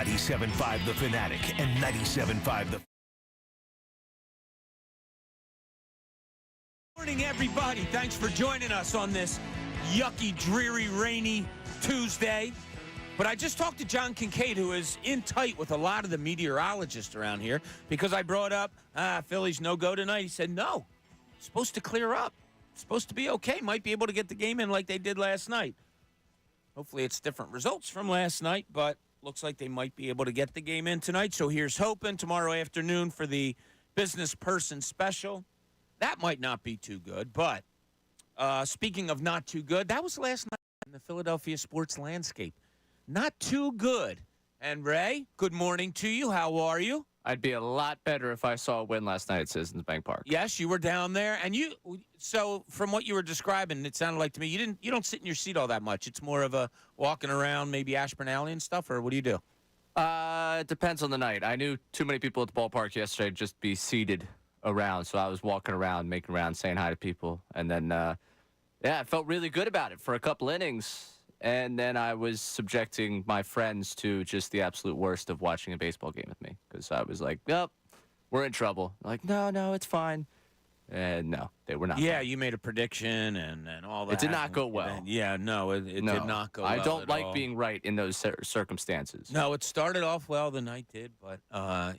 97.5 The Fanatic and 97.5 The... Morning, everybody. Thanks for joining us on this yucky, dreary, rainy Tuesday. But I just talked to John Kincade, who is in tight with a lot of the meteorologists around here, because I brought up, Phillies no-go tonight. He said, no, it's supposed to clear up. It's supposed to be okay. Might be able to get the game in like they did last night. Hopefully it's different results from last night, but looks like they might be able to get the game in tonight. So here's hoping tomorrow afternoon for the business person special. That might not be too good, but speaking of not too good, that was last night in the Philadelphia sports landscape. Not too good. And Ray, good morning to you. How are you? I'd be a lot better if I saw a win last night at Citizens Bank Park. Yes, you were down there, and so from what you were describing, it sounded like to me you don't sit in your seat all that much. It's more of a walking around, maybe Ashburn Alley and stuff, or what do you do? It depends on the night. I knew too many people at the ballpark yesterday to just be seated around, so I was walking around, making around, saying hi to people, and then I felt really good about it for a couple innings. And then I was subjecting my friends to just the absolute worst of watching a baseball game with me, because I was like, "Yep, we're in trouble." Like, no, it's fine. And no, they were not. Yeah, fine. you made a prediction and all that. It did not go well. It did not go well. I don't like all. being right in those circumstances. No, it started off well, the night did, but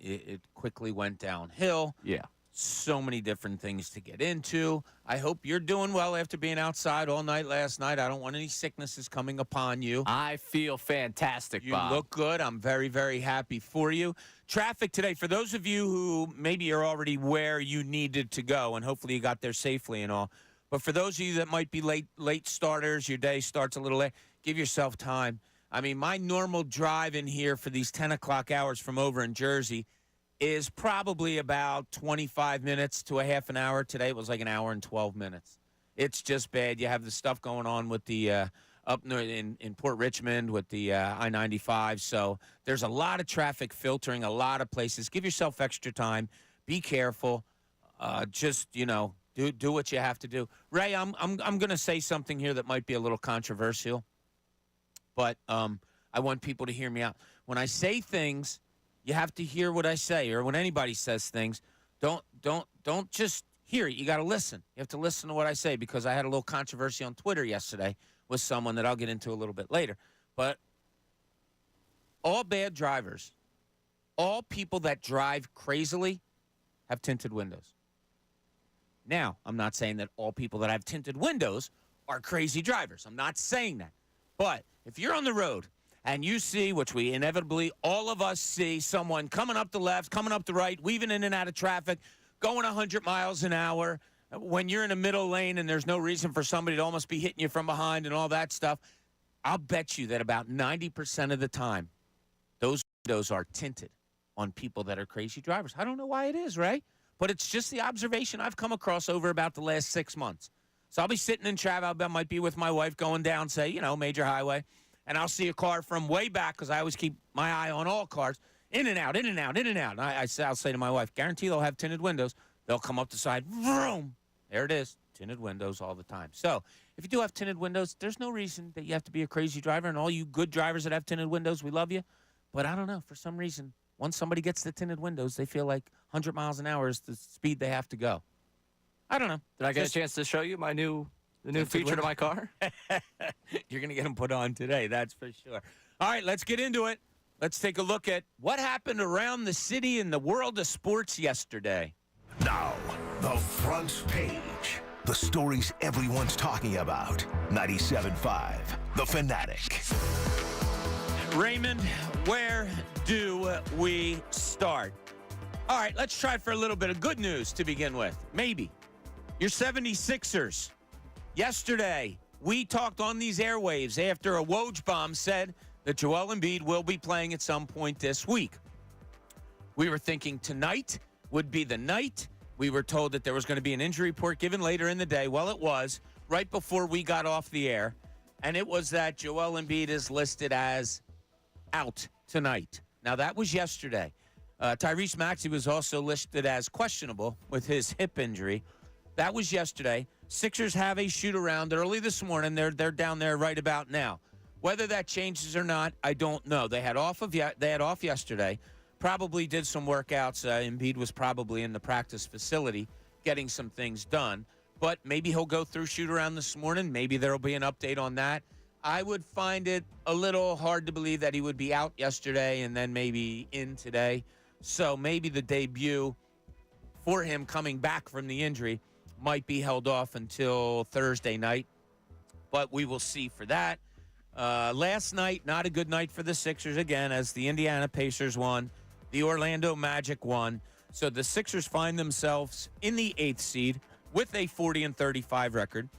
it quickly went downhill. Yeah. So many different things to get into. I hope you're doing well after being outside all night last night. I don't want any sicknesses coming upon you. I feel fantastic, Bob. You look good. I'm very, very happy for you. Traffic today, for those of you who maybe are already where you needed to go, and hopefully you got there safely and all, but for those of you that might be late starters, your day starts a little late, give yourself time. I mean, my normal drive in here for these 10 o'clock hours from over in Jersey is probably about 25 minutes to a half an hour. Today it was like an hour and 12 minutes. It's just bad. You have the stuff going on with the up in Port Richmond with the I-95. So there's a lot of traffic filtering, a lot of places. Give yourself extra time. Be careful. Just, do what you have to do. Ray, I'm going to say something here that might be a little controversial, but I want people to hear me out. When I say things, you have to hear what I say, or when anybody says things, don't just hear it. You got to listen. You have to listen to what I say, because I had a little controversy on Twitter yesterday with someone that I'll get into a little bit later. But all bad drivers, all people that drive crazily have tinted windows. Now, I'm not saying that all people that have tinted windows are crazy drivers. I'm not saying that. But if you're on the road and you see, which we inevitably, all of us see, someone coming up the left, coming up the right, weaving in and out of traffic, going 100 miles an hour, when you're in a middle lane and there's no reason for somebody to almost be hitting you from behind and all that stuff, I'll bet you that about 90% of the time, those windows are tinted on people that are crazy drivers. I don't know why it is, Ray, but it's just the observation I've come across over about the last 6 months. So I'll be sitting in traffic. I might be with my wife going down, say, major highway, and I'll see a car from way back, because I always keep my eye on all cars, in and out, in and out, in and out. And I'll say to my wife, guarantee they'll have tinted windows. They'll come up the side, vroom. There it is, tinted windows all the time. So if you do have tinted windows, there's no reason that you have to be a crazy driver. And all you good drivers that have tinted windows, we love you. But I don't know, for some reason, once somebody gets the tinted windows, they feel like 100 miles an hour is the speed they have to go. I don't know. Did I get a chance to show you the new feature to my car? You're going to get them put on today, that's for sure. All right, let's get into it. Let's take a look at what happened around the city and the world of sports yesterday. Now, the front page. The stories everyone's talking about. 97.5, The Fanatic. Raymond, where do we start? All right, let's try for a little bit of good news to begin with. Maybe. Your 76ers. Yesterday, we talked on these airwaves after a Woj bomb said that Joel Embiid will be playing at some point this week. We were thinking tonight would be the night. We were told that there was going to be an injury report given later in the day. Well, it was right before we got off the air, and it was that Joel Embiid is listed as out tonight. Now, that was yesterday. Tyrese Maxey was also listed as questionable with his hip injury. That was yesterday. Sixers have a shoot-around early this morning. They're down there right about now. Whether that changes or not, I don't know. They had off yesterday. Probably did some workouts. Embiid was probably in the practice facility getting some things done. But maybe he'll go through shoot around this morning. Maybe there will be an update on that. I would find it a little hard to believe that he would be out yesterday and then maybe in today. So maybe the debut for him coming back from the injury might be held off until Thursday night. But we will see for that. Last night, not a good night for the Sixers again, as the Indiana Pacers won. The Orlando Magic won. So the Sixers find themselves in the 8th seed with a 40-35 record.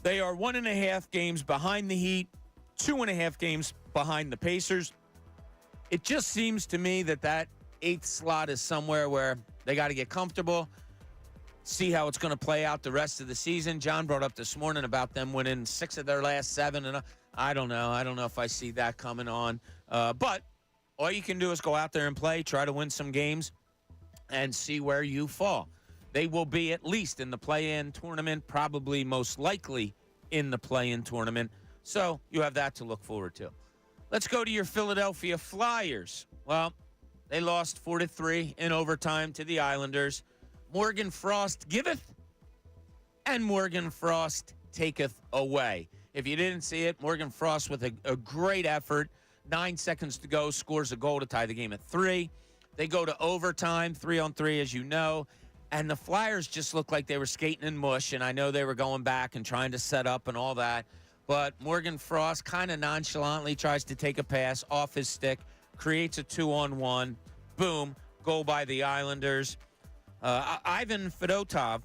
They are 1.5 games behind the Heat, 2.5 games behind the Pacers. It just seems to me that 8th slot is somewhere where they got to get comfortable, see how it's going to play out the rest of the season. John brought up this morning about them winning 6 of their last 7, and I don't know. I don't know if I see that coming on. But all you can do is go out there and play, try to win some games, and see where you fall. They will be at least in the play-in tournament, probably most likely in the play-in tournament. So you have that to look forward to. Let's go to your Philadelphia Flyers. Well, they lost 4-3 in overtime to the Islanders. Morgan Frost giveth, and Morgan Frost taketh away. If you didn't see it, Morgan Frost with a great effort. 9 seconds to go, scores a goal to tie the game at 3. They go to overtime, 3-on-3, as you know. And the Flyers just looked like they were skating in mush, and I know they were going back and trying to set up and all that. But Morgan Frost kind of nonchalantly tries to take a pass off his stick, creates a 2-on-1. Boom, goal by the Islanders. Ivan Fedotov,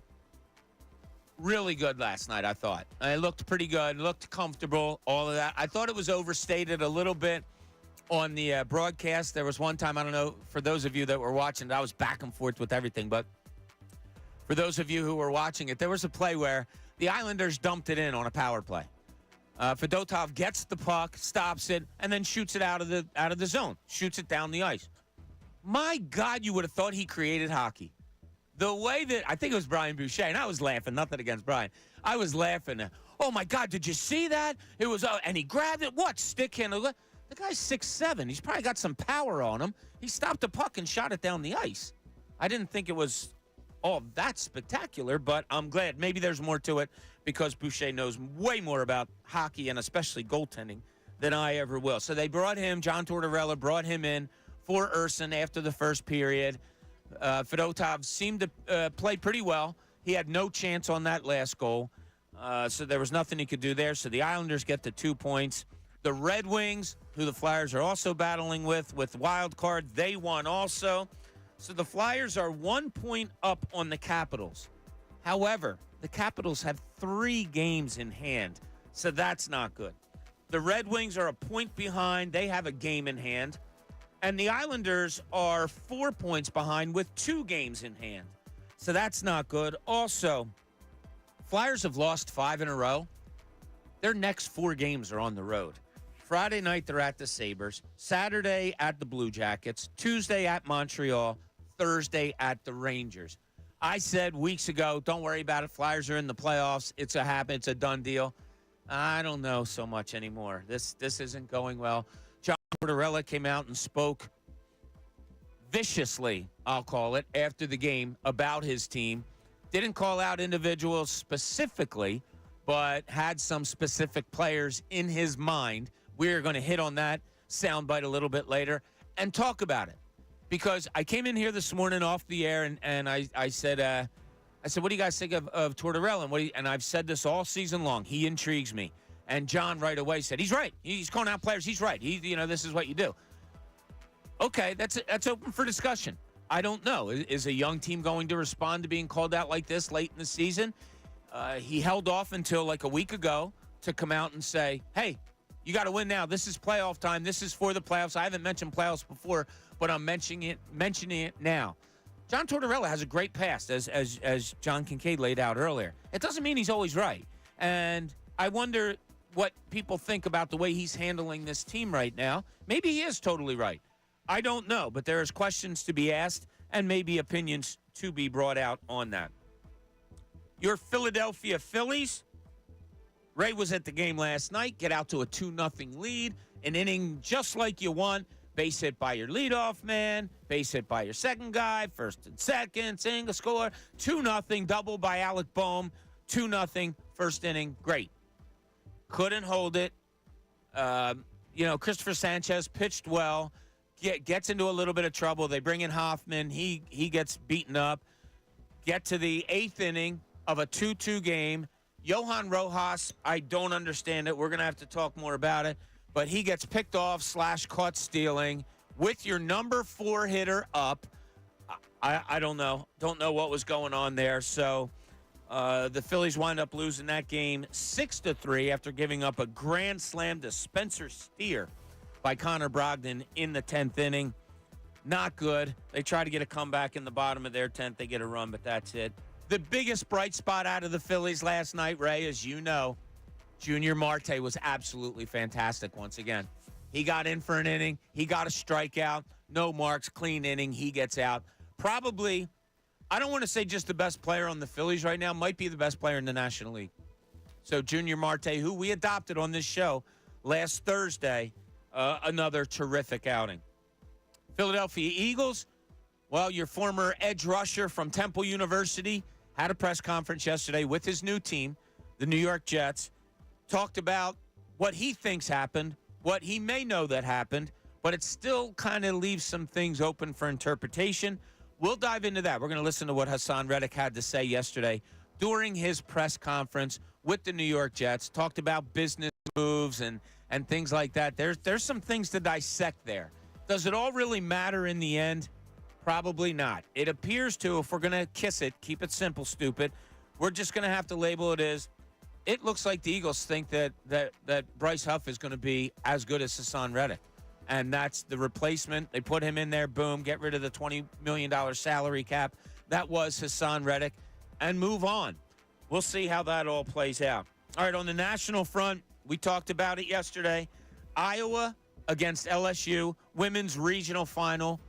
really good last night, I thought. It looked pretty good, looked comfortable, all of that. I thought it was overstated a little bit on the broadcast. There was one time, I don't know, for those of you that were watching, I was back and forth with everything, but for those of you who were watching it, there was a play where the Islanders dumped it in on a power play. Fedotov gets the puck, stops it, and then shoots it out of the zone, shoots it down the ice. My God, you would have thought he created hockey. The way that, I think it was Brian Boucher, and I was laughing, nothing against Brian. I was laughing. Oh, my God, did you see that? It was, and he grabbed it. What? Stick handle? The guy's 6'7". He's probably got some power on him. He stopped the puck and shot it down the ice. I didn't think it was all that spectacular, but I'm glad. Maybe there's more to it because Boucher knows way more about hockey and especially goaltending than I ever will. So they brought him, John Torella brought him in for Urson after the first period. Fedotov seemed to play pretty well. He had no chance on that last goal, so there was nothing he could do there. So the Islanders get the 2 points. The Red Wings, who the Flyers are also battling with wild card, they won also. So the Flyers are 1 point up on the Capitals. However, the Capitals have 3 games in hand, so that's not good. The Red Wings are a point behind. They have a game in hand. And the Islanders are 4 points behind with 2 games in hand. So that's not good. Also, Flyers have lost 5 in a row. Their next 4 games are on the road. Friday night, they're at the Sabres. Saturday at the Blue Jackets. Tuesday at Montreal. Thursday at the Rangers. I said weeks ago, don't worry about it. Flyers are in the playoffs. It's a done deal. I don't know so much anymore. This isn't going well. John Torella came out and spoke viciously, I'll call it, after the game about his team. Didn't call out individuals specifically, but had some specific players in his mind. We're going to hit on that soundbite a little bit later and talk about it. Because I came in here this morning off the air and I said, what do you guys think of Tortorella? And I've said this all season long. He intrigues me. And John right away said, he's right. He's calling out players. He's right. This is what you do. Okay, that's open for discussion. I don't know. Is a young team going to respond to being called out like this late in the season? He held off until like a week ago to come out and say, hey, you got to win now. This is playoff time. This is for the playoffs. I haven't mentioned playoffs before, but I'm mentioning it now. John Tortorella has a great past, as John Kincade laid out earlier. It doesn't mean he's always right. And I wonder what people think about the way he's handling this team right now. Maybe he is totally right. I don't know, but there is questions to be asked and maybe opinions to be brought out on that. Your Philadelphia Phillies, Ray was at the game last night. Get out to a 2-0 lead. An inning just like you want. Base hit by your leadoff man. Base hit by your second guy. First and second. Single score. 2-0. Double by Alec Boehm. 2-0. First inning. Great. Couldn't hold it. Christopher Sanchez pitched well. Gets into a little bit of trouble. They bring in Hoffman. He gets beaten up. Get to the 8th inning of a 2-2 game. Johan Rojas, I don't understand it. We're going to have to talk more about it. But he gets picked off / caught stealing with your number 4 hitter up. I don't know. Don't know what was going on there. So the Phillies wind up losing that game 6-3 after giving up a grand slam to Spencer Steer by Connor Brogdon in the 10th inning. Not good. They try to get a comeback in the bottom of their 10th. They get a run, but that's it. The biggest bright spot out of the Phillies last night, Ray, as you know, Junior Marte was absolutely fantastic once again. He got in for an inning. He got a strikeout. No marks, clean inning. He gets out. Probably, I don't want to say just the best player on the Phillies right now, might be the best player in the National League. So Junior Marte, who we adopted on this show last Thursday, another terrific outing. Philadelphia Eagles, well, your former edge rusher from Temple University had a press conference yesterday with his new team, the New York Jets, talked about what he thinks happened, what he may know that happened, but it still kind of leaves some things open for interpretation. We'll dive into that. We're going to listen to what Hassan Reddick had to say yesterday during his press conference with the New York Jets, talked about business moves and things like that. There's some things to dissect there. Does it all really matter in the end? Probably not. It appears to, if we're going to kiss it, keep it simple, stupid, we're just going to have to label it as, it looks like the Eagles think that Bryce Huff is going to be as good as Hassan Reddick. And that's the replacement. They put him in there, boom, get rid of the $20 million salary cap. That was Hassan Reddick, and move on. We'll see how that all plays out. All right, on the national front, we talked about it yesterday. Iowa against LSU, women's regional final.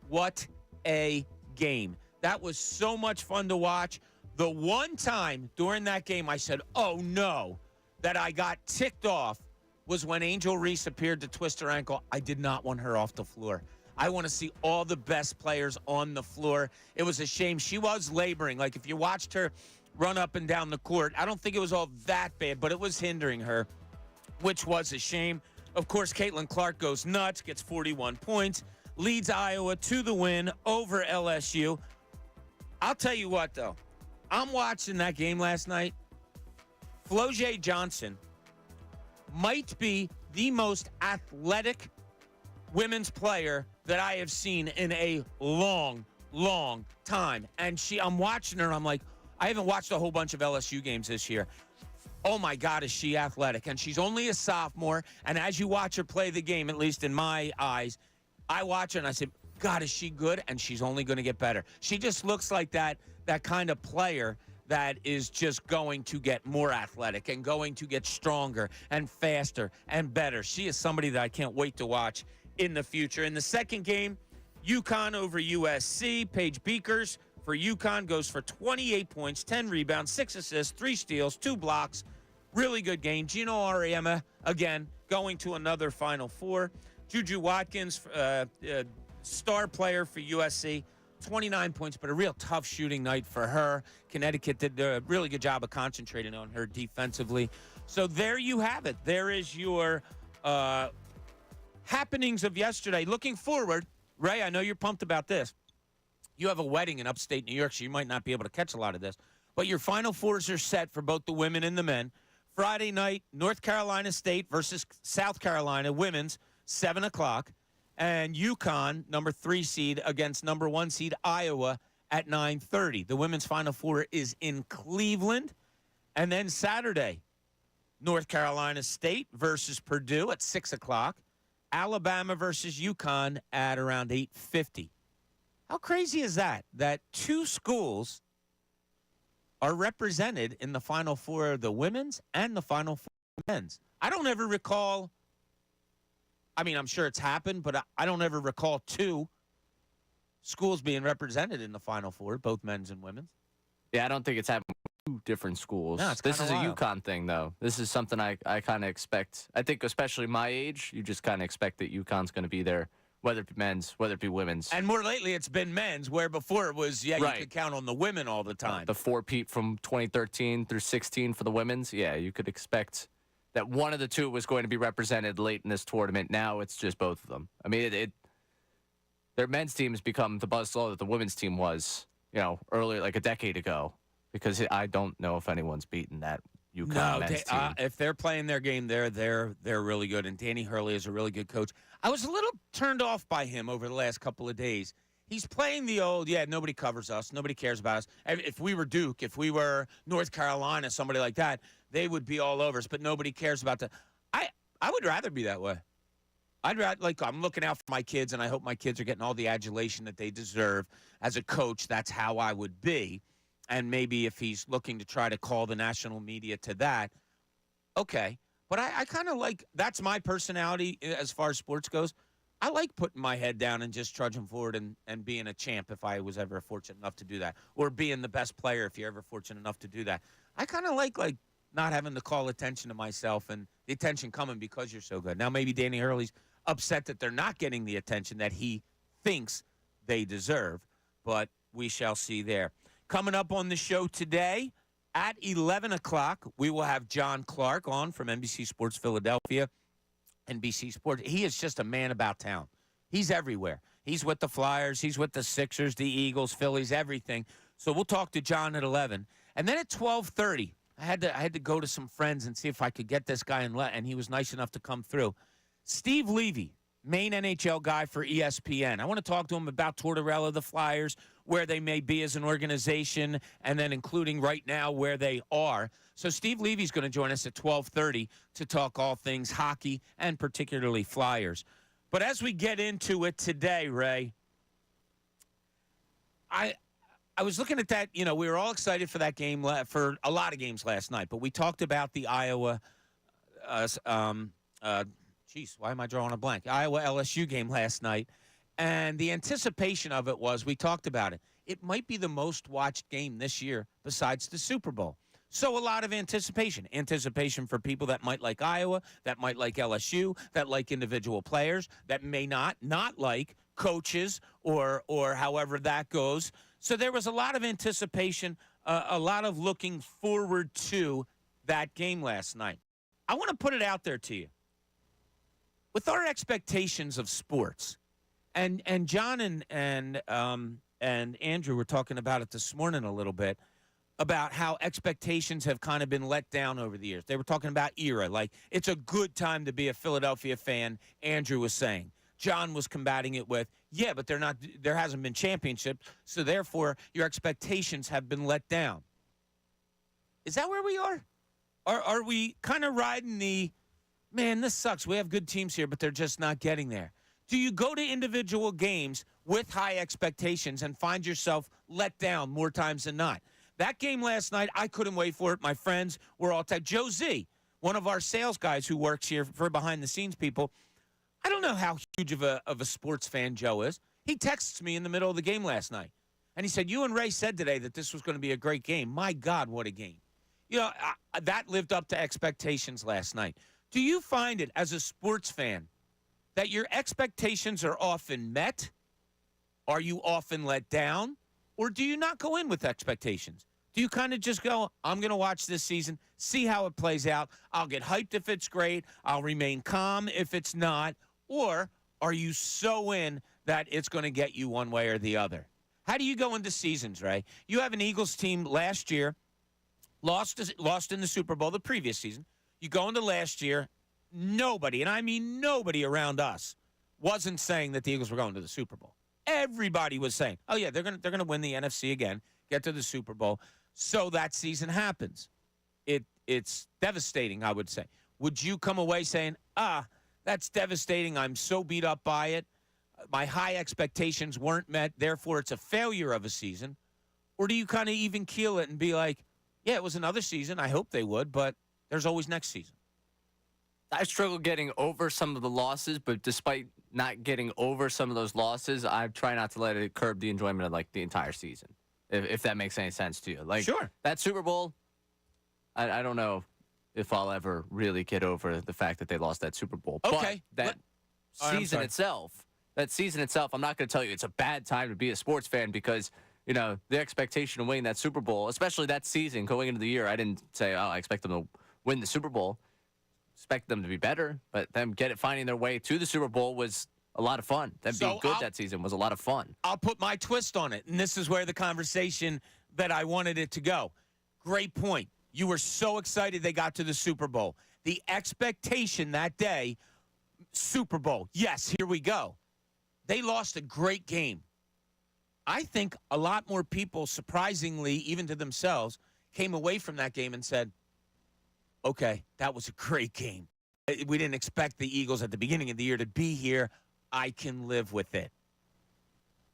What a game. That was so much fun to watch. The one time during that game I said, oh, no, that I got ticked off was when Angel Reese appeared to twist her ankle. I did not want her off the floor. I want to see all the best players on the floor. It was a shame. She was laboring. Like, if you watched her run up and down the court, I don't think it was all that bad, but it was hindering her, which was a shame. Of course, Caitlin Clark goes nuts, gets 41 points, leads Iowa to the win over LSU. I'll tell you what, though. I'm watching that game last night. Flojae Johnson might be the most athletic women's player that I have seen in a long, long time. And I'm watching her, and I'm like, I haven't watched a whole bunch of LSU games this year. Oh, my God, is she athletic. And she's only a sophomore. And as you watch her play the game, at least in my eyes, I watch her and I say, God, is she good? And she's only going to get better. She just looks like that kind of player that is just going to get more athletic and going to get stronger and faster and better. She is somebody that I can't wait to watch in the future. In the second game, UConn over USC. Paige Beakers for UConn goes for 28 points, 10 rebounds, 6 assists, 3 steals, 2 blocks. Really good game. Gino Auriemma, again, going to another Final Four. Juju Watkins, star player for USC, 29 points, but a real tough shooting night for her. Connecticut did a really good job of concentrating on her defensively. So there you have it. There is your happenings of yesterday. Looking forward, Ray, I know you're pumped about this. You have a wedding in upstate New York, so you might not be able to catch a lot of this. But your Final Fours are set for both the women and the men. Friday night, North Carolina State versus South Carolina, women's, 7 o'clock. And UConn, number 3 seed, against number 1 seed Iowa at 9:30. The women's Final Four is in Cleveland. And then Saturday, North Carolina State versus Purdue at 6 o'clock. Alabama versus UConn at around 8:50. How crazy is that? That 2 schools are represented in the Final Four of the women's and the Final Four of the men's. I don't ever recall, I mean, I'm sure it's happened, but I don't ever recall 2 schools being represented in the Final Four, both men's and women's. Yeah, I don't think it's happened two different schools. No, it's This kinda is a wild. UConn thing, though. This is something I kind of expect. I think, especially my age, you just kind of expect that UConn's going to be there, whether it be men's, whether it be women's. And more lately, it's been men's, where before it was, you Right. could count on the women all the time. The four-peat from 2013 through 16 for the women's, yeah, you could expect that one of the two was going to be represented late in this tournament. Now it's just both of them. I mean, their men's team has become the buzzsaw that the women's team was, earlier, like a decade ago, because I don't know if anyone's beaten that UConn men's team. If they're playing their game, they're really good. And Danny Hurley is a really good coach. I was a little turned off by him over the last couple of days. He's playing the old, nobody covers us, nobody cares about us. If we were Duke, if we were North Carolina, somebody like that, they would be all over us. But nobody cares about that. I would rather be that way. I'd rather, I'm looking out for my kids, and I hope my kids are getting all the adulation that they deserve. As a coach, that's how I would be. And maybe if he's looking to try to call the national media to that, okay. But I kind of that's my personality as far as sports goes. I like putting my head down and just trudging forward and being a champ if I was ever fortunate enough to do that, or being the best player if you're ever fortunate enough to do that. I kind of like not having to call attention to myself and the attention coming because you're so good. Now maybe Danny Hurley's upset that they're not getting the attention that he thinks they deserve, but we shall see there. Coming up on the show today at 11 o'clock, we will have John Clark on from NBC Sports Philadelphia, NBC Sports. He is just a man about town. He's everywhere. He's with the Flyers. He's with the Sixers, the Eagles, Phillies, everything. So we'll talk to John at 11. And then at 12:30, I had to go to some friends and see if I could get this guy and he was nice enough to come through. Steve Levy, main NHL guy for ESPN. I want to talk to him about Torella, the Flyers, where they may be as an organization, and then including right now where they are. So Steve Levy's going to join us at 12:30 to talk all things hockey and particularly Flyers. But as we get into it today, Ray, I was looking at that. We were all excited for that game, for a lot of games last night, but we talked about the Iowa why am I drawing a blank? Iowa LSU game last night. And the anticipation of it was, we talked about it, it might be the most watched game this year besides the Super Bowl. So a lot of anticipation. Anticipation for people that might like Iowa, that might like LSU, that like individual players, that may not like coaches or however that goes. So there was a lot of anticipation, a lot of looking forward to that game last night. I want to put it out there to you. With our expectations of sports, and John and Andrew were talking about it this morning a little bit, about how expectations have kind of been let down over the years. They were talking about era, like it's a good time to be a Philadelphia fan, Andrew was saying. John was combating it with, yeah, but there hasn't been championships, so therefore your expectations have been let down. Is that where we are? Are we kind of riding the, man, this sucks. We have good teams here, but they're just not getting there? Do you go to individual games with high expectations and find yourself let down more times than not? That game last night, I couldn't wait for it. My friends were all tight. Joe Z, one of our sales guys who works here for behind-the-scenes people, I don't know how huge of a sports fan Joe is. He texts me in the middle of the game last night, and he said, you and Ray said today that this was going to be a great game. My God, what a game. That lived up to expectations last night. Do you find it as a sports fan that your expectations are often met? Are you often let down? Or do you not go in with expectations? Do you kind of just go, I'm going to watch this season, see how it plays out. I'll get hyped if it's great. I'll remain calm if it's not. Or are you so in that it's going to get you one way or the other? How do you go into seasons, Ray? You have an Eagles team last year, lost in the Super Bowl the previous season. You go into last year, nobody, and I mean nobody around us, wasn't saying that the Eagles were going to the Super Bowl. Everybody was saying, oh, yeah, they're gonna win the NFC again, get to the Super Bowl. So that season happens. It's devastating, I would say. Would you come away saying, that's devastating, I'm so beat up by it, my high expectations weren't met, therefore it's a failure of a season? Or do you kind of even keel it and be like, yeah, it was another season, I hope they would, but there's always next season? I struggle getting over some of the losses, but despite not getting over some of those losses, I try not to let it curb the enjoyment of the entire season. if that makes any sense to you. Like, Sure. that Super Bowl, I don't know if I'll ever really get over the fact that they lost that Super Bowl. Okay. But that I'm season sorry. itself, I'm not going to tell you it's a bad time to be a sports fan because, you know, the expectation of winning that Super Bowl, especially that season going into the year, I didn't say, oh, I expect them to win the Super Bowl. Expect them to be better, but them finding their way to the Super Bowl was a lot of fun. Them being good that season was a lot of fun. I'll put my twist on it, and this is where the conversation that I wanted it to go. Great point. You were so excited they got to the Super Bowl. The expectation that day, Super Bowl, yes, here we go. They lost a great game. I think a lot more people, surprisingly, even to themselves, came away from that game and said, okay, that was a great game. We didn't expect the Eagles at the beginning of the year to be here. I can live with it.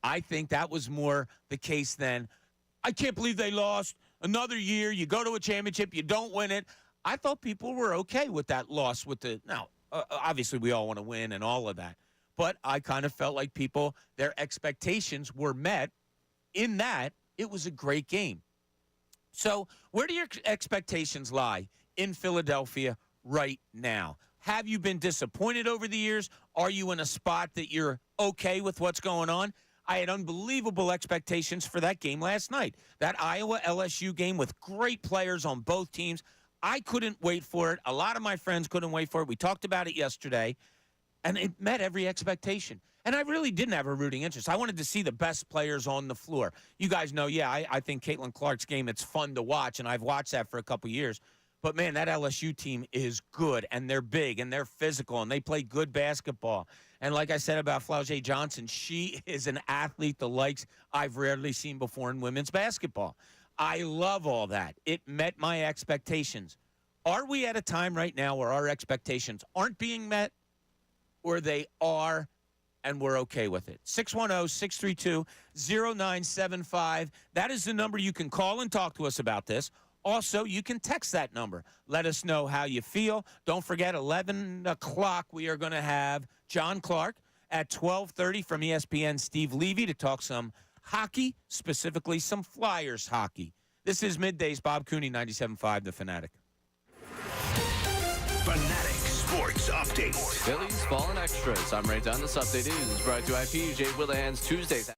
I think that was more the case than, I can't believe they lost. Another year, you go to a championship, you don't win it. I thought people were okay with that loss. Now, obviously, we all want to win and all of that. But I kind of felt like people, their expectations were met in that it was a great game. So where do your expectations lie in Philadelphia right now? Have you been disappointed over the years? Are you in a spot that you're okay with what's going on? I had unbelievable expectations for that game last night. That Iowa-LSU game with great players on both teams. I couldn't wait for it. A lot of my friends couldn't wait for it. We talked about it yesterday, and it met every expectation. And I really didn't have a rooting interest. I wanted to see the best players on the floor. You guys know, I think Caitlin Clark's game, it's fun to watch, and I've watched that for a couple years. But, man, that LSU team is good, and they're big, and they're physical, and they play good basketball. And like I said about Flau'jae Johnson, she is an athlete the likes I've rarely seen before in women's basketball. I love all that. It met my expectations. Are we at a time right now where our expectations aren't being met, or they are, and we're okay with it? 610-632-0975. That is the number you can call and talk to us about this. Also, you can text that number. Let us know how you feel. Don't forget, 11 o'clock, we are going to have John Clark. At 12:30 from ESPN, Steve Levy to talk some hockey, specifically some Flyers hockey. This is Middays, Bob Cooney, 97.5, The Fanatic. Fanatic Sports Update. Phillies falling extras. I'm Ray Dunn. This update is brought to you by PJ Willihan's Tuesdays.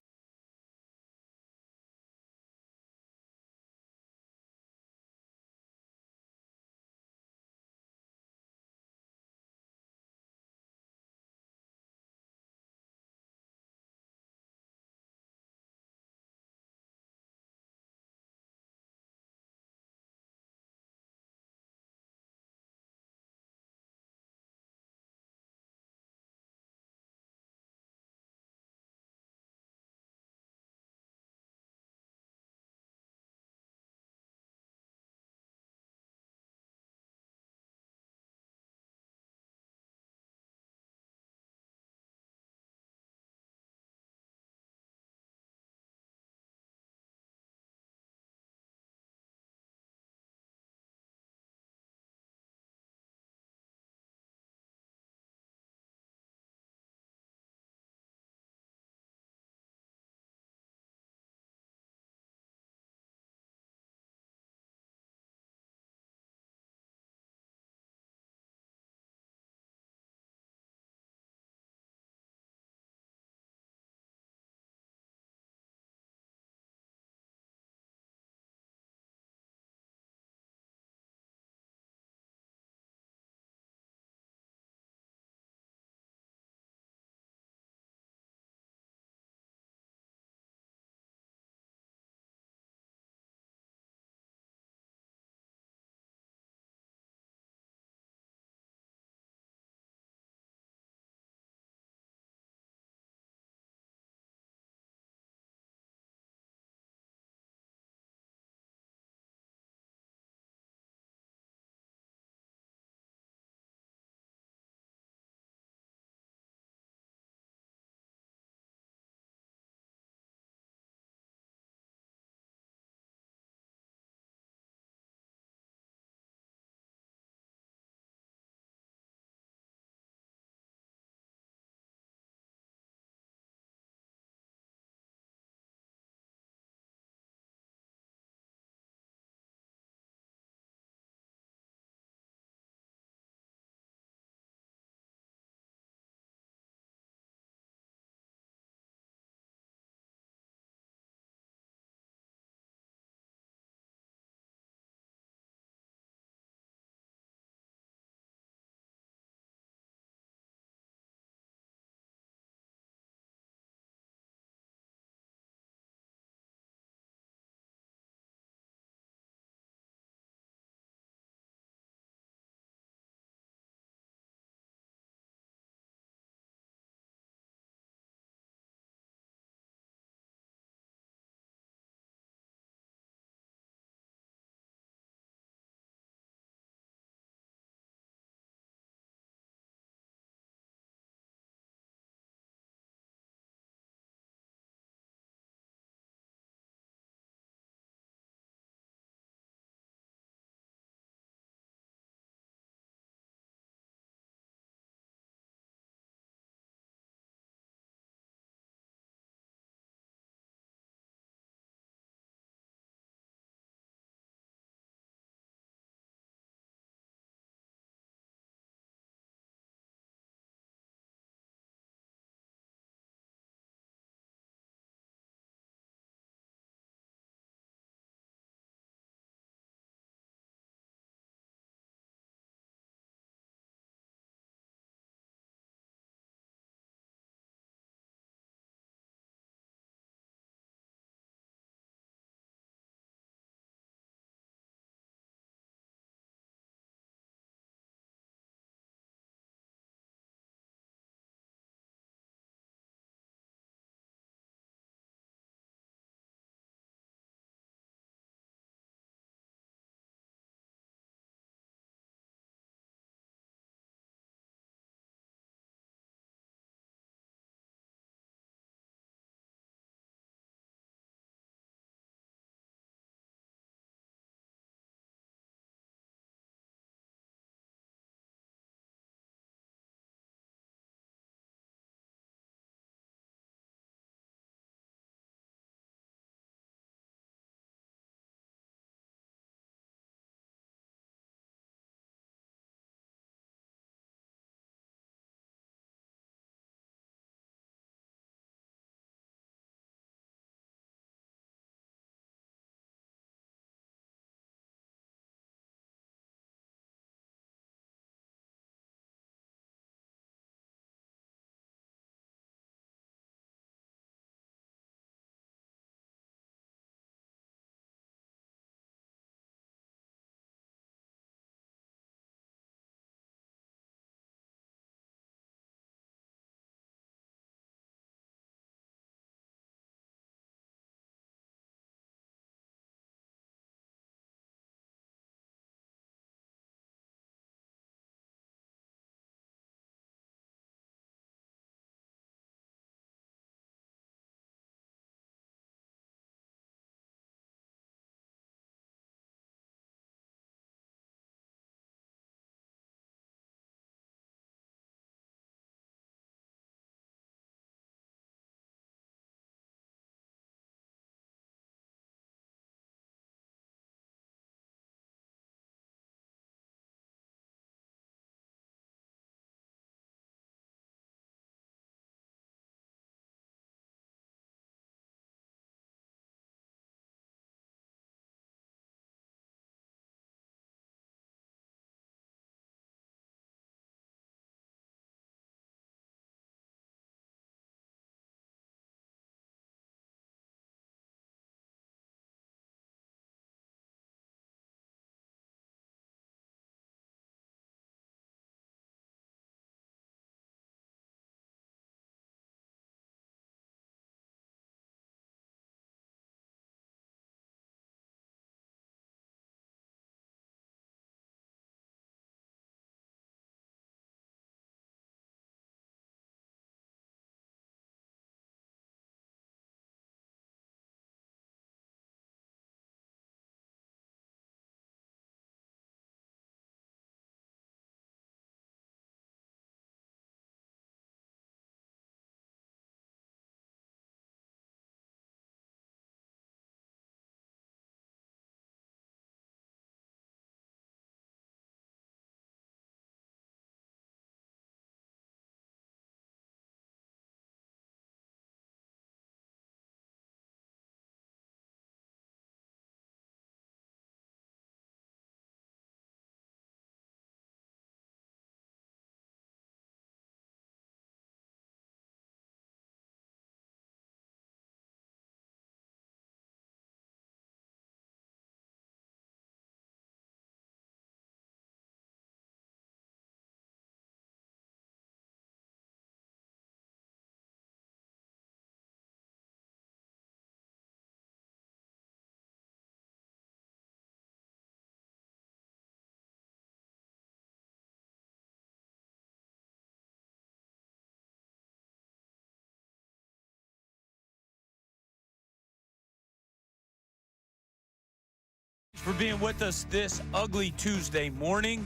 for being with us this ugly Tuesday morning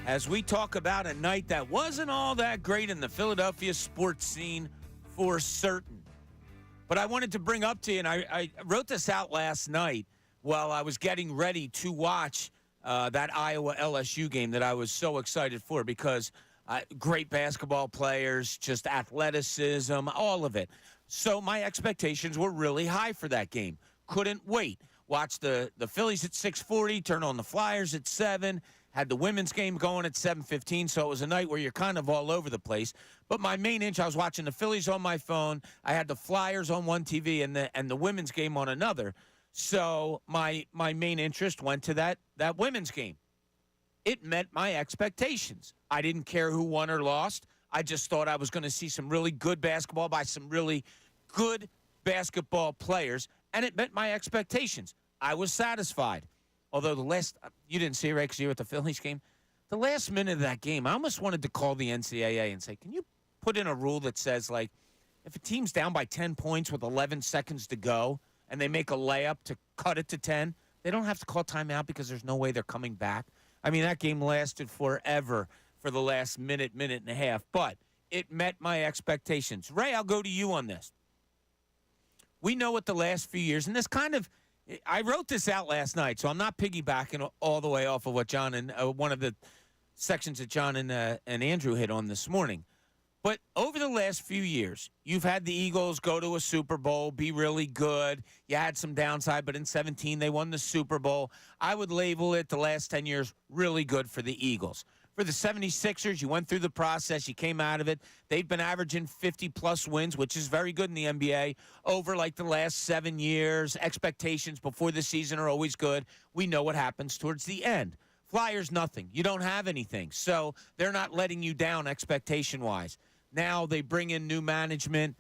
as we talk about a night that wasn't all that great in the Philadelphia sports scene for certain. But I wanted to bring up to you, and I wrote this out last night while I was getting ready to watch that Iowa LSU game that I was so excited for because great basketball players, just athleticism, all of it. So my expectations were really high for that game. Couldn't wait. Watched the Phillies at 6:40, turn on the Flyers at 7, had the women's game going at 7:15, so it was a night where you're kind of all over the place. But my main interest, I was watching the Phillies on my phone. I had the Flyers on one TV and the women's game on another. So my main interest went to that women's game. It met my expectations. I didn't care who won or lost. I just thought I was going to see some really good basketball by some really good basketball players, and it met my expectations. I was satisfied. Although you didn't see it, right, because you were at the Phillies game. The last minute of that game, I almost wanted to call the NCAA and say, can you put in a rule that says, like, if a team's down by 10 points with 11 seconds to go and they make a layup to cut it to 10, they don't have to call timeout because there's no way they're coming back. I mean, that game lasted forever for the last minute and a half, but it met my expectations. Ray, I'll go to you on this. We know what the last few years, and this kind of, I wrote this out last night, so I'm not piggybacking all the way off of what John and one of the sections that John and Andrew hit on this morning. But over the last few years, you've had the Eagles go to a Super Bowl, be really good. You had some downside, but in 17, they won the Super Bowl. I would label it the last 10 years really good for the Eagles. For the 76ers, you went through the process. You came out of it. They've been averaging 50-plus wins, which is very good in the NBA, over like the last 7 years. Expectations before the season are always good. We know what happens towards the end. Flyers, nothing. You don't have anything. So they're not letting you down expectation-wise. Now they bring in new management,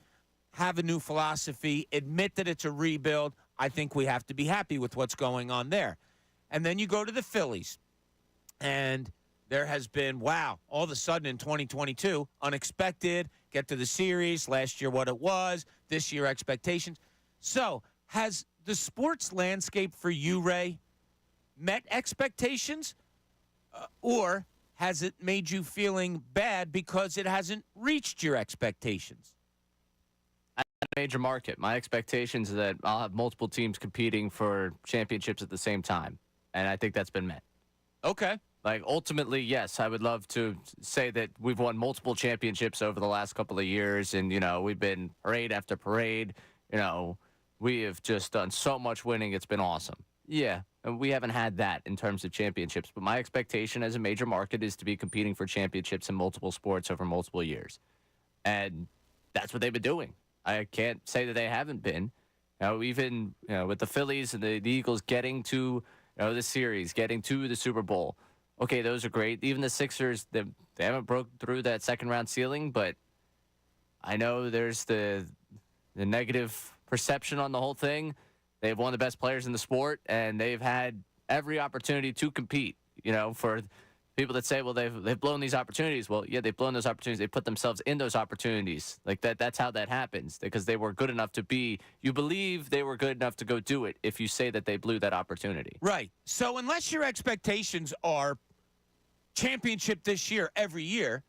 have a new philosophy, admit that it's a rebuild. I think we have to be happy with what's going on there. And then you go to the Phillies, and there has been, wow, all of a sudden in 2022, unexpected, get to the series, last year what it was, this year expectations. So has the sports landscape for you, Ray, met expectations, or has it made you feeling bad because it hasn't reached your expectations? At a major market, my expectations are that I'll have multiple teams competing for championships at the same time, and I think that's been met. Okay. Like, ultimately, yes, I would love to say that we've won multiple championships over the last couple of years, and, you know, we've been parade after parade. You know, we have just done so much winning. It's been awesome. Yeah, and we haven't had that in terms of championships, but my expectation as a major market is to be competing for championships in multiple sports over multiple years. And that's what they've been doing. I can't say that they haven't been. You know, even, you know, with the Phillies and the Eagles getting to, the series, getting to the Super Bowl. Okay, those are great. Even the Sixers, they haven't broke through that second-round ceiling, but I know there's the negative perception on the whole thing. They have one of the best players in the sport, and they've had every opportunity to compete. You know, for people that say, well, they've blown these opportunities. Well, yeah, they've blown those opportunities. They put themselves in those opportunities. Like that's how that happens, because they were good enough to be. You believe they were good enough to go do it if you say that they blew that opportunity. Right. So unless your expectations are championship this year, every year,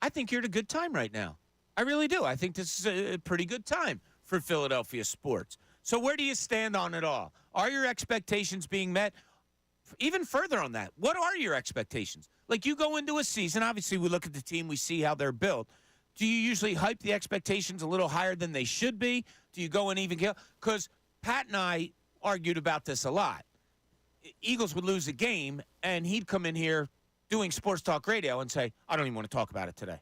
I think you're at a good time right now. I really do. I think this is a pretty good time for Philadelphia sports. So where do you stand on it all? Are your expectations being met? Even further on that, what are your expectations? Like, you go into a season, obviously we look at the team, we see how they're built. Do you usually hype the expectations a little higher than they should be? Do you go and even get? Because Pat and I argued about this a lot. Eagles would lose a game, and he'd come in here doing sports talk radio and say, I don't even want to talk about it today.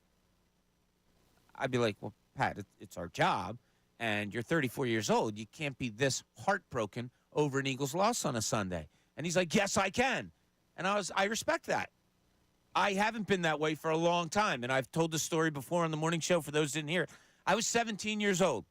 I'd be like, well, Pat, it's our job, and you're 34 years old. You can't be this heartbroken over an Eagles loss on a Sunday. And he's like, yes, I can. And I respect that. I haven't been that way for a long time, and I've told the story before on the morning show for those who didn't hear it. I was 17 years old.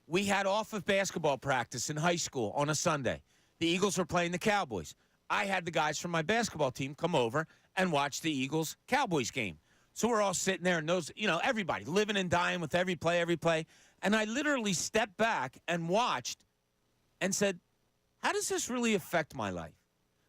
We had off of basketball practice in high school on a Sunday. The Eagles were playing the Cowboys. I had the guys from my basketball team come over and watch the Eagles-Cowboys game. So we're all sitting there, and those, everybody living and dying with every play. And I literally stepped back and watched and said, how does this really affect my life?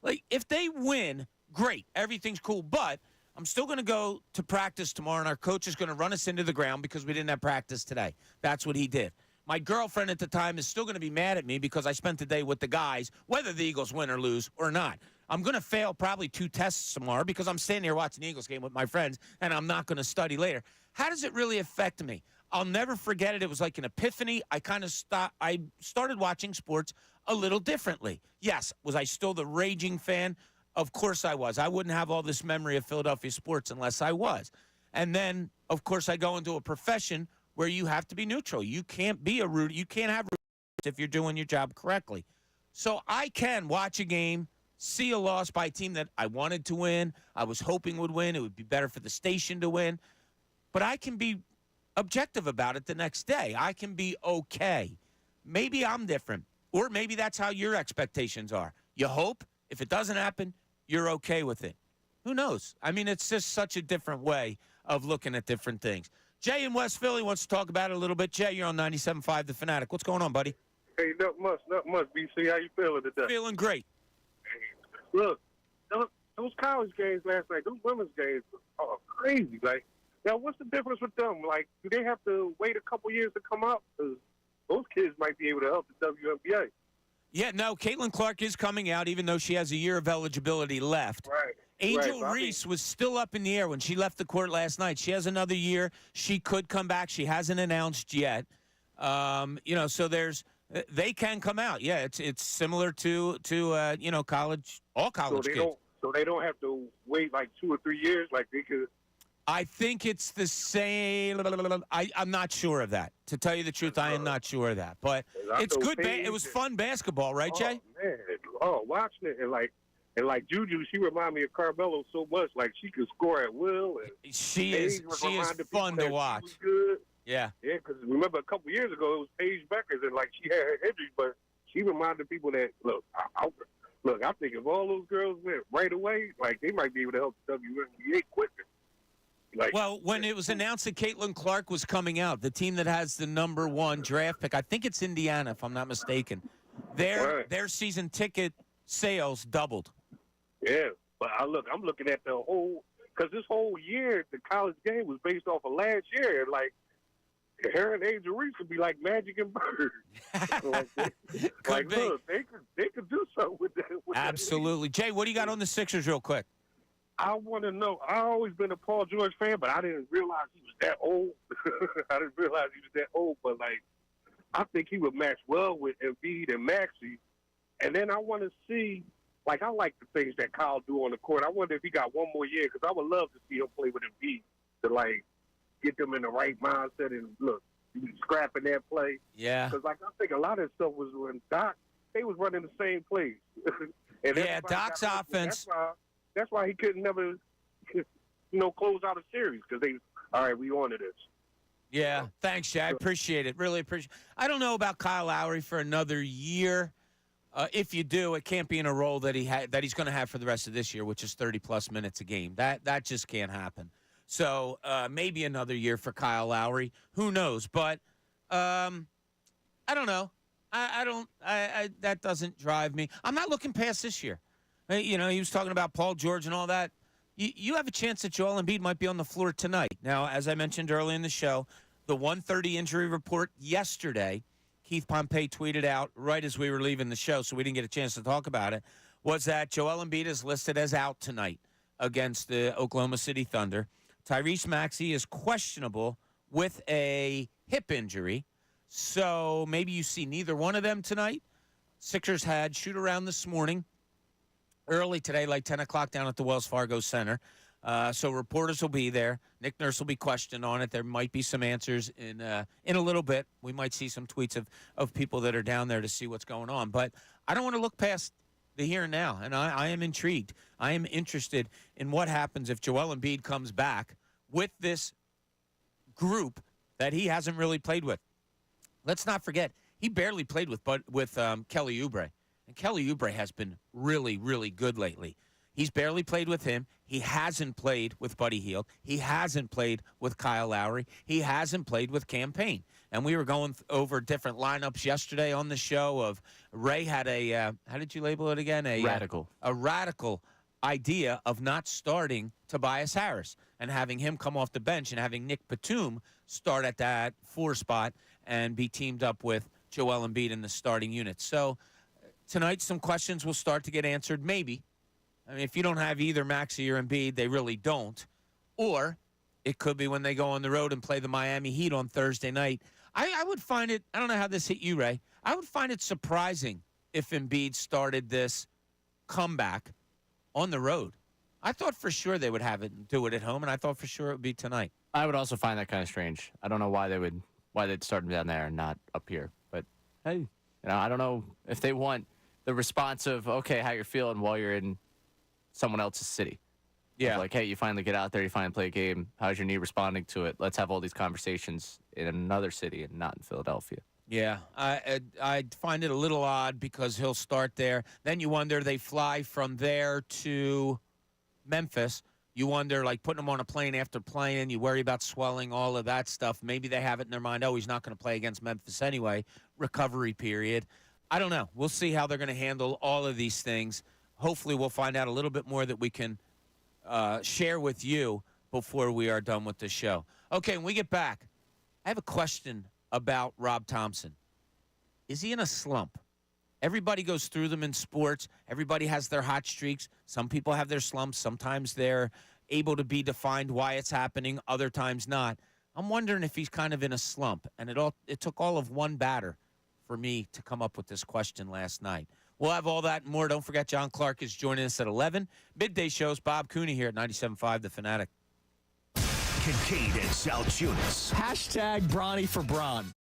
Like, if they win, great, everything's cool, but I'm still going to go to practice tomorrow, and our coach is going to run us into the ground because we didn't have practice today. That's what he did. My girlfriend at the time is still going to be mad at me because I spent the day with the guys, whether the Eagles win or lose or not. I'm going to fail probably 2 tests tomorrow because I'm standing here watching the Eagles game with my friends, and I'm not going to study later. How does it really affect me? I'll never forget it. It was like an epiphany. I started watching sports a little differently. Yes, was I still the raging fan? Of course I was. I wouldn't have all this memory of Philadelphia sports unless I was. And then, of course, I go into a profession where you have to be neutral. You can't be a root. You can't have roots if you're doing your job correctly. So I can watch a game, see a loss by a team that I wanted to win, I was hoping would win. It would be better for the station to win. But I can be objective about it the next day. I can be okay. Maybe I'm different. Or maybe that's how your expectations are. You hope. If it doesn't happen, you're okay with it. Who knows? I mean, it's just such a different way of looking at different things. Jay in West Philly wants to talk about it a little bit. Jay, you're on 97.5 The Fanatic. What's going on, buddy? Hey, not much, BC. How you feeling today? Feeling great. Look, those college games last night, those women's games are crazy. Like, now, what's the difference with them? Like, do they have to wait a couple years to come out? Because those kids might be able to help the WNBA. Yeah, no, Caitlin Clark is coming out, even though she has a year of eligibility left. Right. Angel right. Reese was still up in the air when she left the court last night. She has another year. She could come back. She hasn't announced yet. So they can come out. Yeah, it's similar to college, all college kids. So they don't have to wait like 2 or 3 years, like they could. I think it's the same. I'm not sure of that. To tell you the truth, I am not sure of that. But it's good. It was fun basketball, right, Jay? Man, watching it and like Juju, she reminded me of Carmelo so much. Like she could score at will. And she is fun to watch. Good. Yeah. Yeah, because remember a couple years ago it was Paige Beckers and like she had her injuries, but she reminded people that I think if all those girls went right away, like they might be able to help the WNBA quicker. Like, well, when it was announced that Caitlin Clark was coming out, the team that has the number 1 draft pick, I think it's Indiana, if I'm not mistaken, their season ticket sales doubled. Yeah, but I'm looking at the whole, because this whole year, the college game was based off of last year. Like, her and Angel Reese could be like Magic and Bird. Look, they could do something with that. Absolutely. Jay, what do you got on the Sixers real quick? I want to know. I've always been a Paul George fan, but I didn't realize he was that old. But, like, I think he would match well with Embiid and Maxey. And then I want to see, like, I like the things that Kyle do on the court. I wonder if he got one more year, because I would love to see him play with Embiid to, like, get them in the right mindset and, look, scrapping that play. Yeah. Because, like, I think a lot of stuff was when Doc, they was running the same plays. Yeah, Doc's offense. That's why he couldn't never, close out a series, because all right, we on to this. Yeah, thanks, Jay. I appreciate it. Really appreciate it. I don't know about Kyle Lowry for another year. If you do, it can't be in a role that he's going to have for the rest of this year, which is 30-plus minutes a game. That just can't happen. So maybe another year for Kyle Lowry. Who knows? But I don't know. That doesn't drive me. I'm not looking past this year. He was talking about Paul George and all that. You have a chance that Joel Embiid might be on the floor tonight. Now, as I mentioned early in the show, the 1:30 injury report yesterday, Keith Pompey tweeted out right as we were leaving the show, so we didn't get a chance to talk about it, was that Joel Embiid is listed as out tonight against the Oklahoma City Thunder. Tyrese Maxey is questionable with a hip injury, so maybe you see neither one of them tonight. Sixers had shoot-around this morning, early today, like 10 o'clock down at the Wells Fargo Center. So reporters will be there. Nick Nurse will be questioned on it. There might be some answers in a little bit. We might see some tweets of people that are down there to see what's going on. But I don't want to look past the here and now, and I am intrigued. I am interested in what happens if Joel Embiid comes back with this group that he hasn't really played with. Let's not forget, he barely played with Kelly Oubre. And Kelly Oubre has been really, really good lately. He's barely played with him. He hasn't played with Buddy Hield. He hasn't played with Kyle Lowry. He hasn't played with Cam Payne. And we were going over different lineups yesterday on the show of Ray had a, how did you label it again? Radical. A radical idea of not starting Tobias Harris and having him come off the bench and having Nick Batum start at that 4 spot and be teamed up with Joel Embiid in the starting unit. So tonight some questions will start to get answered, maybe. I mean, if you don't have either Maxey or Embiid, they really don't. Or it could be when they go on the road and play the Miami Heat on Thursday night. I would find it, I don't know how this hit you, Ray. I would find it surprising if Embiid started this comeback on the road. I thought for sure they would have it and do it at home, and I thought for sure it would be tonight. I would also find that kind of strange. I don't know why they'd start him down there and not up here. But hey, I don't know if they want the response of, okay, how you're feeling while you're in someone else's city. Yeah. Like, hey, you finally get out there, you finally play a game. How's your knee responding to it? Let's have all these conversations in another city and not in Philadelphia. Yeah, I find it a little odd because he'll start there. Then you wonder, they fly from there to Memphis. You wonder, like, putting him on a plane after playing, you worry about swelling, all of that stuff. Maybe they have it in their mind, oh, he's not going to play against Memphis anyway, recovery period. I don't know. We'll see how they're going to handle all of these things. Hopefully we'll find out a little bit more that we can share with you before we are done with the show. Okay, when we get back, I have a question about Rob Thompson. Is he in a slump? Everybody goes through them in sports. Everybody has their hot streaks. Some people have their slumps. Sometimes they're able to be defined why it's happening. Other times not. I'm wondering if he's kind of in a slump. And it took all of one batter for me to come up with this question last night. We'll have all that and more. Don't forget, John Clark is joining us at 11. Midday shows, Bob Cooney here at 97.5 The Fanatic. Kincade and Salciunas. Hashtag Bronny for Braun.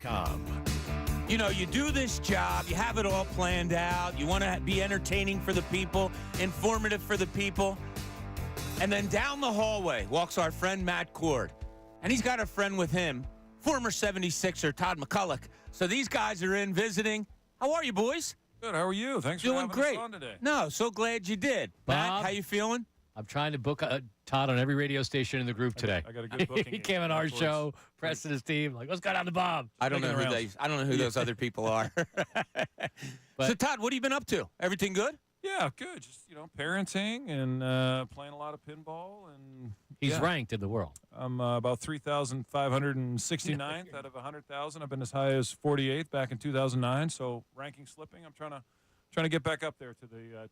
PinballMachines.com. You know, you do this job, you have it all planned out, you want to be entertaining for the people, informative for the people, and then down the hallway walks our friend Matt Cord, and he's got a friend with him, former 76er Todd MacCulloch. So these guys are in visiting. How are you, boys? Good. How are you? Thanks for Doing having great. us on today. No, so glad you did. Matt, Bob? how you feeling? I'm trying to book Todd on every radio station in the group today. I got a good booking. He came on our show, Preston, his team. Like, what's going on to Bob? I don't know Making who those other people are. So Todd, what have you been up to? Everything good? Yeah, good. Just parenting and playing a lot of pinball, and He's ranked in the world. I'm about 3,569th out of 100,000. I've been as high as 48th back in 2009. So ranking slipping. I'm trying to get back up there to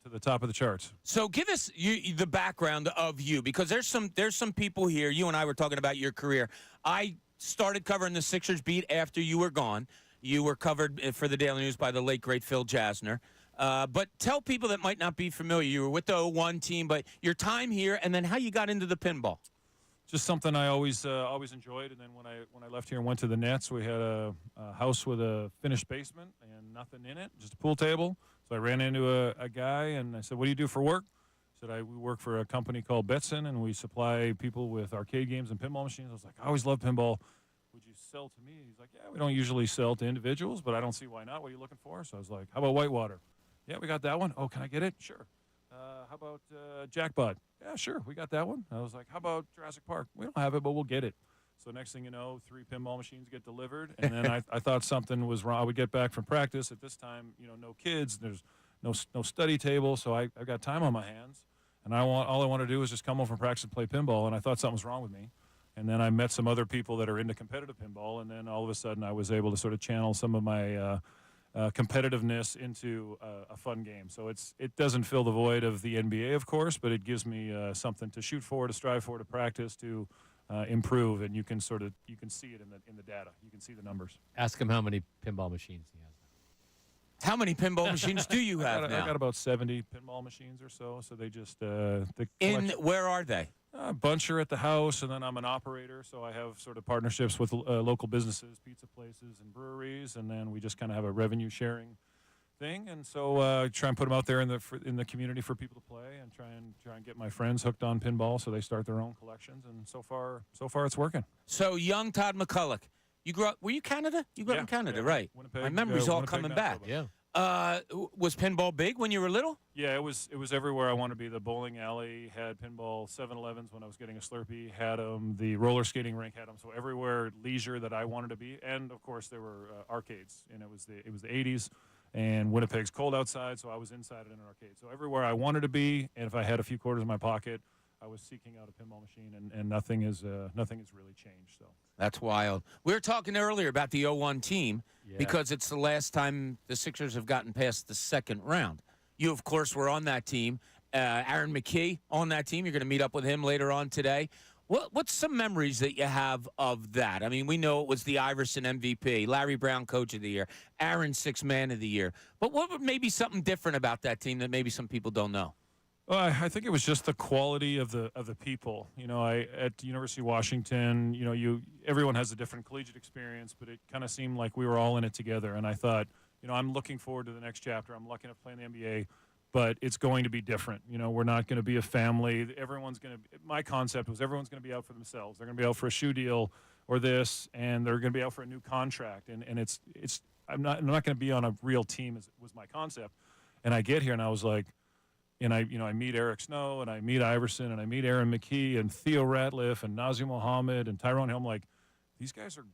the top of the charts. So give us the background of you, because there's some people here. You and I were talking about your career. I started covering the Sixers beat after you were gone. You were covered for the Daily News by the late, great Phil Jasner. But tell people that might not be familiar. You were with the 01 team, but your time here and then how you got into the pinball. Just something I always enjoyed. And then when I left here and went to the Nets, we had a house with a finished basement and nothing in it, just a pool table. So I ran into a guy and I said, "What do you do for work?" He said, "We work for a company called Betson, and we supply people with arcade games and pinball machines." I was like, "I always loved pinball. Would you sell to me?" He's like, "Yeah, we don't usually sell to individuals, but I don't see why not. What are you looking for?" So I was like, "How about Whitewater?" "Yeah, we got that one." "Oh, can I get it?" "Sure." "How about Jackpot?" "Yeah, sure, we got that one." I was like, "How about Jurassic Park?" "We don't have it, but we'll get it." So next thing you know, 3 pinball machines get delivered, and then I thought something was wrong. I would get back from practice. At this time, no kids. There's no study table, so I got time on my hands, and all I want to do is just come home from practice and play pinball, and I thought something was wrong with me. And then I met some other people that are into competitive pinball, and then all of a sudden I was able to sort of channel some of my competitiveness into a fun game. So it doesn't fill the void of the NBA, of course, but it gives me something to shoot for, to strive for, to practice, to improve, and you can see it in the data. You can see the numbers. Ask him how many pinball machines he has. How many pinball machines do you have now? I got about 70 pinball machines or so. So they just Where are they? A bunch are at the house, and then I'm an operator, so I have sort of partnerships with local businesses, pizza places, and breweries, and then we just kind of have a revenue sharing thing. And so try and put them out there in the community for people to play, and try and get my friends hooked on pinball so they start their own collections. And so far it's working. So young Todd MacCulloch, you grew up. Were you Canada? You grew up in Canada, right? Winnipeg, My memory's all Winnipeg, coming back. Manitoba. Yeah. Was pinball big when you were little? Yeah, it was everywhere I wanted to be. The bowling alley had pinball, 7-Elevens when I was getting a Slurpee had them. The roller skating rink had them. So everywhere leisure that I wanted to be, and of course there were arcades. And it was the 80s, and Winnipeg's cold outside, so I was inside in an arcade. So everywhere I wanted to be, and if I had a few quarters in my pocket, I was seeking out a pinball machine, and nothing has really changed. So That's wild. We were talking earlier about the 01 team Yeah. because it's the last time the Sixers have gotten past the second round. You, of course, were on that team. Aaron McKee on that team. You're going to meet up with him later on today. What's some memories that you have of that? I mean, we know it was the Iverson MVP, Larry Brown Coach of the Year, Aaron Sixth Man of the Year. But what would maybe something different about that team that maybe some people don't know? Well, I think it was just the quality of the people. At the University of Washington, everyone has a different collegiate experience, but it kind of seemed like we were all in it together. And I thought, I'm looking forward to the next chapter. I'm lucky enough to play in the NBA, but it's going to be different. We're not going to be a family. My concept was everyone's going to be out for themselves. They're going to be out for a shoe deal or this, and they're going to be out for a new contract. And I'm not going to be on a real team was my concept. And I get here and I was like, and I meet Eric Snow, and I meet Iverson, and I meet Aaron McKee, and Theo Ratliff, and Nazir Mohammed, and Tyrone Hill. I'm like, these guys are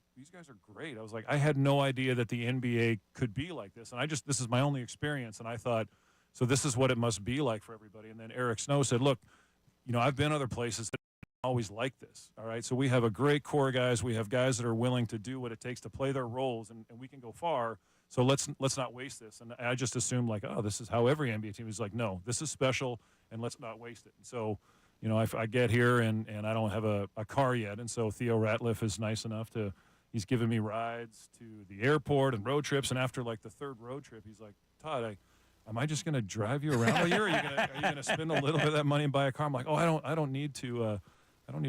great. I was like, I had no idea that the NBA could be like this, and this is my only experience, and I thought, so this is what it must be like for everybody. And then Eric Snow said, look, I've been other places that always like this. All right, so we have a great core guys. We have guys that are willing to do what it takes to play their roles, and we can go far. So let's not waste this. And I just assumed like, oh, this is how every NBA team is. Like, no, this is special, and let's not waste it. And so, I get here and I don't have a car yet, and so Theo Ratliff is nice enough he's given me rides to the airport and road trips. And after like the third road trip, he's like, Todd, am I just going to drive you around all year? Are you going to spend a little bit of that money and buy a car? I'm like, oh, I don't need to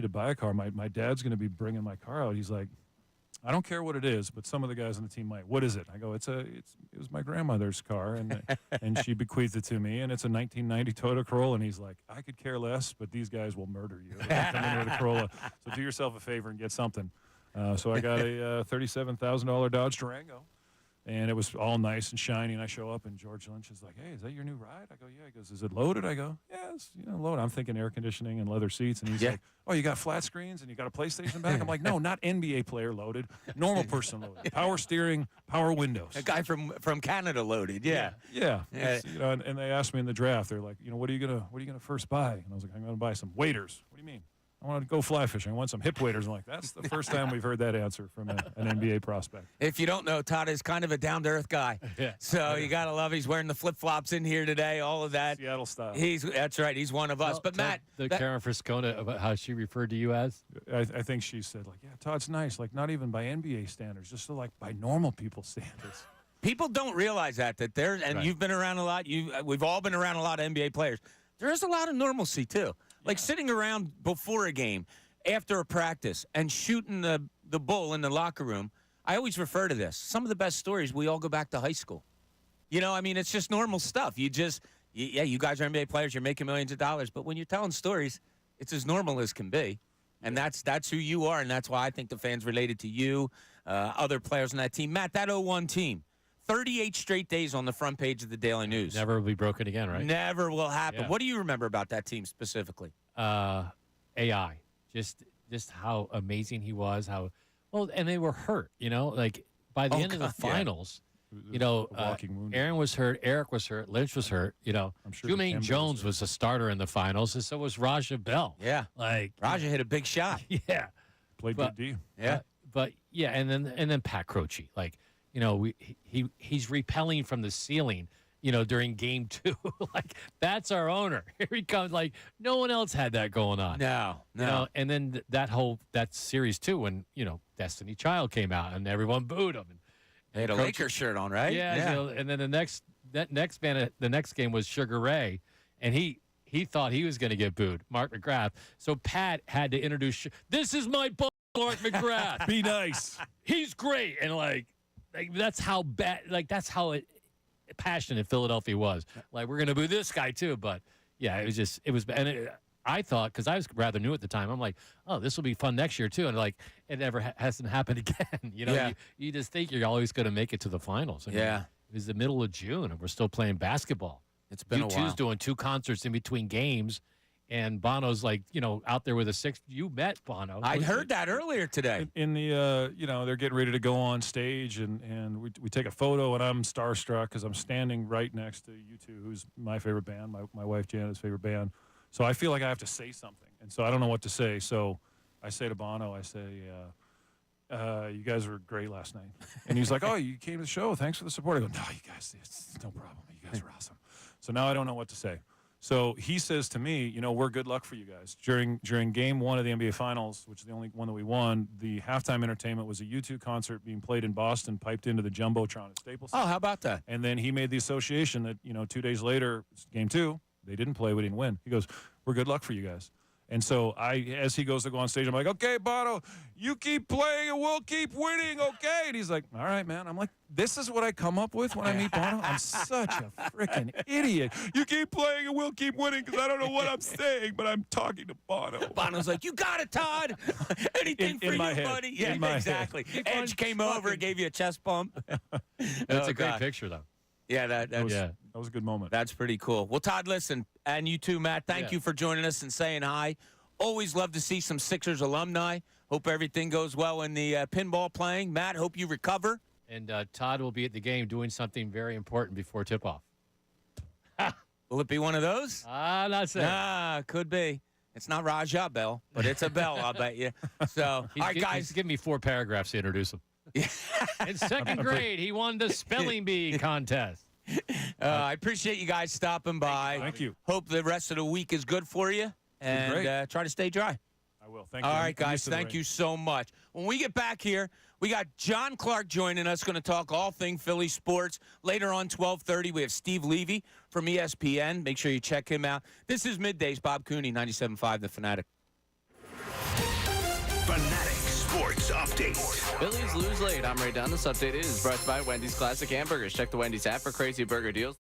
buy a car. My dad's going to be bringing my car out. He's like, I don't care what it is, but some of the guys on the team might. What is it? I go, it was my grandmother's car, and she bequeathed it to me, and it's a 1990 Toyota Corolla. And he's like, I could care less, but these guys will murder you. They're coming in with a Corolla. So do yourself a favor and get something. So I got a $37,000 Dodge Durango. And it was all nice and shiny, and I show up, and George Lynch is like, hey, is that your new ride? I go, yeah. He goes, is it loaded? I go, yes, loaded. I'm thinking air conditioning and leather seats, and he's like, oh, you got flat screens, and you got a PlayStation back? I'm like, no, not NBA player loaded, normal person loaded, power steering, power windows. A guy from Canada loaded, yeah. Yeah. And they asked me in the draft, they're like, what are you gonna first buy? And I was like, I'm gonna buy some waders. What do you mean? I want to go fly fishing. I want some hip waders. I'm like, that's the first time we've heard that answer from an NBA prospect. If you don't know, Todd is kind of a down-to-earth guy. Yeah. So you got to love he's wearing the flip-flops in here today, all of that. Seattle style. That's right. He's one of us. Well, But, Matt. Karen Friscona, about how she referred to you as? I think she said, like, yeah, Todd's nice. Like, not even by NBA standards, just so, like, by normal people's standards. People don't realize that there's, and Right. You've been around a lot. We've all been around a lot of NBA players. There is a lot of normalcy, too. Like sitting around before a game, after a practice, and shooting the bull in the locker room. I always refer to this. Some of the best stories, we all go back to high school. It's just normal stuff. You guys are NBA players. You're making millions of dollars. But when you're telling stories, it's as normal as can be. And that's who you are, and that's why I think the fans related to you, other players on that team. Matt, that 01 team, 38 straight days on the front page of the Daily News. Never will be broken again, right? Never will happen. Yeah. What do you remember about that team specifically? AI. Just how amazing he was. And they were hurt. Like by the end of the finals, A walking wound. Aaron was hurt, Eric was hurt, Lynch was hurt. I'm sure Jermaine Kemba Jones was a starter in the finals, and so was Raja Bell. Yeah, like Raja hit a big shot. Yeah, Played good D. Yeah. but and then Pat Croce, he's repelling from the ceiling, during game 2. Like, that's our owner. Here he comes. Like, no one else had that going on. No. And then that series too, when Destiny Child came out and everyone booed him. And They had a Lakers shirt on, right? Yeah. And then the next game was Sugar Ray, and he thought he was going to get booed, Mark McGrath. So Pat had to introduce, this is my boy, Mark McGrath. Be nice. He's great. And like that's how bad, that's how passionate Philadelphia was. Like, we're going to boo this guy too. But yeah, I thought, because I was rather new at the time, I'm like, oh, this will be fun next year too. And like, it never hasn't happened again. You just think you're always going to make it to the finals. I mean, it was the middle of June and we're still playing basketball. It's been a while. U2's doing 2 concerts in between games, and Bono's out there with a 6th. You met Bono. I heard that earlier today. In the, they're getting ready to go on stage, and we take a photo, and I'm starstruck because I'm standing right next to U2, who's my favorite band, my wife Janet's favorite band. So I feel like I have to say something, and so I don't know what to say. So I say to Bono, you guys were great last night. And he's like, oh, you came to the show. Thanks for the support. I go, no, you guys, it's no problem. You guys are awesome. So now I don't know what to say. So he says to me, we're good luck for you guys. During game 1 of the NBA Finals, which is the only one that we won, the halftime entertainment was a U2 concert being played in Boston, piped into the Jumbotron at Staples Center. Oh, how about that? And then he made the association that, 2 days later, game 2, they didn't play, we didn't win. He goes, we're good luck for you guys. And so as he goes to go on stage, I'm like, okay, Bono, you keep playing and we'll keep winning, okay? And he's like, all right, man. I'm like, this is what I come up with when I meet Bono? I'm such a freaking idiot. You keep playing and we'll keep winning because I don't know what I'm saying, but I'm talking to Bono. Bono's like, you got it, Todd. Anything for in you, my head. buddy. Yeah, In my exactly. Edge came over and gave you a chest bump. That's Oh, a great God. picture, though. Yeah, that was That was a good moment. That's pretty cool. Well, Todd, listen, and you too, Matt, thank Yeah. you for joining us and saying hi. Always love to see some Sixers alumni. Hope everything goes well in the pinball playing. Matt, hope you recover. And Todd will be at the game doing something very important before tip-off. Will it be one of those? Not saying. Could be. It's not Raja Bell, but it's a bell, I'll bet you. So, all right, He's guys. giving me 4 paragraphs to introduce him. In 2nd grade, he won the spelling bee contest. I appreciate you guys stopping by. Thank you. Hope the rest of the week is good for you. And try to stay dry. I will. Thank you. All right, I'm guys. used to the Thank rain. you so much. When we get back here, we got John Clark joining us, going to talk all thing Philly sports. Later on, 12:30, we have Steve Levy from ESPN. Make sure you check him out. This is Middays. Bob Cooney, 97.5 The Fanatic. Fanatics Sports Update. Phillies lose late. I'm Ray Dunn. This update is brought to you by Wendy's Classic Hamburgers. Check the Wendy's app for crazy burger deals.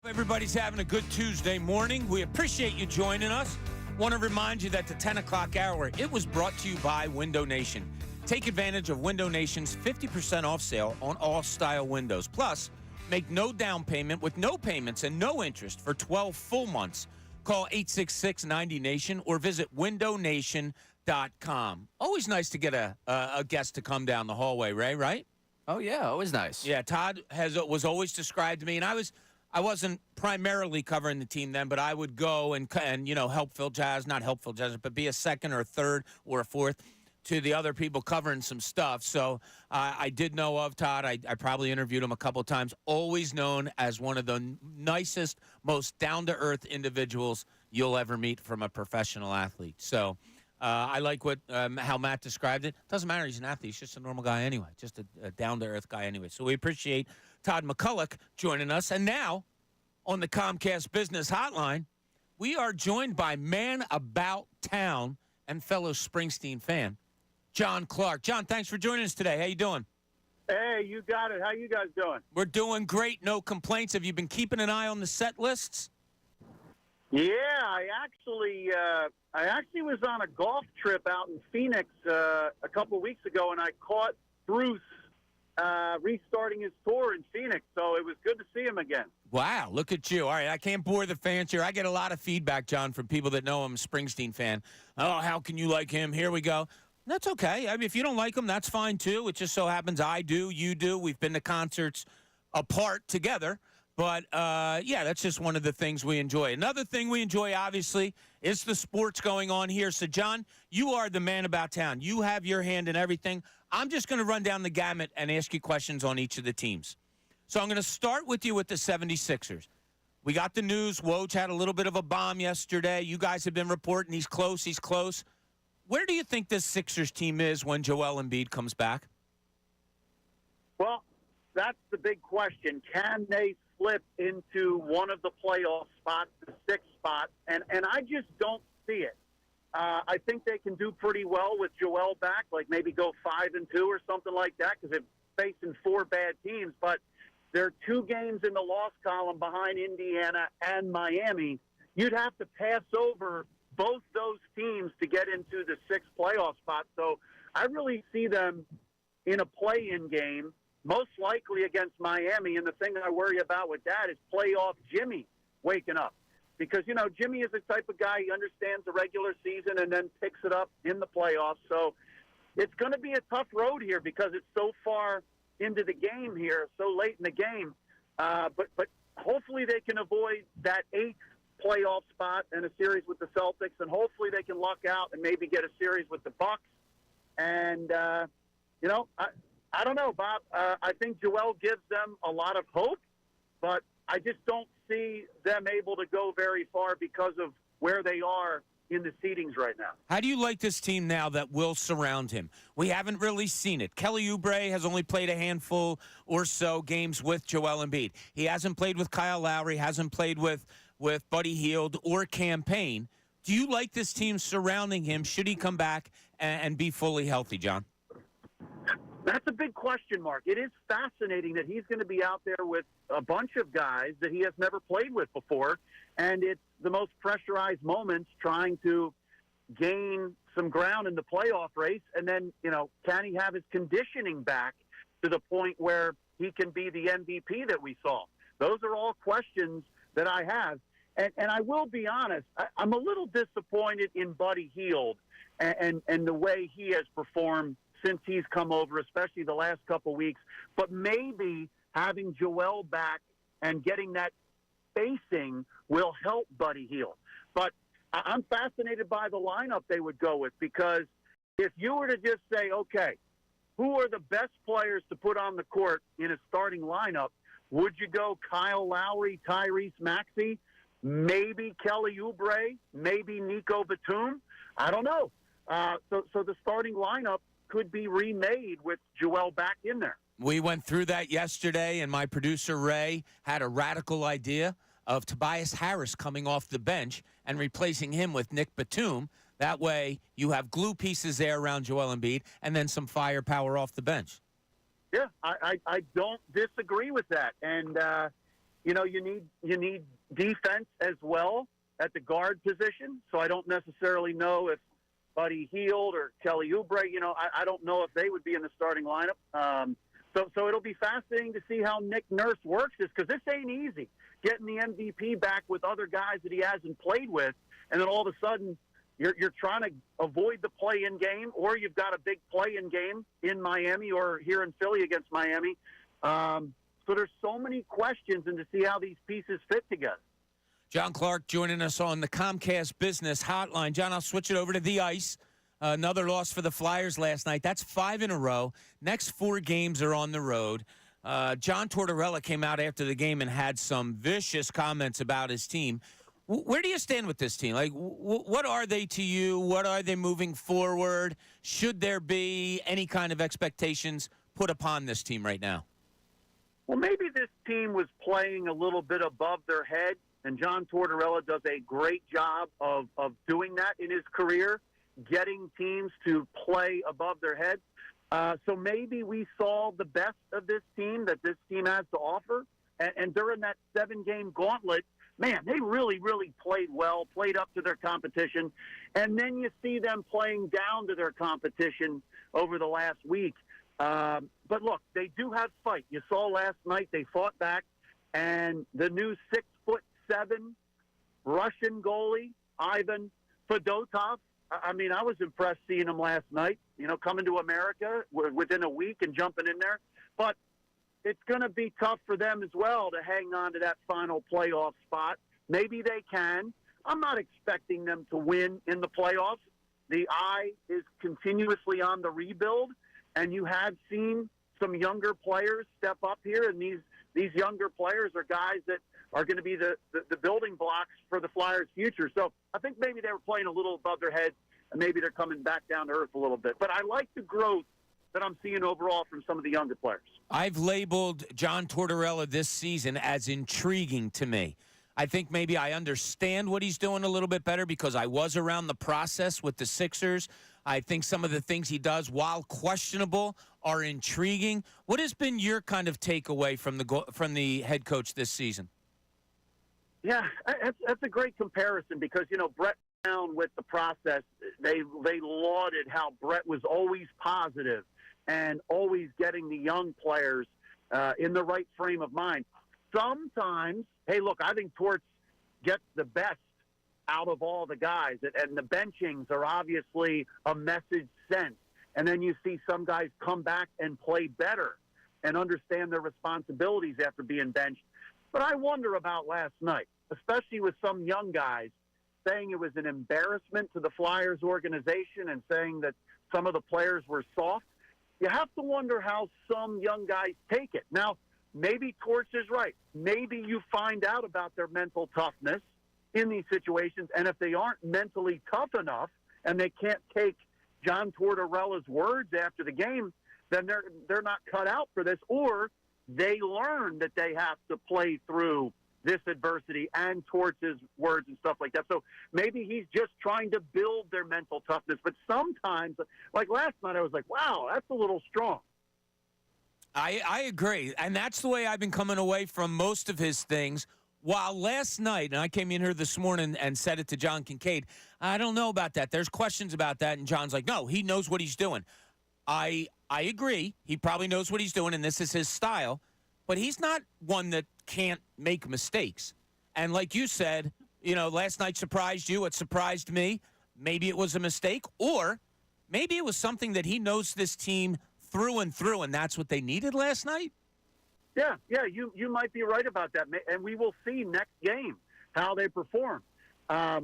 Everybody's having a good Tuesday morning. We appreciate you joining us. Want to remind you that the 10 o'clock hour, it was brought to you by Window Nation. Take advantage of Window Nation's 50% off sale on all style windows. Plus, make no down payment with no payments and no interest for 12 full months. Call 866-90-NATION or visit windownation.com. Always nice to get a guest to come down the hallway, Ray, right? Oh, yeah, always nice. Yeah, Todd was always described to me, and I wasn't primarily covering the team then, but I would go and help Phil Jazz, not help Phil Jazz, but be a second or a third or a fourth to the other people covering some stuff. So I did know of Todd. I probably interviewed him a couple of times. Always known as one of the nicest, most down-to-earth individuals you'll ever meet from a professional athlete. So I like how Matt described it. Doesn't matter. He's an athlete. He's just a normal guy anyway, just a down-to-earth guy anyway. So we appreciate Todd MacCulloch joining us. And now, on the Comcast Business Hotline, we are joined by man about town and fellow Springsteen fan, John Clark. John, thanks for joining us today. How you doing? Hey, you got it. How you guys doing? We're doing great. No complaints. Have you been keeping an eye on the set lists? Yeah, I actually was on a golf trip out in Phoenix a couple of weeks ago, and I caught Bruce restarting his tour in Phoenix, so it was good to see him again. Wow, look at you. All right, I can't bore the fans here. I get a lot of feedback, John, from people that know I'm a Springsteen fan. Oh, how can you like him? Here we go. That's okay. I mean, if you don't like him, that's fine, too. It just so happens I do, you do. We've been to concerts apart together. But, yeah, that's just one of the things we enjoy. Another thing we enjoy, obviously, is the sports going on here. So, John, you are the man about town. You have your hand in everything. I'm just going to run down the gamut and ask you questions on each of the teams. So I'm going to start with you with the 76ers. We got the news. Woj had a little bit of a bomb yesterday. You guys have been reporting he's close, he's close. Where do you think this Sixers team is when Joel Embiid comes back? Well, that's the big question. Can they slip into one of the playoff spots, the sixth spot? And I just don't see it. I think they can do pretty well with Joel back, like maybe go 5-2 or something like that, because they're facing 4 bad teams. But they're 2 games in the loss column behind Indiana and Miami. You'd have to pass over both those teams to get into the 6th playoff spot. So I really see them in a play-in game, most likely against Miami. And the thing I worry about with that is playoff Jimmy waking up. Because, Jimmy is the type of guy, he understands the regular season and then picks it up in the playoffs. So it's going to be a tough road here because it's so far into the game here, so late in the game. But hopefully they can avoid that 8th playoff spot and a series with the Celtics, and hopefully they can luck out and maybe get a series with the Bucks. And, I don't know, Bob. I think Joel gives them a lot of hope, but I just don't see them able to go very far because of where they are in the seedings right now. How do you like this team now that will surround him? We haven't really seen it. Kelly Oubre has only played a handful or so games with Joel Embiid. He hasn't played with Kyle Lowry, hasn't played with Buddy Hield or Campaign. Do you like this team surrounding him should he come back and be fully healthy, John? That's a big question mark. It is fascinating that he's going to be out there with a bunch of guys that he has never played with before, and it's the most pressurized moments trying to gain some ground in the playoff race, and then, can he have his conditioning back to the point where he can be the MVP that we saw? Those are all questions that I have, and I will be honest, I'm a little disappointed in Buddy Hield and the way he has performed since he's come over, especially the last couple weeks. But maybe having Joel back and getting that spacing will help Buddy Hield. But I'm fascinated by the lineup they would go with, because if you were to just say, okay, who are the best players to put on the court in a starting lineup, would you go Kyle Lowry, Tyrese Maxey, maybe Kelly Oubre, maybe Nico Batum? I don't know. So the starting lineup could be remade with Joel back in there. We went through that yesterday, and my producer, Ray, had a radical idea of Tobias Harris coming off the bench and replacing him with Nick Batum. That way you have glue pieces there around Joel Embiid and then some firepower off the bench. Yeah, I don't disagree with that. And, you need defense as well at the guard position. So I don't necessarily know if Buddy Hield or Kelly Oubre, I don't know if they would be in the starting lineup. So it'll be fascinating to see how Nick Nurse works this, because this ain't easy. Getting the MVP back with other guys that he hasn't played with, and then all of a sudden you're trying to avoid the play-in game, or you've got a big play-in game in Miami or here in Philly against Miami. So there's so many questions, and to see how these pieces fit together. John Clark joining us on the Comcast Business Hotline. John, I'll switch it over to the ice. Another loss for the Flyers last night. That's 5 in a row. Next 4 games are on the road. John Torella came out after the game and had some vicious comments about his team. Where do you stand with this team? Like, what are they to you? What are they moving forward? Should there be any kind of expectations put upon this team right now? Well, maybe this team was playing a little bit above their head, and John Tortorella does a great job of doing that in his career, getting teams to play above their head. So maybe we saw the best of this team that this team has to offer. And during that 7-game gauntlet, man, they really, really played well, played up to their competition. And then you see them playing down to their competition over the last week. But look, they do have fight. You saw last night they fought back, and the new 6'7" Russian goalie, Ivan Fedotov. I mean, I was impressed seeing him last night, coming to America within a week and jumping in there. But it's going to be tough for them as well to hang on to that final playoff spot. Maybe they can. I'm not expecting them to win in the playoffs. The eye is continuously on the rebuild, and you have seen some younger players step up here, and these younger players are guys that are going to be the building blocks for the Flyers' future. So I think maybe they were playing a little above their heads, and maybe they're coming back down to earth a little bit. But I like the growth that I'm seeing overall from some of the younger players. I've labeled John Tortorella this season as intriguing to me. I think maybe I understand what he's doing a little bit better because I was around the process with the Sixers. I think some of the things he does, while questionable, are intriguing. What has been your kind of takeaway from the head coach this season? Yeah, that's a great comparison because, Brett Brown with the process, they lauded how Brett was always positive and always getting the young players in the right frame of mind. Sometimes, hey, look, I think Torts gets the best out of all the guys, and the benchings are obviously a message sent. And then you see some guys come back and play better and understand their responsibilities after being benched. But I wonder about last night, especially with some young guys saying it was an embarrassment to the Flyers organization and saying that some of the players were soft. You have to wonder how some young guys take it. Now, maybe Torts is right. Maybe you find out about their mental toughness in these situations, and if they aren't mentally tough enough and they can't take John Tortorella's words after the game, then they're not cut out for this, or they learn that they have to play through this adversity and Torts' words and stuff like that. So maybe he's just trying to build their mental toughness. But sometimes, like last night, I was like, wow, that's a little strong. I agree. And that's the way I've been coming away from most of his things. While last night, and I came in here this morning and said it to John Kincade, I don't know about that. There's questions about that. And John's like, no, he knows what he's doing. I agree. He probably knows what he's doing, and this is his style. But he's not one that can't make mistakes. And like you said, last night surprised you. It surprised me. Maybe it was a mistake, or maybe it was something that he knows this team through and through, and that's what they needed last night. Yeah, you might be right about that, and we will see next game how they perform. I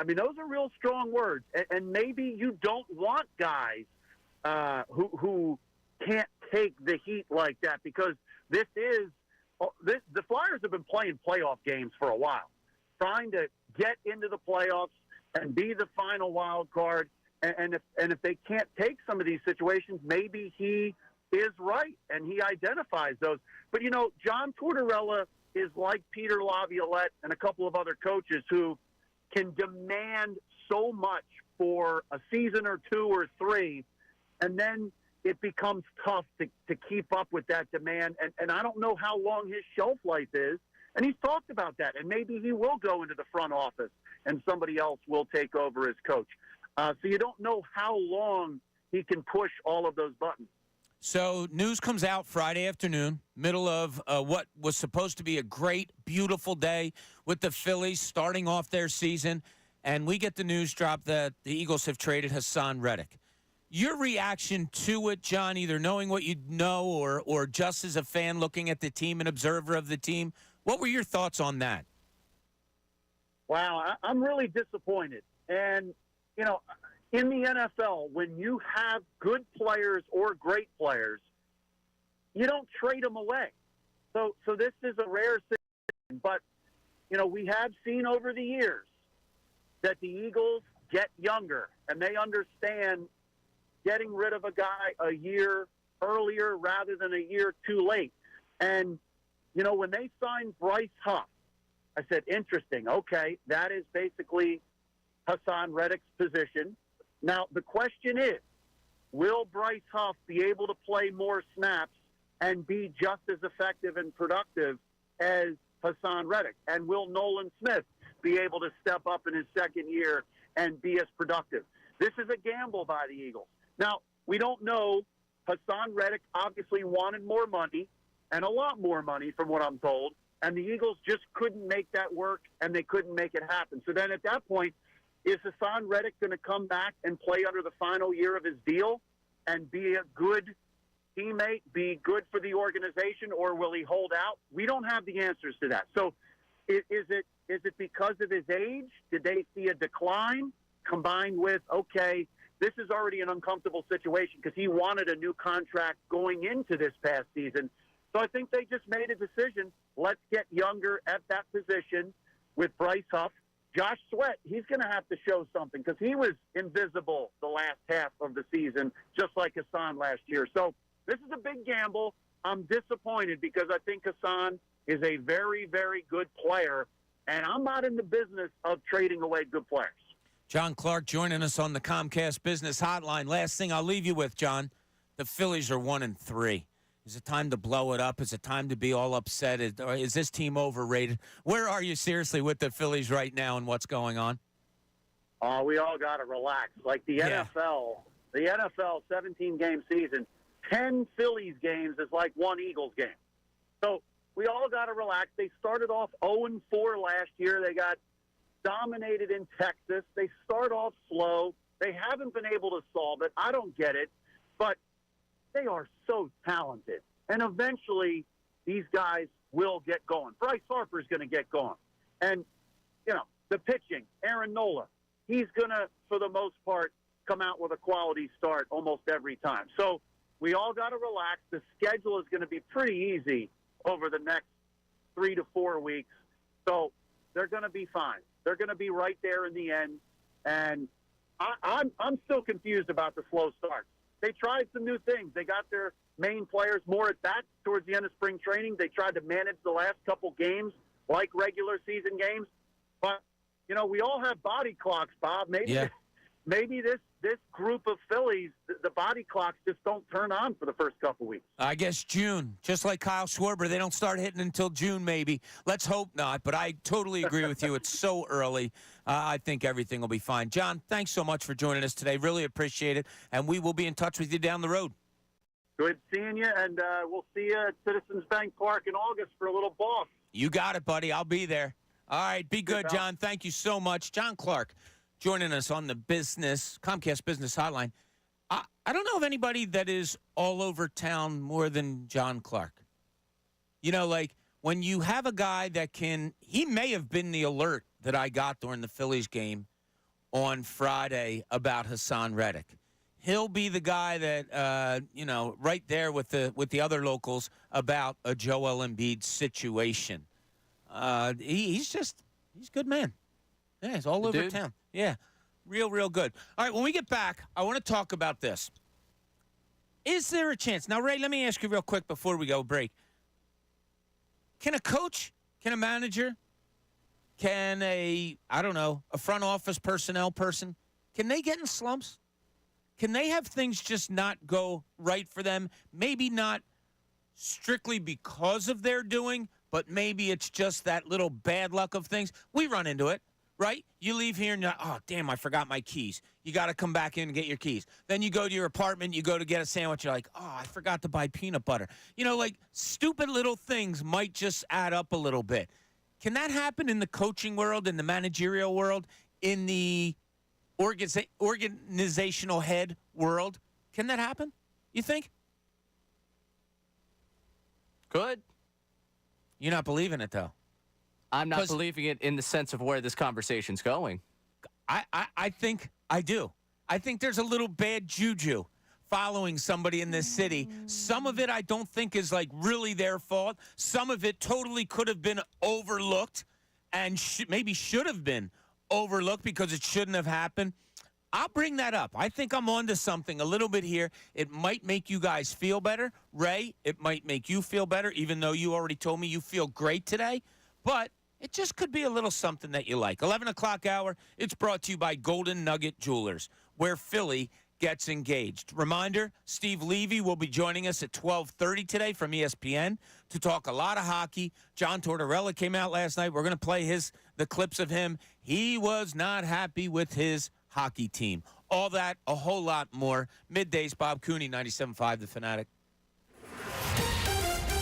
mean, those are real strong words, and maybe you don't want guys who can't take the heat like that, because the Flyers have been playing playoff games for a while, trying to get into the playoffs and be the final wild card. And if they can't take some of these situations, maybe he is right, and he identifies those. But, John Tortorella is like Peter Laviolette and a couple of other coaches who can demand so much for a season or 2 or 3, and then it becomes tough to keep up with that demand. And I don't know how long his shelf life is, And he's talked about that. And maybe he will go into the front office and somebody else will take over as coach. So you don't know how long he can push all of those buttons. So news comes out Friday afternoon, middle of what was supposed to be a great, beautiful day with the Phillies starting off their season, and we get the news drop that the Eagles have traded Hassan Reddick. Your reaction to it, John, either knowing what you know or just as a fan looking at the team, an observer of the team, what were your thoughts on that? Wow, I'm really disappointed. And, you know, in the NFL, when you have good players or great players, you don't trade them away. So this is a rare situation. But, you know, we have seen over the years that the Eagles get younger, and they understand getting rid of a guy a year earlier rather than a year too late. And, you know, when they signed Bryce Huff, I said, interesting. Okay, that is basically Hassan Reddick's position. Now, the question is, will Bryce Huff be able to play more snaps and be just as effective and productive as Hassan Reddick? And will Nolan Smith be able to step up in his second year and be as productive? This is a gamble by the Eagles. Now, we don't know. Hassan Reddick obviously wanted more money, and a lot more money from what I'm told, and the Eagles just couldn't make that work, and they couldn't make it happen. So then at that point, is Hassan Reddick going to come back and play under the final year of his deal and be a good teammate, be good for the organization, or will he hold out? We don't have the answers to that. So is it because of his age? Did they see a decline combined with, okay, this is already an uncomfortable situation because he wanted a new contract going into this past season. So I think they just made a decision. Let's get younger at that position with Bryce Huff. Josh Sweat, he's going to have to show something because he was invisible the last half of the season, just like Hassan last year. So this is a big gamble. I'm disappointed because I think Hassan is a very, very good player, and I'm not in the business of trading away good players. John Clark joining us on the Comcast Business Hotline. Last thing I'll leave you with, John, the Phillies are 1-3. Is it time to blow it up? Is it time to be all upset? Is this team overrated? Where are you seriously with the Phillies right now and what's going on? We all got to relax. Like the NFL, 17-game season, 10 Phillies games is like one Eagles game. So we all got to relax. They started off 0-4 last year. They got dominated in Texas. They start off slow. They haven't been able to solve it. I don't get it. But they are so talented. And eventually, these guys will get going. Bryce Harper's going to get going. And, you know, the pitching, Aaron Nola, he's going to, for the most part, come out with a quality start almost every time. So we all got to relax. The schedule is going to be pretty easy over the next 3 to 4 weeks. So they're going to be fine. They're going to be right there in the end. And I'm still confused about the slow starts. They tried some new things. They got their main players more at bats towards the end of spring training. They tried to manage the last couple games like regular season games. But, you know, we all have body clocks, Bob. Maybe this group of Phillies, the body clocks just don't turn on for the first couple weeks. I guess June, just like Kyle Schwarber, they don't start hitting until June maybe. Let's hope not, but I totally agree with you. It's so early. I think everything will be fine. John, thanks so much for joining us today. Really appreciate it, and we will be in touch with you down the road. Good seeing you, and we'll see you at Citizens Bank Park in August for a little ball. You got it, buddy. I'll be there. All right, be good, John. Thank you so much. John Clark joining us on the Comcast Business Hotline. I don't know of anybody that is all over town more than John Clark. You know, like when you have a guy that he may have been the alert that I got during the Phillies game on Friday about Hassan Reddick. He'll be the guy that, right there with the other locals about a Joel Embiid situation. He's a good man. Yeah, he's all over town. Yeah, real good. All right, when we get back, I want to talk about this. Is there a chance? Now, Ray, let me ask you real quick before we go break. Can a coach, can a manager, can a front office personnel person, can they get in slumps? Can they have things just not go right for them? Maybe not strictly because of their doing, but maybe it's just that little bad luck of things. We run into it, right? You leave here and you're, oh, damn, I forgot my keys. You got to come back in and get your keys. Then you go to your apartment, you go to get a sandwich. You're like, oh, I forgot to buy peanut butter. Like stupid little things might just add up a little bit. Can that happen in the coaching world, in the managerial world, in the organizational head world? Can that happen, you think? Good. You're not believing it, though. I'm not believing it in the sense of where this conversation's going. I think I do. I think there's a little bad juju following somebody in this city. Some of it I don't think is like really their fault. Some of it totally could have been overlooked and maybe should have been overlooked because it shouldn't have happened. I'll bring that up. I think I'm onto something a little bit here. It might make you guys feel better. Ray, it might make you feel better, even though you already told me you feel great today. But it just could be a little something that you like. 11 o'clock hour, it's brought to you by Golden Nugget Jewelers, where Philly gets engaged. Reminder, Steve Levy will be joining us at 12:30 today from ESPN to talk a lot of hockey. John Torella came out last night. We're going to play the clips of him. He was not happy with his hockey team. All that, a whole lot more. Middays, Bob Cooney, 97.5 The Fanatic.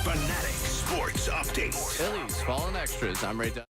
Fanatic Sports Update. Phillies, fallen extras. I'm Ray Dunn.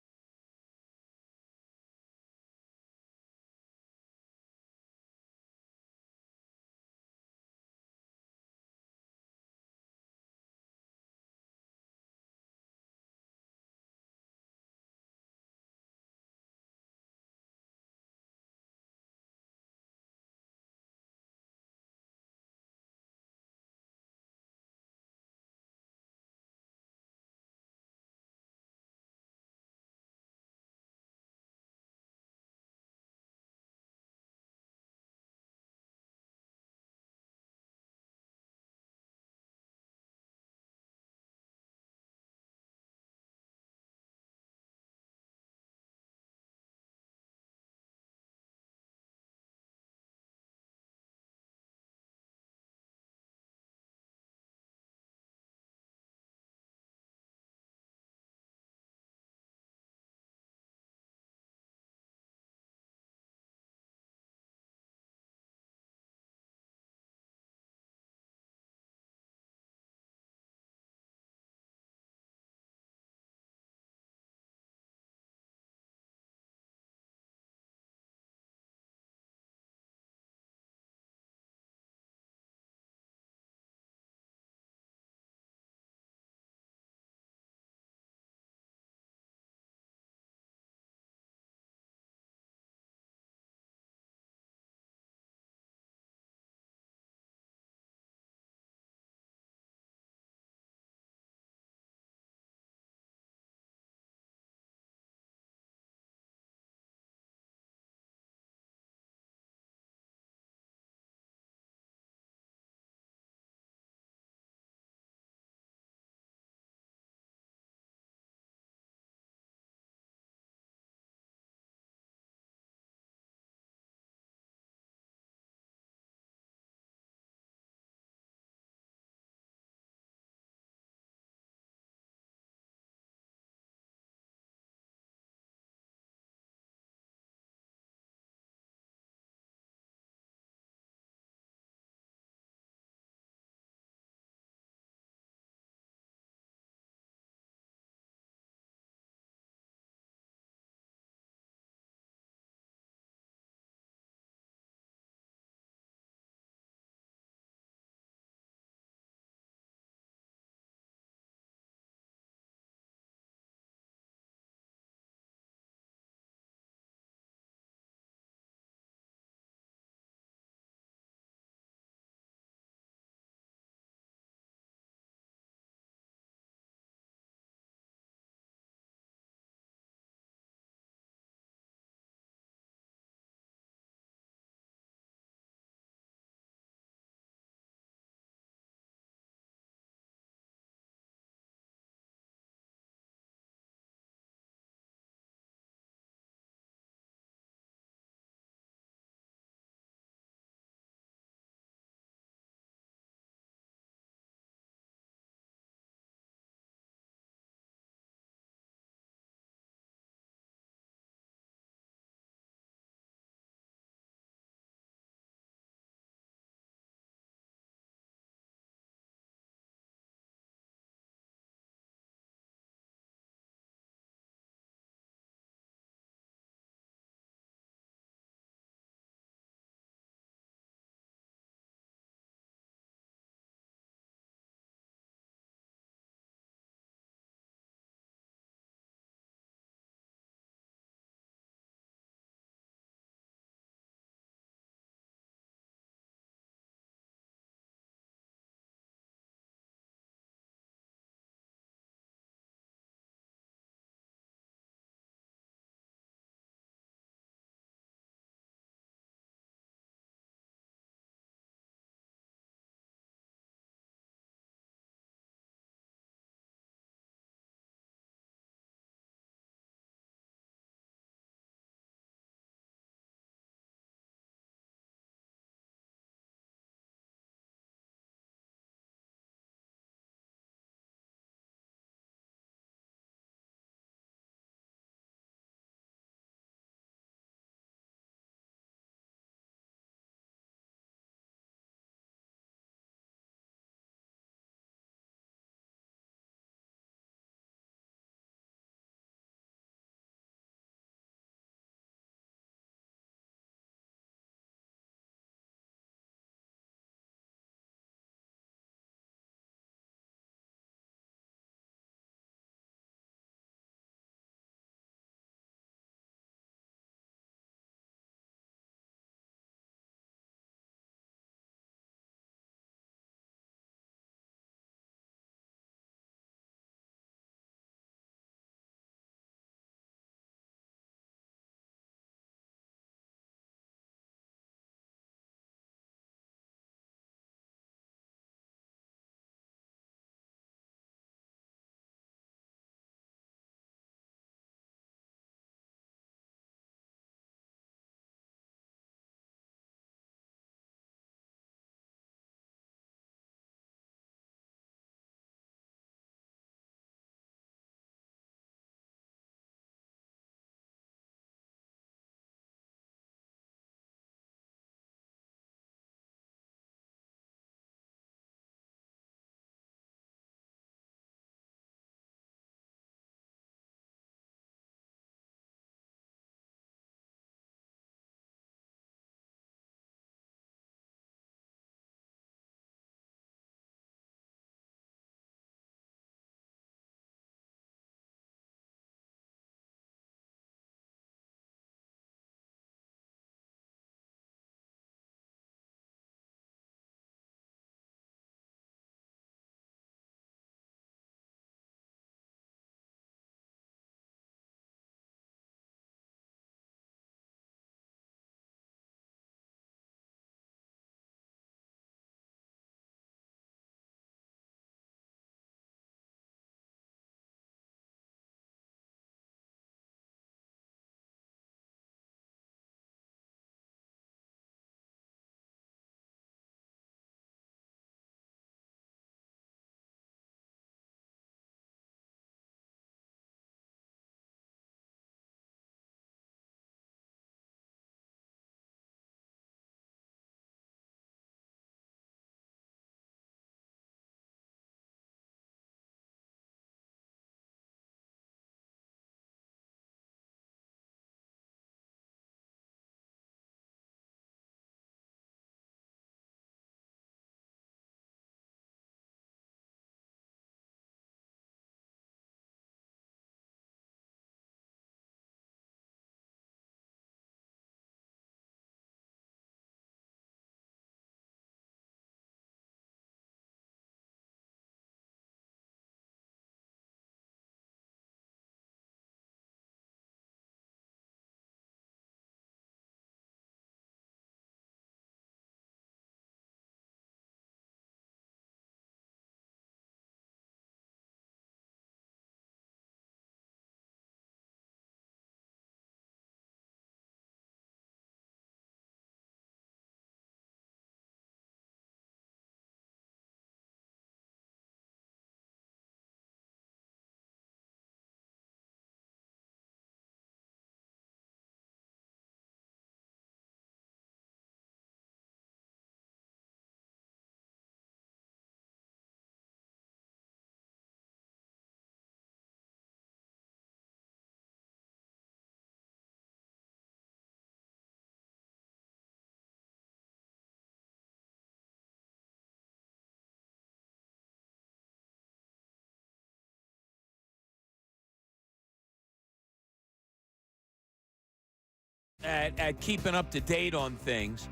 at keeping up to date on things.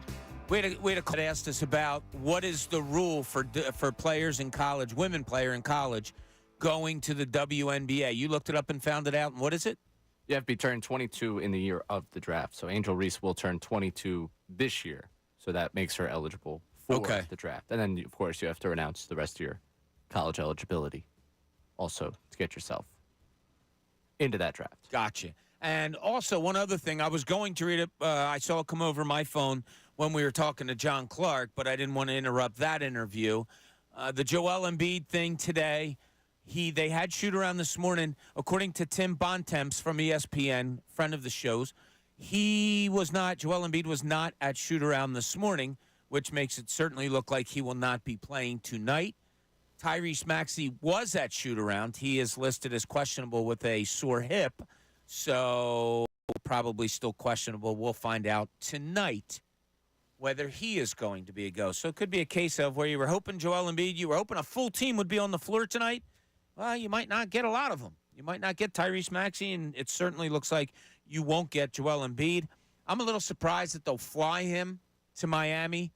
We had asked us about what is the rule for players in college, women player in college, going to the WNBA. You looked it up and found it out. And what is it? You have to be turned 22 in the year of the draft. So Angel Reese will turn 22 this year. So that makes her eligible for the draft. And then, of course, you have to renounce the rest of your college eligibility also to get yourself into that draft. Gotcha. And also, one other thing, I was going to read it. I saw it come over my phone when we were talking to John Clark, but I didn't want to interrupt that interview. The Joel Embiid thing today, they had shoot-around this morning. According to Tim Bontemps from ESPN, friend of the show's, Joel Embiid was not at shoot-around this morning, which makes it certainly look like he will not be playing tonight. Tyrese Maxey was at shoot-around. He is listed as questionable with a sore hip, so probably still questionable. We'll find out tonight whether he is going to be a go. So it could be a case of where you were hoping Joel Embiid, you were hoping a full team would be on the floor tonight. Well, you might not get a lot of them. You might not get Tyrese Maxey, and it certainly looks like you won't get Joel Embiid. I'm a little surprised that they'll fly him to Miami.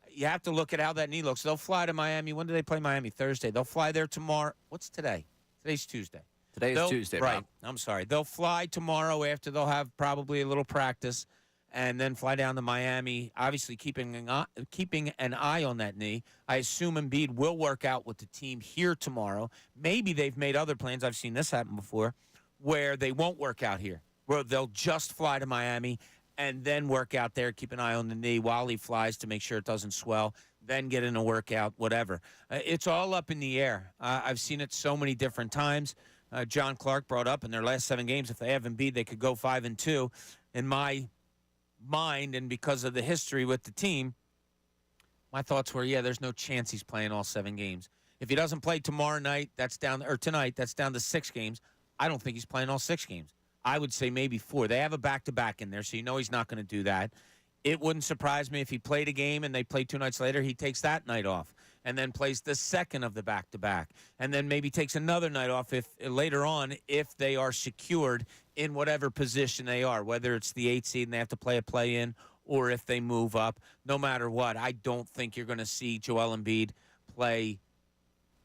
You have to look at how that knee looks. They'll fly to Miami. When do they play Miami? Thursday. They'll fly there tomorrow. What's today? Today's Tuesday. Today is Tuesday, right? Rob. I'm sorry. They'll fly tomorrow after they'll have probably a little practice, and then fly down to Miami. Obviously, keeping an eye on that knee. I assume Embiid will work out with the team here tomorrow. Maybe they've made other plans. I've seen this happen before, where they won't work out here, where they'll just fly to Miami and then work out there, keep an eye on the knee while he flies to make sure it doesn't swell, then get in a workout, whatever. It's all up in the air. I've seen it so many different times. John Clark brought up in their last 7 games, if they have Embiid, they could go 5-2. In my mind, and because of the history with the team, my thoughts were, there's no chance he's playing all 7 games. If he doesn't play tomorrow night, tonight, that's down to 6 games. I don't think he's playing all 6 games. I would say maybe 4. They have a back-to-back in there, so you know he's not going to do that. It wouldn't surprise me if he played a game and they play 2 nights later, he takes that night off and then plays the second of the back-to-back, and then maybe takes another night off later on if they are secured in whatever position they are, whether it's the 8th seed and they have to play a play-in or if they move up. No matter what, I don't think you're going to see Joel Embiid play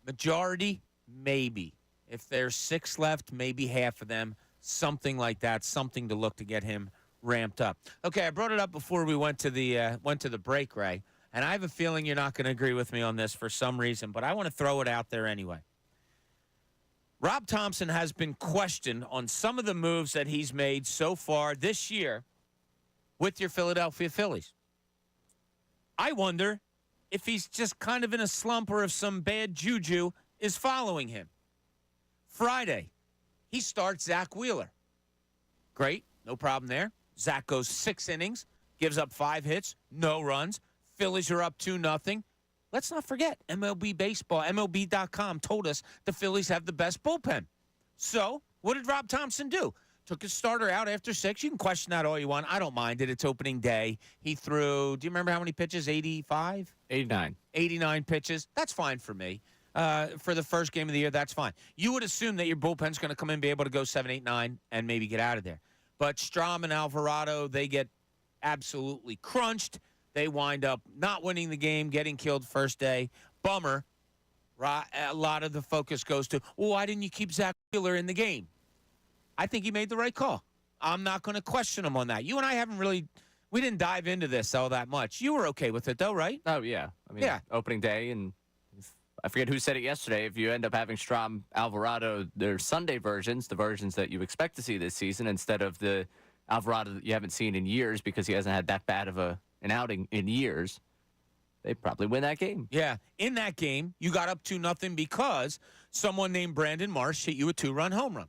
majority, maybe. If there's 6 left, maybe half of them. Something like that, something to look to get him ramped up. Okay, I brought it up before we went to the break, Ray, and I have a feeling you're not going to agree with me on this for some reason, but I want to throw it out there anyway. Rob Thompson has been questioned on some of the moves that he's made so far this year with your Philadelphia Phillies. I wonder if he's just kind of in a slump or if some bad juju is following him. Friday, he starts Zach Wheeler. Great, no problem there. Zach goes 6 innings, gives up 5 hits, no runs. Phillies are up 2-0. Let's not forget, MLB Baseball, MLB.com told us the Phillies have the best bullpen. So what did Rob Thompson do? Took his starter out after 6. You can question that all you want. I don't mind it. It's opening day. He threw, do you remember how many pitches? 85? 89. 89 pitches. That's fine for me. For the first game of the year, that's fine. You would assume that your bullpen's going to come in, be able to go 7, 8, 9, and maybe get out of there. But Strom and Alvarado, they get absolutely crunched. They wind up not winning the game, getting killed first day. Bummer. A lot of the focus goes to, well, why didn't you keep Zach Wheeler in the game? I think he made the right call. I'm not going to question him on that. You and I we didn't dive into this all that much. You were okay with it, though, right? Oh, yeah. I mean, opening day, and I forget who said it yesterday. If you end up having Strom, Alvarado, their Sunday versions, the versions that you expect to see this season, instead of the Alvarado that you haven't seen in years because he hasn't had that bad of an outing in years, they probably win that game. Yeah. In that game, you got up 2-0 because someone named Brandon Marsh hit you a 2-run home run.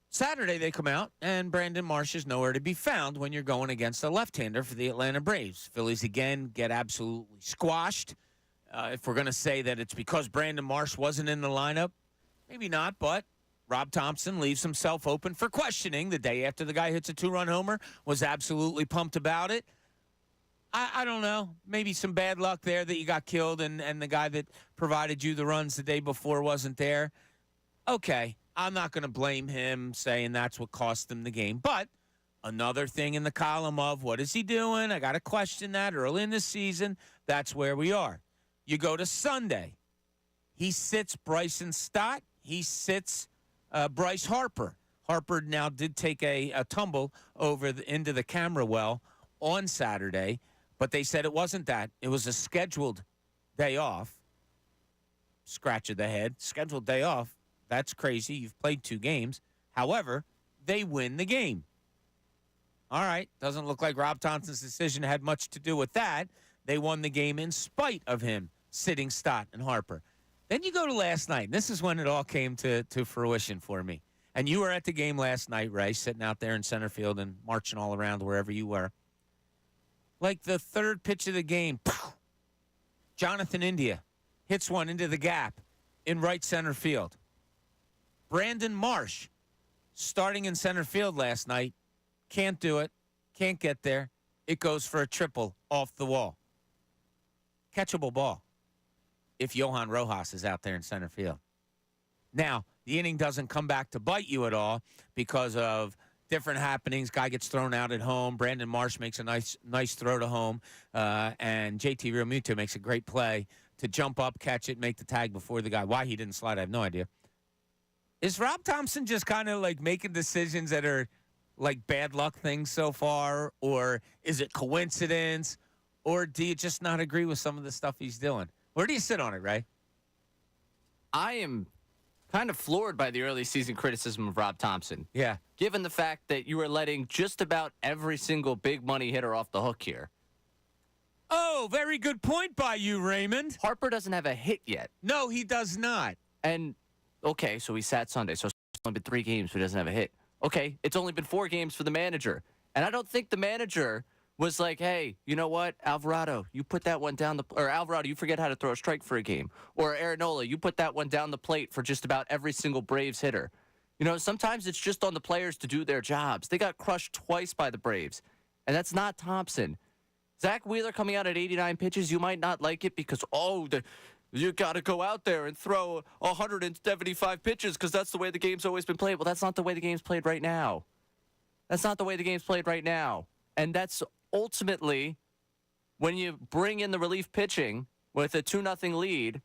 Saturday, they come out, and Brandon Marsh is nowhere to be found when you're going against a left-hander for the Atlanta Braves. Phillies, again, get absolutely squashed. If we're going to say that it's because Brandon Marsh wasn't in the lineup, maybe not, but Rob Thompson leaves himself open for questioning the day after the guy hits a 2-run homer, was absolutely pumped about it. I don't know. Maybe some bad luck there that you got killed and the guy that provided you the runs the day before wasn't there. Okay, I'm not going to blame him saying that's what cost them the game. But Another thing in the column of what is he doing? I got to question that early in the season. That's where we are. You go to Sunday. He sits Bryson Stott. He sits Bryce Harper. Harper now did take a tumble into the camera well on Saturday, but they said it wasn't that. It was a scheduled day off. Scratch of the head. Scheduled day off. That's crazy. You've played 2 games. However, they win the game. All right. Doesn't look like Rob Thompson's decision had much to do with that. They won the game in spite of him sitting Stott and Harper. Then you go to last night. This is when it all came to fruition for me. And you were at the game last night, Ray, sitting out there in center field and marching all around wherever you were. Like the third pitch of the game, Jonathan India hits one into the gap in right center field. Brandon Marsh, starting in center field last night, can't do it, can't get there. It goes for a triple off the wall. Catchable ball if Johan Rojas is out there in center field. Now, the inning doesn't come back to bite you at all because of different happenings. Guy gets thrown out at home. Brandon Marsh makes a nice throw to home. And JT Realmuto makes a great play to jump up, catch it, make the tag before the guy. Why he didn't slide, I have no idea. Is Rob Thompson just kind of like making decisions that are like bad luck things so far? Or is it coincidence? Or do you just not agree with some of the stuff he's doing? Where do you sit on it, Ray? I am kind of floored by the early season criticism of Rob Thompson. Yeah. Given the fact that you are letting just about every single big money hitter off the hook here. Oh, very good point by you, Raymond. Harper doesn't have a hit yet. No, he does not. And, okay, so he sat Sunday, so it's only been 3 games, so he doesn't have a hit. Okay, it's only been 4 games for the manager. And I don't think the manager was like, hey, you know what, Alvarado, you put that one down or Alvarado, you forget how to throw a strike for a game. Or Aaronola, you put that one down the plate for just about every single Braves hitter. You know, sometimes it's just on the players to do their jobs. They got crushed twice by the Braves, and that's not Thompson. Zach Wheeler coming out at 89 pitches, you might not like it because, you got to go out there and throw 175 pitches because that's the way the game's always been played. Well, that's not the way the game's played right now. That's not the way the game's played right now. And that's ultimately, when you bring in the relief pitching with a 2-0 lead,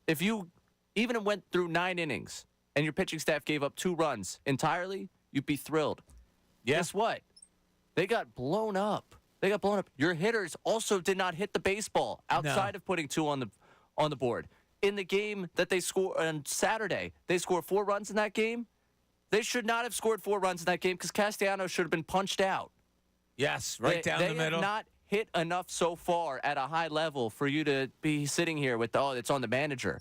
if you even went through 9 innings and your pitching staff gave up 2 runs entirely, you'd be thrilled. Yeah. Guess what? They got blown up. Your hitters also did not hit the baseball outside of putting 2 on the board. In the game that they scored on Saturday, they scored 4 runs in that game. They should not have scored 4 runs in that game because Castellanos should have been punched out. Yes, right down the middle. They have not hit enough so far at a high level for you to be sitting here with, it's on the manager.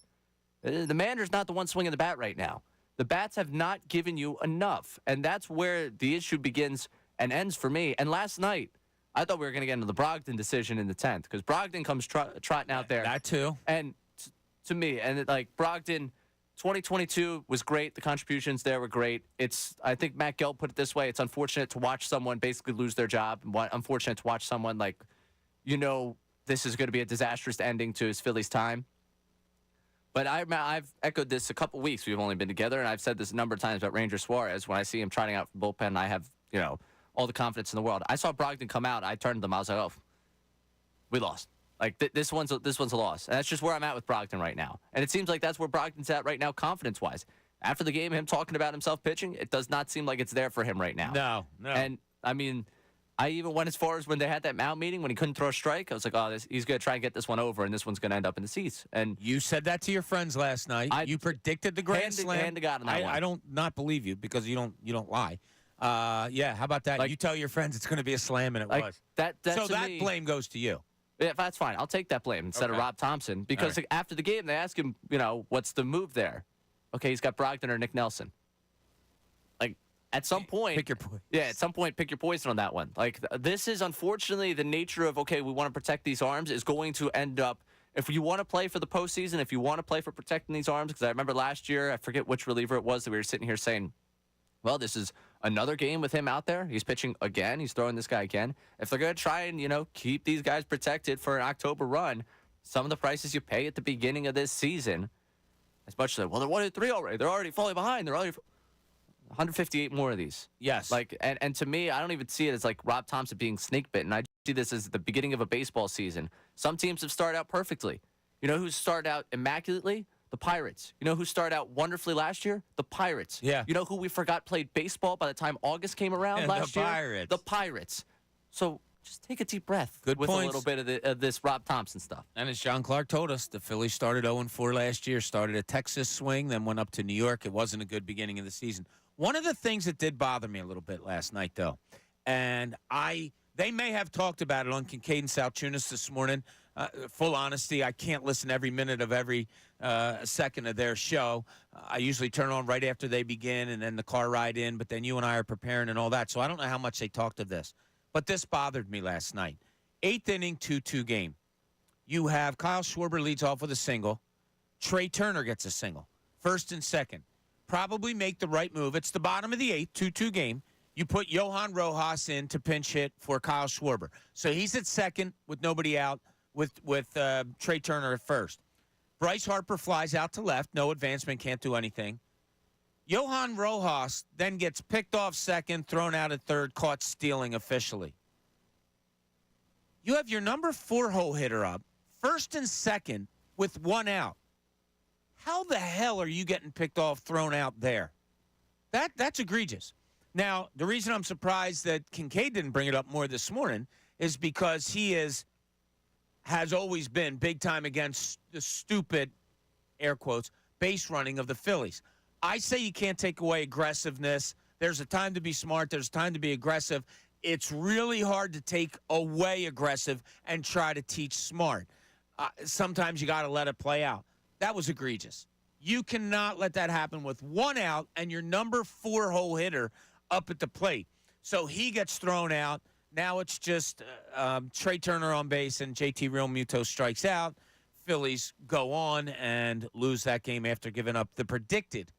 The manager's not the one swinging the bat right now. The bats have not given you enough, and that's where the issue begins and ends for me. And last night, I thought we were going to get into the Brogdon decision in the 10th because Brogdon comes trotting out there. That too. And to me, and Brogdon, 2022 was great. The contributions there were great. I think Matt Gelb put it this way. It's unfortunate to watch someone basically lose their job. Unfortunate to watch someone this is going to be a disastrous ending to his Phillies time. But I've echoed this a couple weeks. We've only been together, and I've said this a number of times about Ranger Suarez. When I see him trotting out from bullpen, I have, all the confidence in the world. I saw Brogdon come out. I turned to them. I was like, we lost. This one's a loss. And that's just where I'm at with Brogdon right now. And it seems like that's where Brogdon's at right now, confidence-wise. After the game, him talking about himself pitching, it does not seem like it's there for him right now. No. And, I even went as far as when they had that mound meeting when he couldn't throw a strike. I was like, he's going to try and get this one over, and this one's going to end up in the seats. And you said that to your friends last night. You predicted the grand slam. Hand to God on that one. I don't not believe you because you don't lie. Yeah, how about that? You tell your friends it's going to be a slam, and it was. That blame goes to you. Yeah, that's fine. I'll take that blame instead of Rob Thompson because after the game, they ask him, what's the move there? Okay, he's got Brogdon or Nick Nelson. At some point, pick your poison. Yeah, at some point, pick your poison on that one. This is unfortunately the nature of, we want to protect these arms is going to end up, if you want to play for the postseason, if you want to play for protecting these arms, because I remember last year, I forget which reliever it was that we were sitting here saying, well, this is another game with him out there. He's pitching again. He's throwing this guy again. If they're going to try and, keep these guys protected for an October run, some of the prices you pay at the beginning of this season, as much as, they're 1-3 already. They're already falling behind. 158 more of these. Yes. Like, and to me, I don't even see it as like Rob Thompson being snake bitten. I see this as the beginning of a baseball season. Some teams have started out perfectly. You know who started out immaculately? The Pirates. You know who started out wonderfully last year? The Pirates. Yeah. You know who we forgot played baseball by the time August came around last year? Pirates. The Pirates. So just take a deep breath Good with points. a little bit of this Rob Thompson stuff. And as John Clark told us, the Phillies started 0-4 last year, started a Texas swing, then went up to New York. It wasn't a good beginning of the season. One of the things that did bother me a little bit last night, though, and they may have talked about it on Kincade Salciunas this morning. Full honesty, I can't listen every minute of every second of their show. I usually turn on right after they begin and then the car ride in, but then you and I are preparing and all that. So I don't know how much they talked of this. But this bothered me last night. 8th inning, 2-2 game. You have Kyle Schwarber leads off with a single. Trey Turner gets a single. First and second. Probably make the right move. It's the bottom of the 8th, 2-2 game. You put Johan Rojas in to pinch hit for Kyle Schwarber. So he's at second with nobody out with Trey Turner at first. Bryce Harper flies out to left. No advancement, can't do anything. Johan Rojas then gets picked off second, thrown out at third, caught stealing officially. You have your number 4 hole hitter up, first and second with 1 out. How the hell are you getting picked off, thrown out there? That's egregious. Now, the reason I'm surprised that Kincade didn't bring it up more this morning is because he has always been big time against the stupid, air quotes, base running of the Phillies. I say you can't take away aggressiveness. There's a time to be smart. There's a time to be aggressive. It's really hard to take away aggressive and try to teach smart. Sometimes you got to let it play out. That was egregious. You cannot let that happen with 1 out and your number 4 hole hitter up at the plate. So he gets thrown out. Now it's just Trey Turner on base and JT Realmuto strikes out. Phillies go on and lose that game after giving up the predicted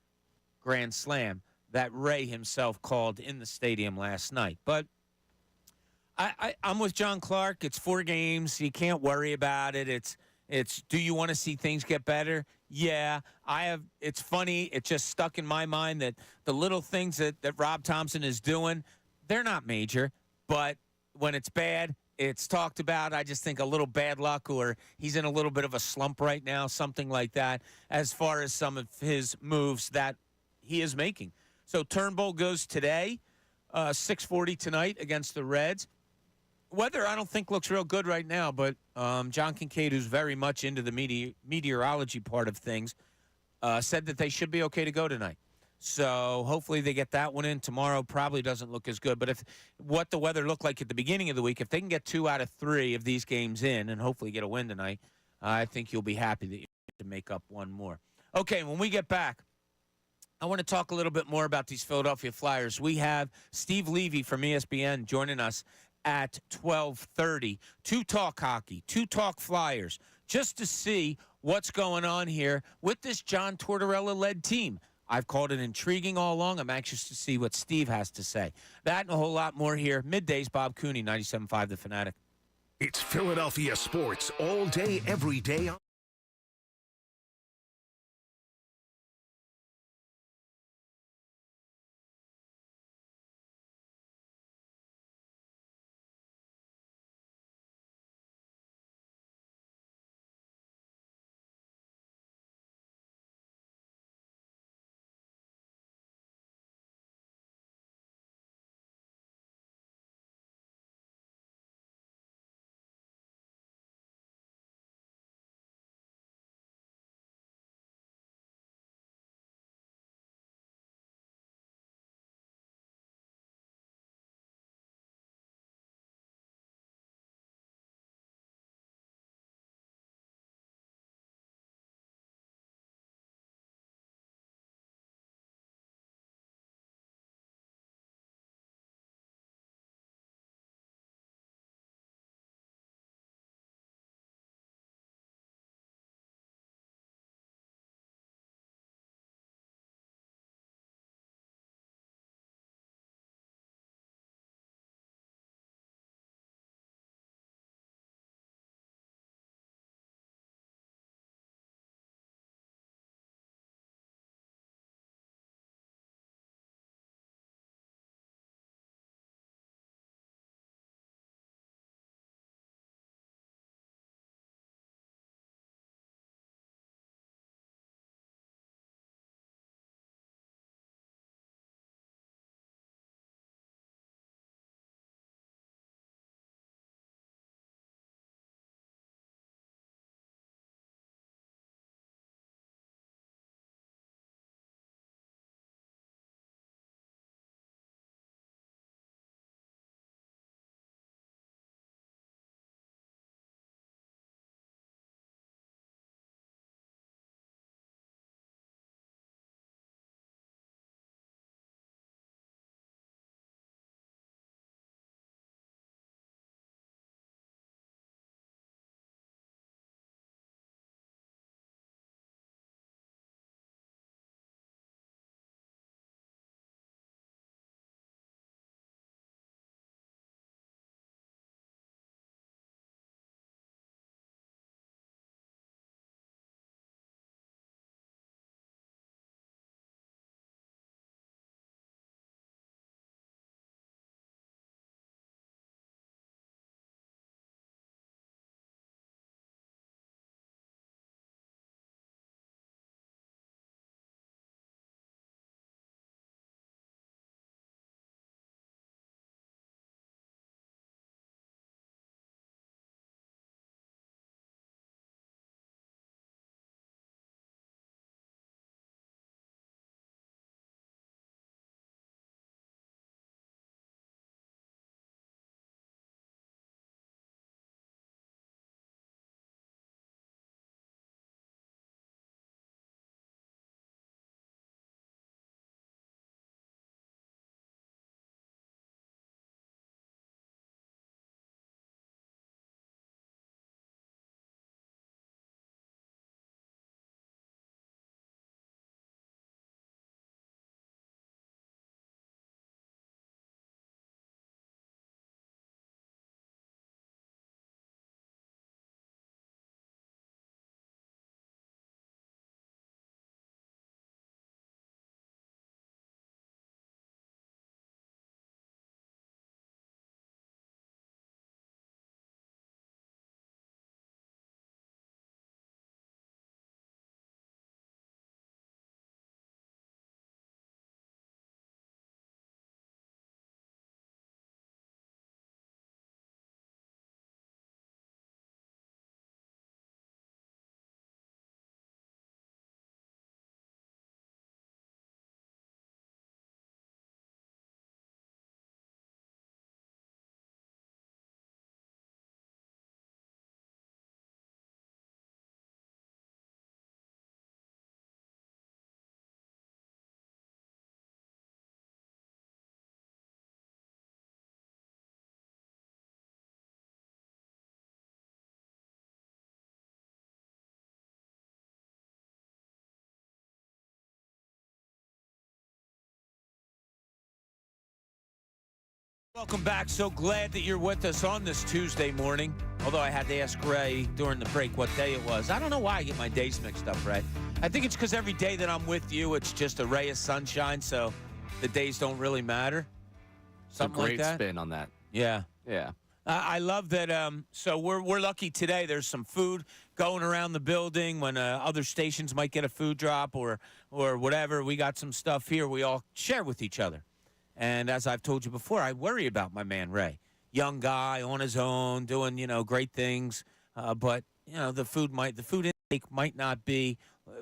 grand slam that Ray himself called in the stadium last night. But I'm with John Clark. It's 4 games. You can't worry about it. It's do you want to see things get better? Yeah, I have. It's funny. It just stuck in my mind that the little things that Rob Thompson is doing, they're not major. But when it's bad, it's talked about. I just think a little bad luck or he's in a little bit of a slump right now, something like that, as far as some of his moves that he is making. So Turnbull goes today, 6:40 tonight against the Reds. Weather, I don't think, looks real good right now, but John Kincade, who's very much into the meteorology part of things, said that they should be okay to go tonight. So hopefully they get that one in. Tomorrow probably doesn't look as good. But if what the weather looked like at the beginning of the week, if they can get 2 out of 3 of these games in and hopefully get a win tonight, I think you'll be happy that you get to make up one more. Okay, when we get back, I want to talk a little bit more about these Philadelphia Flyers. We have Steve Levy from ESPN joining us at 12:30 to talk hockey, to talk Flyers, just to see what's going on here with this John Tortorella-led team. I've called it intriguing all along. I'm anxious to see what Steve has to say. That and a whole lot more here. Middays, Bob Cooney, 97.5 The Fanatic. It's Philadelphia sports all day, every day. Welcome back. So glad that you're with us on this Tuesday morning. Although I had to ask Ray during the break what day it was. I don't know why I get my days mixed up, Ray. I think it's because every day that I'm with you, it's just a ray of sunshine, so the days don't really matter. Something Great like that. spin on that. Yeah. Yeah. I love that. So we're lucky today. There's some food going around the building when other stations might get a food drop or whatever. We got some stuff here we all share with each other. And as I've told you before, I worry about my man Ray, young guy on his own, doing great things. But the food intake might not be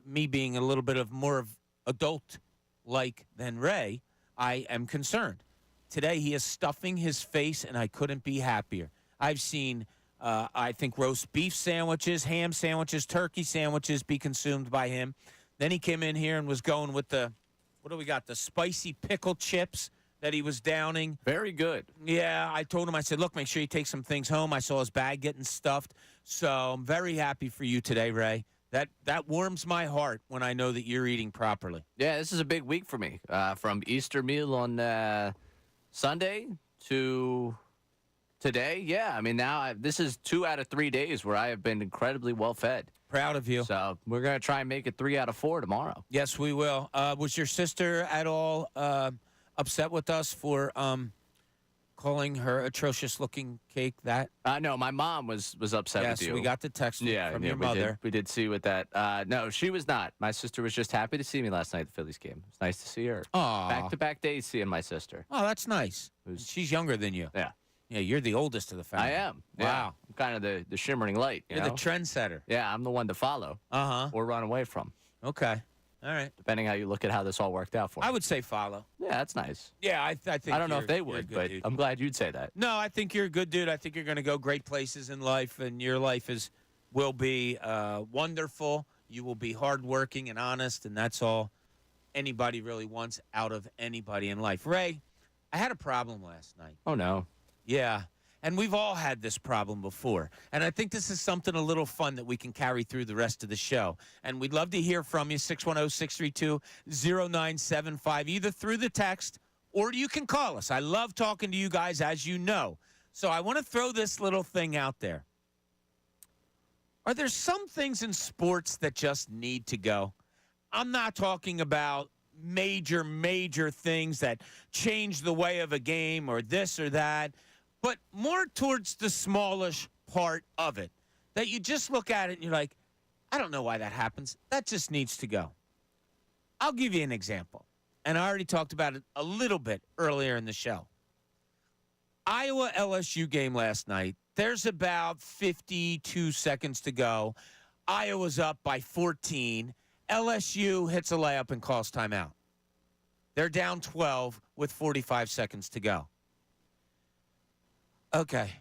me being a little bit of more of adult like than Ray. I am concerned. Today he is stuffing his face, and I couldn't be happier. I've seen, I think, roast beef sandwiches, ham sandwiches, turkey sandwiches be consumed by him. Then he came in here and was going with the spicy pickle chips that he was downing. Very good. Yeah, I told him, I said, look, make sure you take some things home. I saw his bag getting stuffed. So I'm very happy for you today, Ray. That warms my heart when I know that you're eating properly. Yeah, this is a big week for me. From Easter meal on Sunday to today. Yeah, I mean, this is 2 out of 3 days where I have been incredibly well fed. Proud of you. So we're going to try and make it 3 out of 4 tomorrow. Yes, we will. Was your sister at all upset with us for calling her atrocious-looking cake that? No, my mom was upset with you. Yes, we got the text from your we mother. We did see with that. No, she was not. My sister was just happy to see me last night at the Phillies game. It's nice to see her. Aw. Back-to-back days seeing my sister. Oh, that's nice. She's younger than you. Yeah. Yeah, you're the oldest of the family. I am. Wow. Yeah. I'm kind of the shimmering light. You're the trendsetter. Yeah, I'm the one to follow. Uh-huh. Or run away from. Okay. All right. Depending how you look at how this all worked out for me. I would say follow. Yeah, that's nice. Yeah, I think I don't know if they you're a would, good but dude. I'm glad you'd say that. No, I think you're a good dude. I think you're going to go great places in life, and your life will be wonderful. You will be hardworking and honest, and that's all anybody really wants out of anybody in life. Ray, I had a problem last night. Oh, no. Yeah, and we've all had this problem before. And I think this is something a little fun that we can carry through the rest of the show. And we'd love to hear from you, 610-632-0975, either through the text or you can call us. I love talking to you guys, as you know. So I want to throw this little thing out there. Are there some things in sports that just need to go? I'm not talking about major things that change the way of a game or this or that, but more towards the smallish part of it, that you just look at it and you're like, I don't know why that happens. That just needs to go. I'll give you an example, and I already talked about it a little bit earlier in the show. Iowa LSU game last night, there's about 52 seconds to go. Iowa's up by 14. LSU hits a layup and calls timeout. They're down 12 with 45 seconds to go. Okay.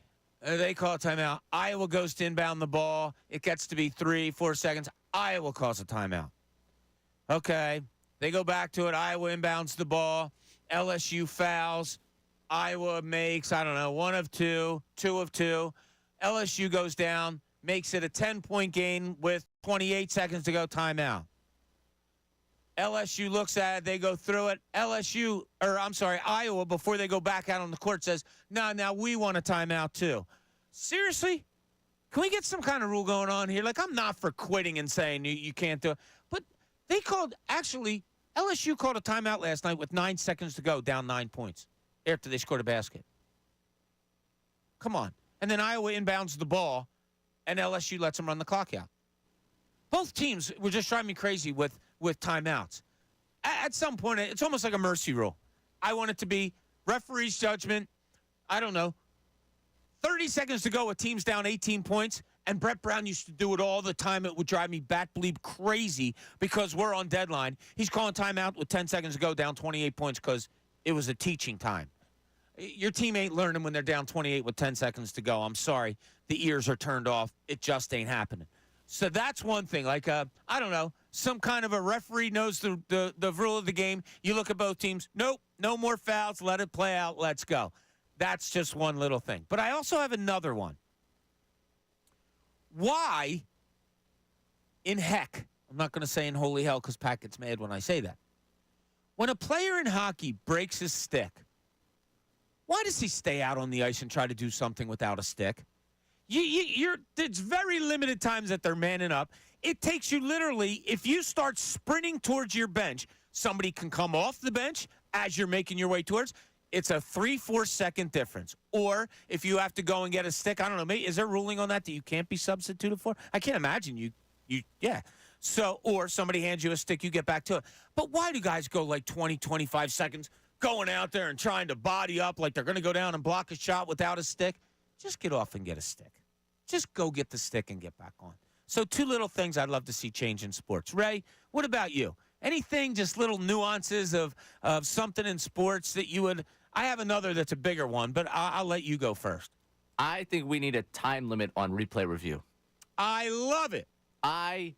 They call a timeout. Iowa goes to inbound the ball. It gets to be 3-4 seconds. Iowa calls a timeout. Okay. They go back to it. Iowa inbounds the ball. LSU fouls. Iowa makes, 1 of 2, 2 of 2. LSU goes down, makes it a 10-point game with 28 seconds to go, timeout. LSU looks at it. They go through it. Iowa, before they go back out on the court, says, no, now we want a timeout too. Seriously? Can we get some kind of rule going on here? Like, I'm not for quitting and saying you can't do it. But LSU called a timeout last night with 9 seconds to go, down 9 points after they scored a basket. Come on. And then Iowa inbounds the ball, and LSU lets them run the clock out. Both teams were just driving me crazy with timeouts. At some point, it's almost like a mercy rule. I want it to be referee's judgment. 30 seconds to go, a team's down 18 points, and Brett Brown used to do it all the time. It would drive me bat-bleep crazy because we're on deadline. He's calling timeout with 10 seconds to go, down 28 points because it was a teaching time. Your team ain't learning when they're down 28 with 10 seconds to go. I'm sorry. The ears are turned off. It just ain't happening. So that's one thing. Like, some kind of a referee knows the rule of the game. You look at both teams. Nope, no more fouls. Let it play out. Let's go. That's just one little thing. But I also have another one. Why in heck, I'm not going to say in holy hell because Pat gets mad when I say that. When a player in hockey breaks his stick, Why does he stay out on the ice and try to do something without a stick? There's very limited times that they're manning up. It takes you literally, if you start sprinting towards your bench, somebody can come off the bench as you're making your way towards. It's a 3-4 second difference. Or if you have to go and get a stick, I don't know, maybe is there a ruling on that you can't be substituted for? I can't imagine yeah. So, or somebody hands you a stick, you get back to it. But why do guys go like 20, 25 seconds going out there and trying to body up like they're going to go down and block a shot without a stick? Just get off and get a stick. Just go get the stick and get back on. So 2 little things I'd love to see change in sports. Ray, what about you? Anything, just little nuances of something in sports that you would – I have another that's a bigger one, but I'll let you go first. I think we need a time limit on replay review. I love it. I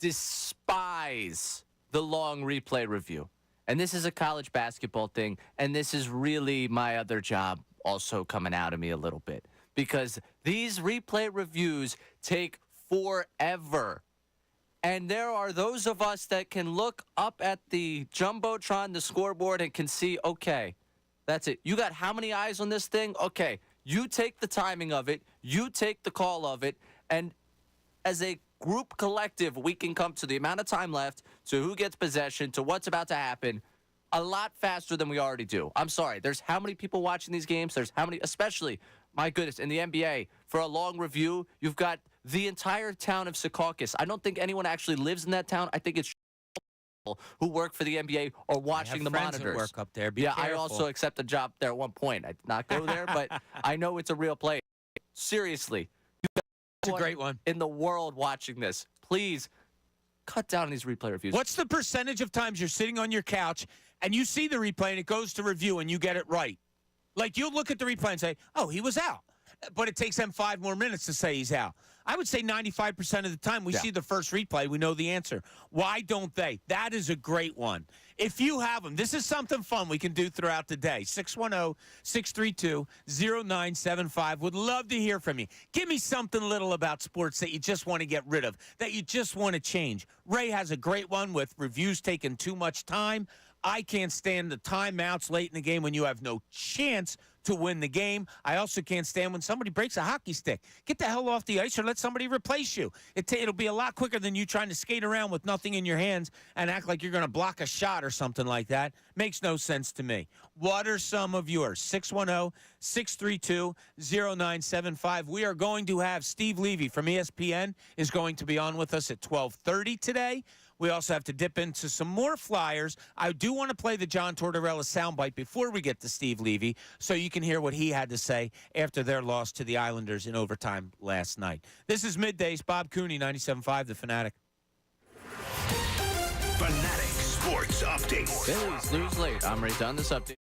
despise the long replay review. And this is a college basketball thing, and this is really my other job also coming out of me a little bit. Because these replay reviews take forever. And there are those of us that can look up at the Jumbotron, the scoreboard, and can see, okay, that's it. You got how many eyes on this thing? Okay, you take the timing of it. You take the call of it. And as a group collective, we can come to the amount of time left, to who gets possession, to what's about to happen, a lot faster than we already do. I'm sorry. There's how many people watching these games? There's how many, especially, my goodness, in the NBA, for a long review, you've got the entire town of Secaucus. I don't think anyone actually lives in that town. I think it's people who work for the NBA or watching the monitors. That work up there. Be yeah, careful. I also accept a job there at one point. I did not go there, but I know it's a real place. Seriously. It's a great one. In the world watching this, please cut down on these replay reviews. What's the percentage of times you're sitting on your couch and you see the replay and it goes to review and you get it right? Like, you'll look at the replay and say, oh, he was out. But it takes them 5 more minutes to say he's out. I would say 95% of the time we see the first replay, we know the answer. Why don't they? That is a great one. If you have them, this is something fun we can do throughout the day. 610-632-0975. Would love to hear from you. Give me something little about sports that you just want to get rid of, that you just want to change. Ray has a great one with reviews taking too much time. I can't stand the timeouts late in the game when you have no chance to win the game. I also can't stand when somebody breaks a hockey stick. Get the hell off the ice or let somebody replace you. It'll be a lot quicker than you trying to skate around with nothing in your hands and act like you're going to block a shot or something like that. Makes no sense to me. What are some of yours? 610-632-0975. We are going to have Steve Levy from ESPN is going to be on with us at 12:30 today. We also have to dip into some more Flyers. I do want to play the John Tortorella soundbite before we get to Steve Levy so you can hear what he had to say after their loss to the Islanders in overtime last night. This is Middays. Bob Cooney, 97.5, The Fanatic. Fanatic Sports Update. Phillies lose late. I'm ready done this update.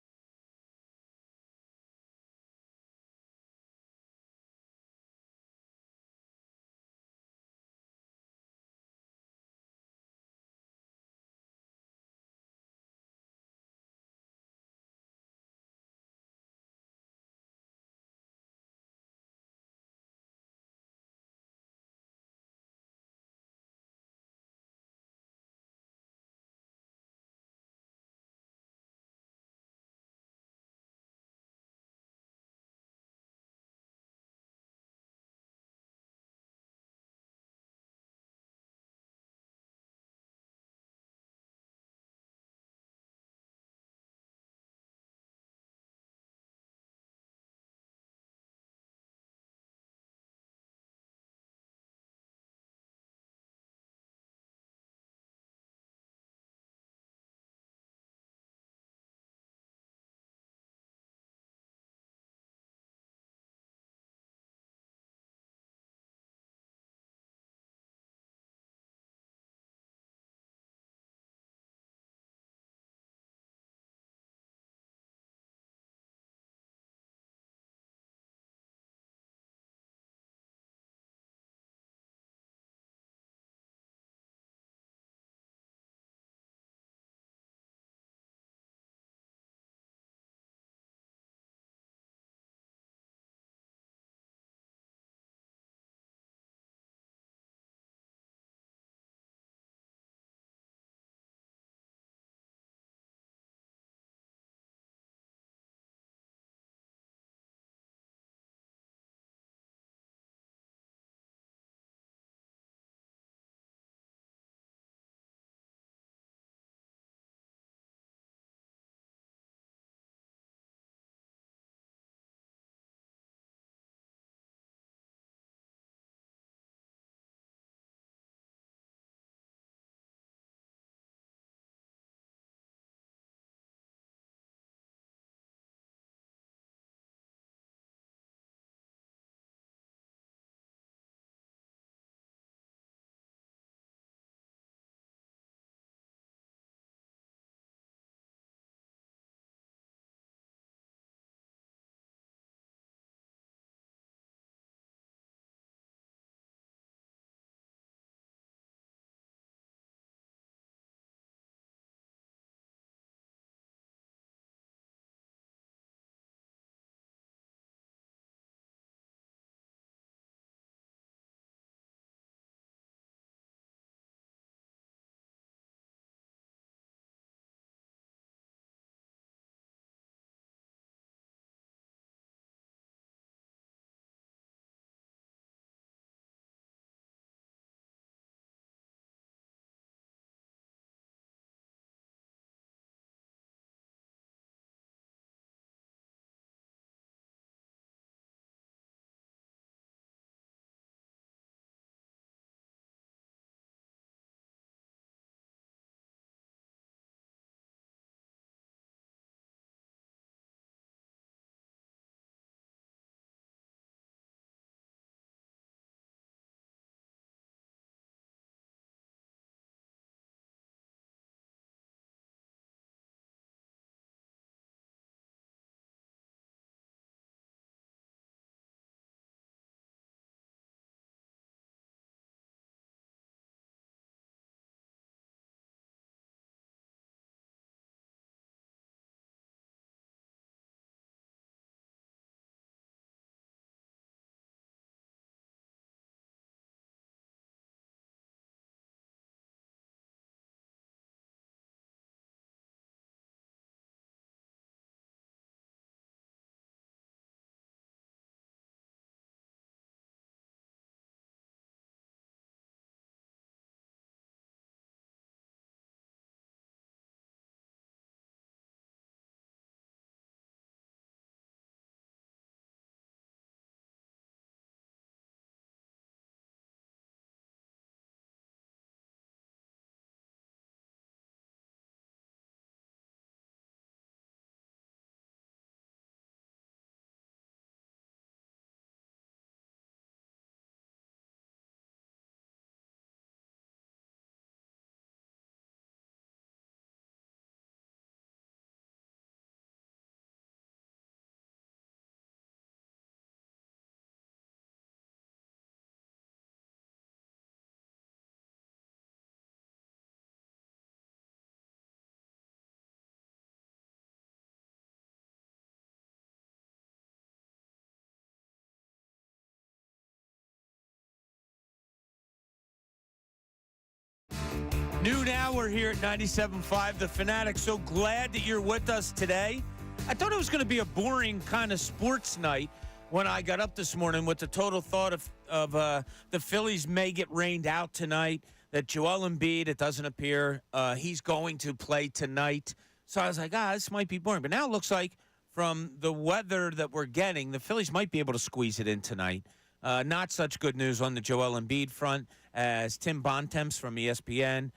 Noon hour here at 97.5 The Fanatic. So glad that you're with us today. I thought it was going to be a boring kind of sports night when I got up this morning with the total thought of the Phillies may get rained out tonight, that Joel Embiid, it doesn't appear, he's going to play tonight. So I was like, this might be boring. But now it looks like from the weather that we're getting, the Phillies might be able to squeeze it in tonight. Not such good news on the Joel Embiid front, as Tim Bontemps from ESPN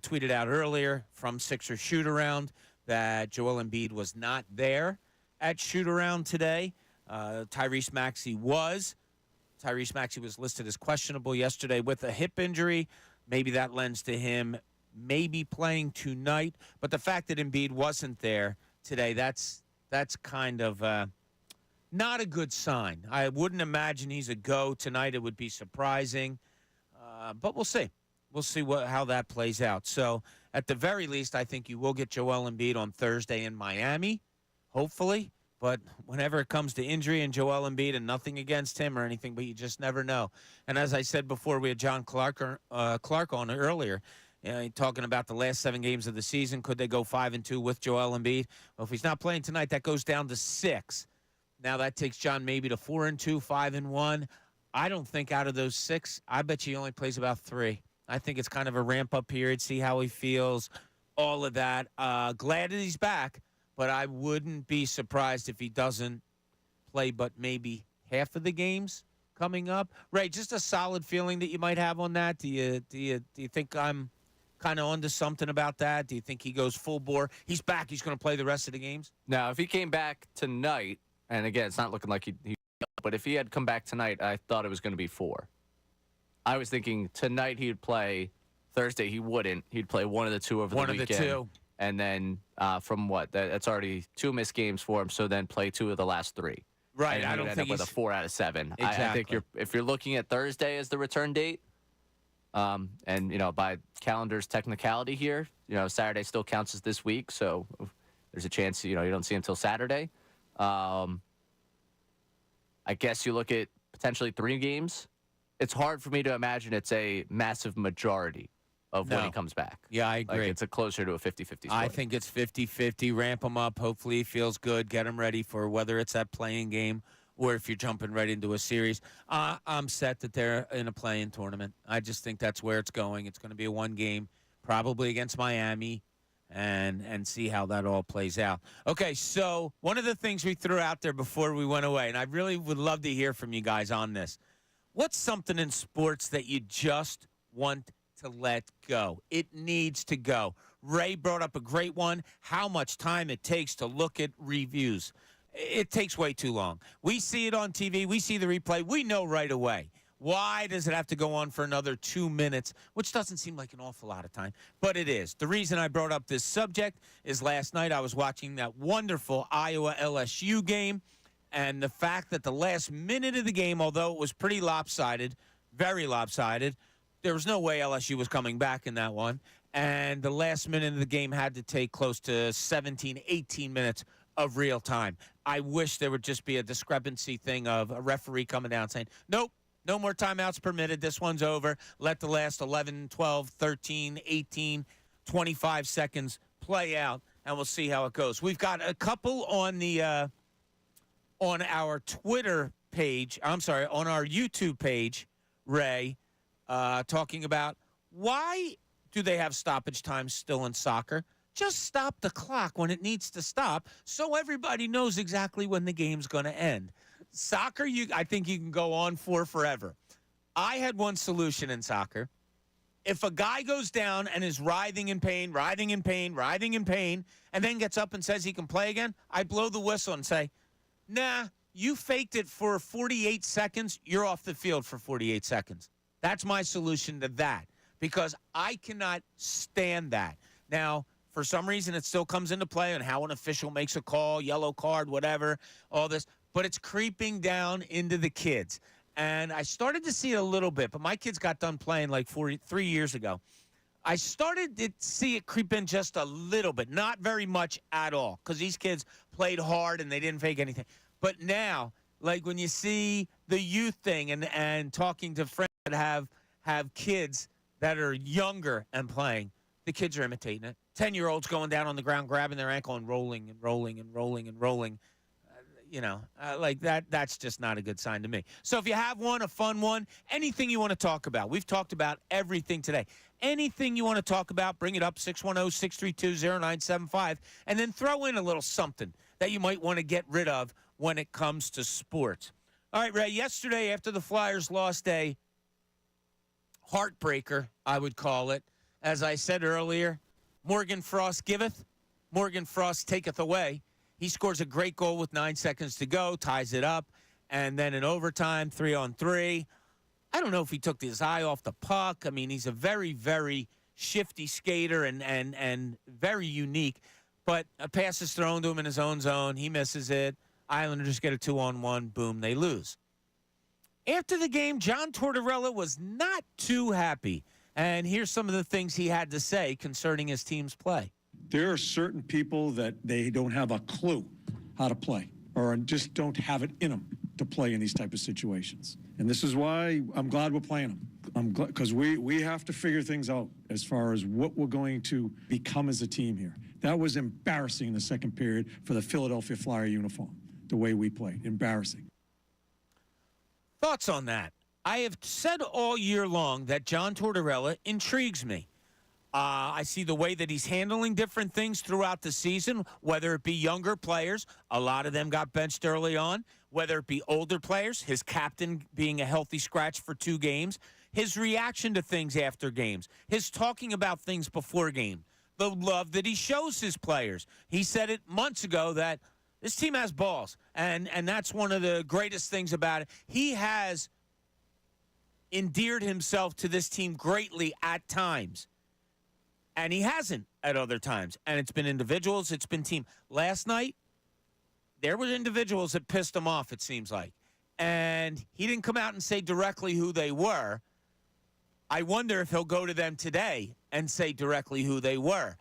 tweeted out earlier from Sixers shoot-around that Joel Embiid was not there at shoot-around today. Tyrese Maxey was. Tyrese Maxey was listed as questionable yesterday with a hip injury. Maybe that lends to him maybe playing tonight. But the fact that Embiid wasn't there today, that's kind of not a good sign. I wouldn't imagine he's a go tonight. It would be surprising. But we'll see. We'll see how that plays out. So at the very least, I think you will get Joel Embiid on Thursday in Miami, hopefully. But whenever it comes to injury and Joel Embiid, and nothing against him or anything, but you just never know. And as I said before, we had John Clark on earlier, talking about the last 7 games of the season. Could they go 5-2 with Joel Embiid? Well, if he's not playing tonight, that goes down to 6. Now that takes John maybe to 4-2, 5-1. I don't think out of those 6, I bet he only plays about 3. I think it's kind of a ramp-up period, see how he feels, all of that. Glad that he's back, but I wouldn't be surprised if he doesn't play but maybe half of the games coming up. Ray, just a solid feeling that you might have on that. Do you think I'm kind of onto something about that? Do you think he goes full bore? He's back. He's going to play the rest of the games? Now, if he came back tonight, and again, it's not looking like he but if he had come back tonight, I thought it was going to be 4. I was thinking tonight he'd play. Thursday he wouldn't. He'd play one of the 2 over the weekend. One of the 2. And then from what? That's already 2 missed games for him, so then play 2 of the last 3. Right. And I don't think with a 4 out of 7. Exactly. I think if you're looking at Thursday as the return date, and by calendar's technicality here, Saturday still counts as this week, so there's a chance you don't see him until Saturday. I guess you look at potentially 3 games. It's hard for me to imagine it's a massive majority of when he comes back. Yeah, I agree. Like it's closer to a 50-50 split. I think it's 50-50. Ramp him up. Hopefully he feels good. Get him ready for whether it's that playing game or if you're jumping right into a series. I'm set that they're in a play-in tournament. I just think that's where it's going. It's going to be a 1 game, probably against Miami, and see how that all plays out. Okay, so one of the things we threw out there before we went away, and I really would love to hear from you guys on this. What's something in sports that you just want to let go? It needs to go. Ray brought up a great one, how much time it takes to look at reviews. It takes way too long. We see it on TV. We see the replay. We know right away. Why does it have to go on for another 2 minutes, which doesn't seem like an awful lot of time, but it is. The reason I brought up this subject is last night I was watching that wonderful Iowa-LSU game, and the fact that the last minute of the game, although it was pretty lopsided, very lopsided, there was no way LSU was coming back in that one, and the last minute of the game had to take close to 17, 18 minutes of real time. I wish there would just be a discrepancy thing of a referee coming down saying, nope, no more timeouts permitted. This one's over. Let the last 11, 12, 13, 18, 25 seconds play out, and we'll see how it goes. We've got a couple on the on our Twitter page. I'm sorry, on our YouTube page, Ray, talking about why do they have stoppage times still in soccer? Just stop the clock when it needs to stop so everybody knows exactly when the game's going to end. Soccer, I think you can go on for forever. I had one solution in soccer. If a guy goes down and is writhing in pain, and then gets up and says he can play again, I blow the whistle and say, nah, you faked it for 48 seconds. You're off the field for 48 seconds. That's my solution to that because I cannot stand that. Now, for some reason, it still comes into play on how an official makes a call, yellow card, whatever, all this. But it's creeping down into the kids. And I started to see it a little bit, but my kids got done playing like 3 years ago. I started to see it creep in just a little bit, not very much at all, because these kids played hard and they didn't fake anything. But now, like when you see the youth thing and talking to friends that have kids that are younger and playing, the kids are imitating it. 10-year-olds going down on the ground, grabbing their ankle and rolling and rolling and rolling and rolling. Like that's just not a good sign to me. So if you have one, a fun one, anything you want to talk about. We've talked about everything today. Anything you want to talk about, bring it up, 610-632-0975, and then throw in a little something that you might want to get rid of when it comes to sports. All right, Ray, yesterday after the Flyers lost a heartbreaker, I would call it, as I said earlier, Morgan Frost giveth, Morgan Frost taketh away. He scores a great goal with 9 seconds to go, ties it up, and then in overtime, 3-on-3. I don't know if he took his eye off the puck. I mean, he's a very, very shifty skater and very unique. But a pass is thrown to him in his own zone. He misses it. Islanders get a 2-on-1. Boom, they lose. After the game, John Tortorella was not too happy. And here's some of the things he had to say concerning his team's play. There are certain people that they don't have a clue how to play or just don't have it in them to play in these type of situations. And this is why I'm glad we're playing them. I'm glad because we have to figure things out as far as what we're going to become as a team here. That was embarrassing in the second period for the Philadelphia Flyer uniform, the way we played. Embarrassing. Thoughts on that? I have said all year long that John Tortorella intrigues me. I see the way that he's handling different things throughout the season, whether it be younger players, a lot of them got benched early on, whether it be older players, his captain being a healthy scratch for 2 games, his reaction to things after games, his talking about things before game, the love that he shows his players. He said it months ago that this team has balls, and that's one of the greatest things about it. He has endeared himself to this team greatly at times. And he hasn't at other times. And it's been individuals, it's been team. Last night, there were individuals that pissed him off, it seems like. And he didn't come out and say directly who they were. I wonder if he'll go to them today and say directly who they were.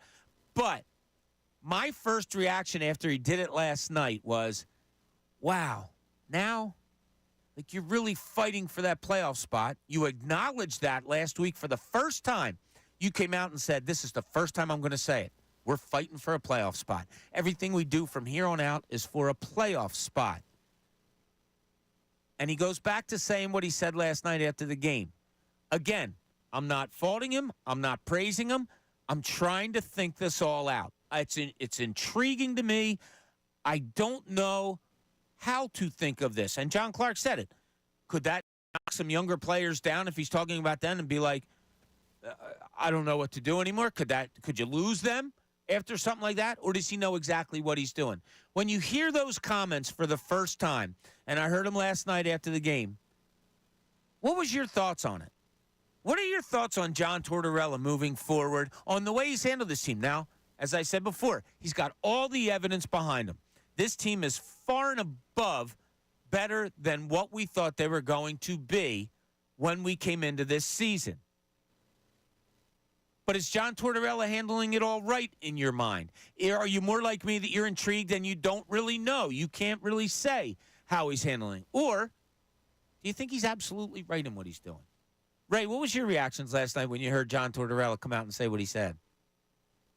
But my first reaction after he did it last night was, wow, now, like you're really fighting for that playoff spot. You acknowledged that last week for the first time. You came out and said, this is the first time I'm going to say it. We're fighting for a playoff spot. Everything we do from here on out is for a playoff spot. And he goes back to saying what he said last night after the game. Again, I'm not faulting him. I'm not praising him. I'm trying to think this all out. It's intriguing to me. I don't know how to think of this. And John Clark said it. Could that knock some younger players down if he's talking about them and be like, I don't know what to do anymore? Could you lose them after something like that? Or does he know exactly what he's doing? When you hear those comments for the first time, and I heard them last night after the game, what was your thoughts on it? What are your thoughts on John Tortorella moving forward on the way he's handled this team? Now, as I said before, he's got all the evidence behind him. This team is far and above better than what we thought they were going to be when we came into this season. But is John Tortorella handling it all right in your mind? Are you more like me that you're intrigued and you don't really know? You can't really say how he's handling. Or do you think he's absolutely right in what he's doing? Ray, what was your reactions last night when you heard John Tortorella come out and say what he said?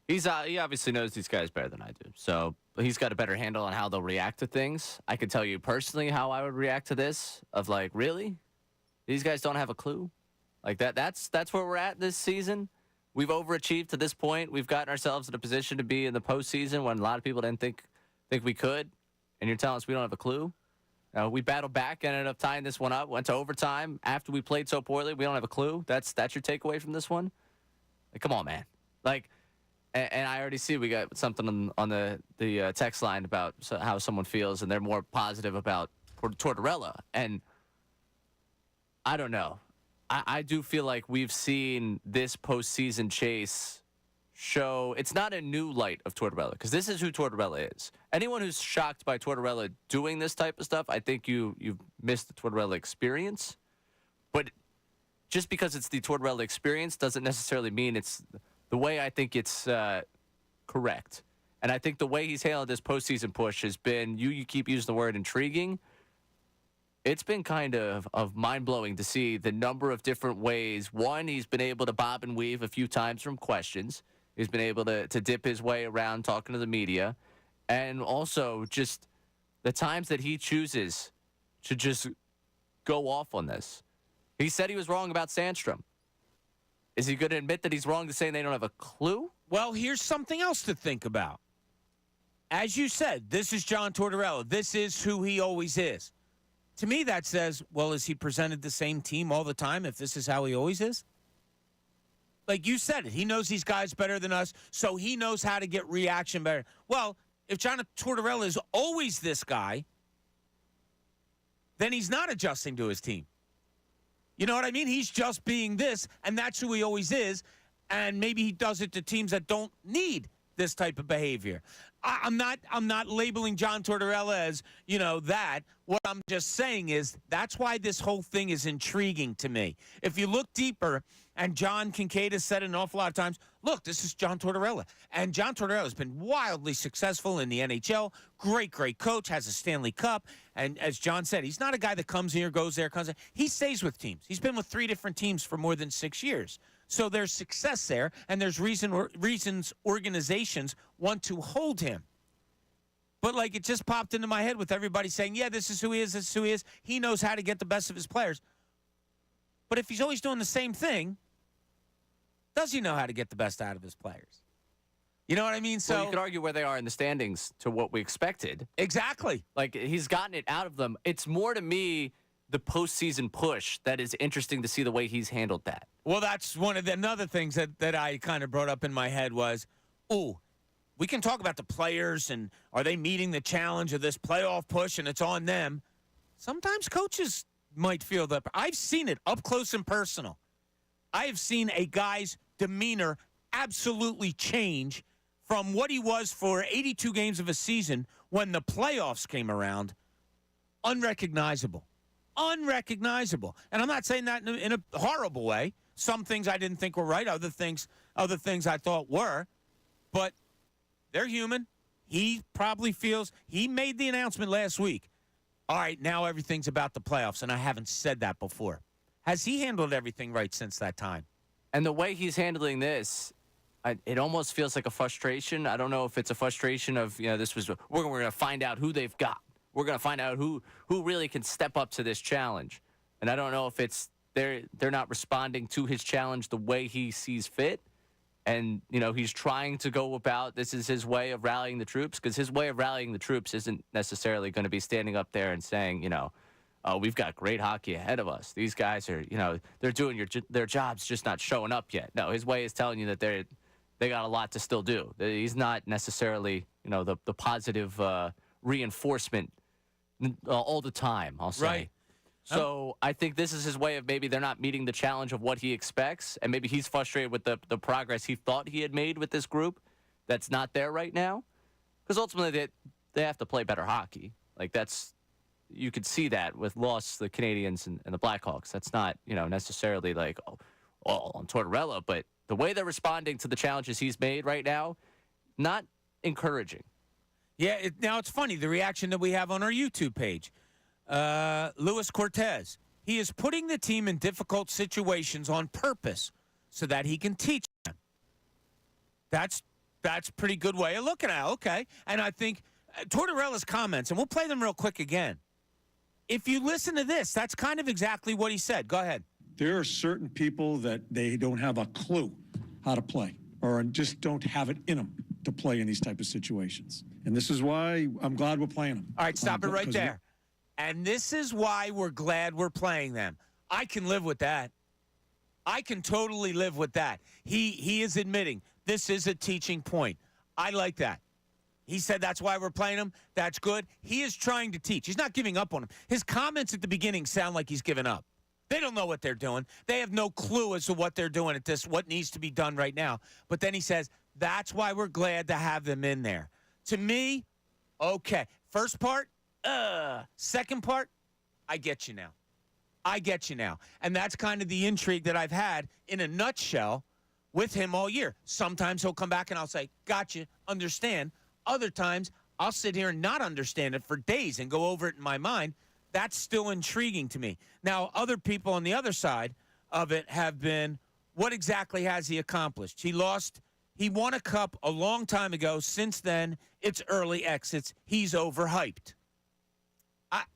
He obviously knows these guys better than I do. So he's got a better handle on how they'll react to things. I can tell you personally how I would react to this of like, really? These guys don't have a clue? Like that's where we're at this season. We've overachieved to this point. We've gotten ourselves in a position to be in the postseason when a lot of people didn't think we could. And you're telling us we don't have a clue? We battled back, ended up tying this one up, went to overtime. After we played so poorly, we don't have a clue? That's your takeaway from this one? Like, come on, man. Like, and I already see we got something on the text line about how someone feels, and they're more positive about Tortorella. And I don't know. I do feel like we've seen this postseason chase show it's not a new light of Tortorella, because this is who Tortorella is. Anyone who's shocked by Tortorella doing this type of stuff, I think you've missed the Tortorella experience. But just because it's the Tortorella experience doesn't necessarily mean it's the way I think it's correct. And I think the way he's handled this postseason push has been, you keep using the word intriguing. It's been kind of mind-blowing to see the number of different ways. One, he's been able to bob and weave a few times from questions. He's been able to dip his way around talking to the media. And also just the times that he chooses to just go off on this. He said he was wrong about Sandstrom. Is he going to admit that he's wrong to saying they don't have a clue? Well, here's something else to think about. As you said, this is John Tortorella. This is who he always is. To me, that says, well, is he presented the same team all the time if this is how he always is? Like you said it. He knows these guys better than us, so he knows how to get reaction better. Well, if John Tortorella is always this guy, then he's not adjusting to his team. You know what I mean? He's just being this, and that's who he always is, and maybe he does it to teams that don't need this type of behavior. I'm not labeling John Tortorella as, that. What I'm just saying is that's why this whole thing is intriguing to me. If you look deeper, and John Kincade has said it an awful lot of times, look, this is John Tortorella. And John Tortorella has been wildly successful in the NHL. Great coach, has a Stanley Cup. And as John said, he's not a guy that comes here, goes there, comes there. He stays with teams. He's been with 3 different teams for more than 6 years. So there's success there, and there's reasons organizations want to hold him. But, it just popped into my head with everybody saying, yeah, this is who he is, this is who he is. He knows how to get the best of his players. But if he's always doing the same thing, does he know how to get the best out of his players? You know what I mean? So well, you could argue where they are in the standings to what we expected. Exactly. He's gotten it out of them. It's more to me the postseason push that is interesting to see the way he's handled that. Well, that's one of the another things that I kind of brought up in my head was, we can talk about the players and are they meeting the challenge of this playoff push and it's on them. Sometimes coaches might feel that. I've seen it up close and personal. I have seen a guy's demeanor absolutely change from what he was for 82 games of a season when the playoffs came around. Unrecognizable. Unrecognizable. And I'm not saying that in a horrible way. Some things I didn't think were right. Other things I thought were. But they're human. He probably feels he made the announcement last week. All right, now everything's about the playoffs, and I haven't said that before. Has he handled everything right since that time? And the way he's handling this, it almost feels like a frustration. I don't know if it's a frustration of, we're going to find out who they've got. We're going to find out who really can step up to this challenge. And I don't know if it's they're not responding to his challenge the way he sees fit. And, he's trying to go about this is his way of rallying the troops, because his way of rallying the troops isn't necessarily going to be standing up there and saying, we've got great hockey ahead of us. These guys are, they're doing their jobs, just not showing up yet. No, his way is telling you that they got a lot to still do. He's not necessarily, the positive reinforcement all the time, I'll say. Right. So I think this is his way of maybe they're not meeting the challenge of what he expects, and maybe he's frustrated with the progress he thought he had made with this group that's not there right now. Because ultimately they have to play better hockey. You could see that with the Canadians and the Blackhawks. That's not, necessarily on Tortorella, but the way they're responding to the challenges he's made right now, not encouraging. Yeah, now it's funny, the reaction that we have on our YouTube page. Luis Cortez, he is putting the team in difficult situations on purpose so that he can teach them. That's a pretty good way of looking at it. Okay. And I think Tortorella's comments, and we'll play them real quick again. If you listen to this, that's kind of exactly what he said. Go ahead. There are certain people that they don't have a clue how to play or just don't have it in them to play in these type of situations. And this is why I'm glad we're playing them. All right, stop it right there. And this is why we're glad we're playing them. I can live with that. I can totally live with that. He is admitting this is a teaching point. I like that. He said that's why we're playing him. That's good. He is trying to teach. He's not giving up on him. His comments at the beginning sound like he's given up. They don't know what they're doing. They have no clue as to what they're doing at this, what needs to be done right now. But then he says, that's why we're glad to have them in there. To me, okay. First part, second part, I get you now. I get you now. And that's kind of the intrigue that I've had in a nutshell with him all year. Sometimes he'll come back and I'll say, gotcha, understand. Other times, I'll sit here and not understand it for days and go over it in my mind. That's still intriguing to me. Now, other people on the other side of it have been, what exactly has he accomplished? He lost He won a cup a long time ago. Since then, it's early exits. He's overhyped.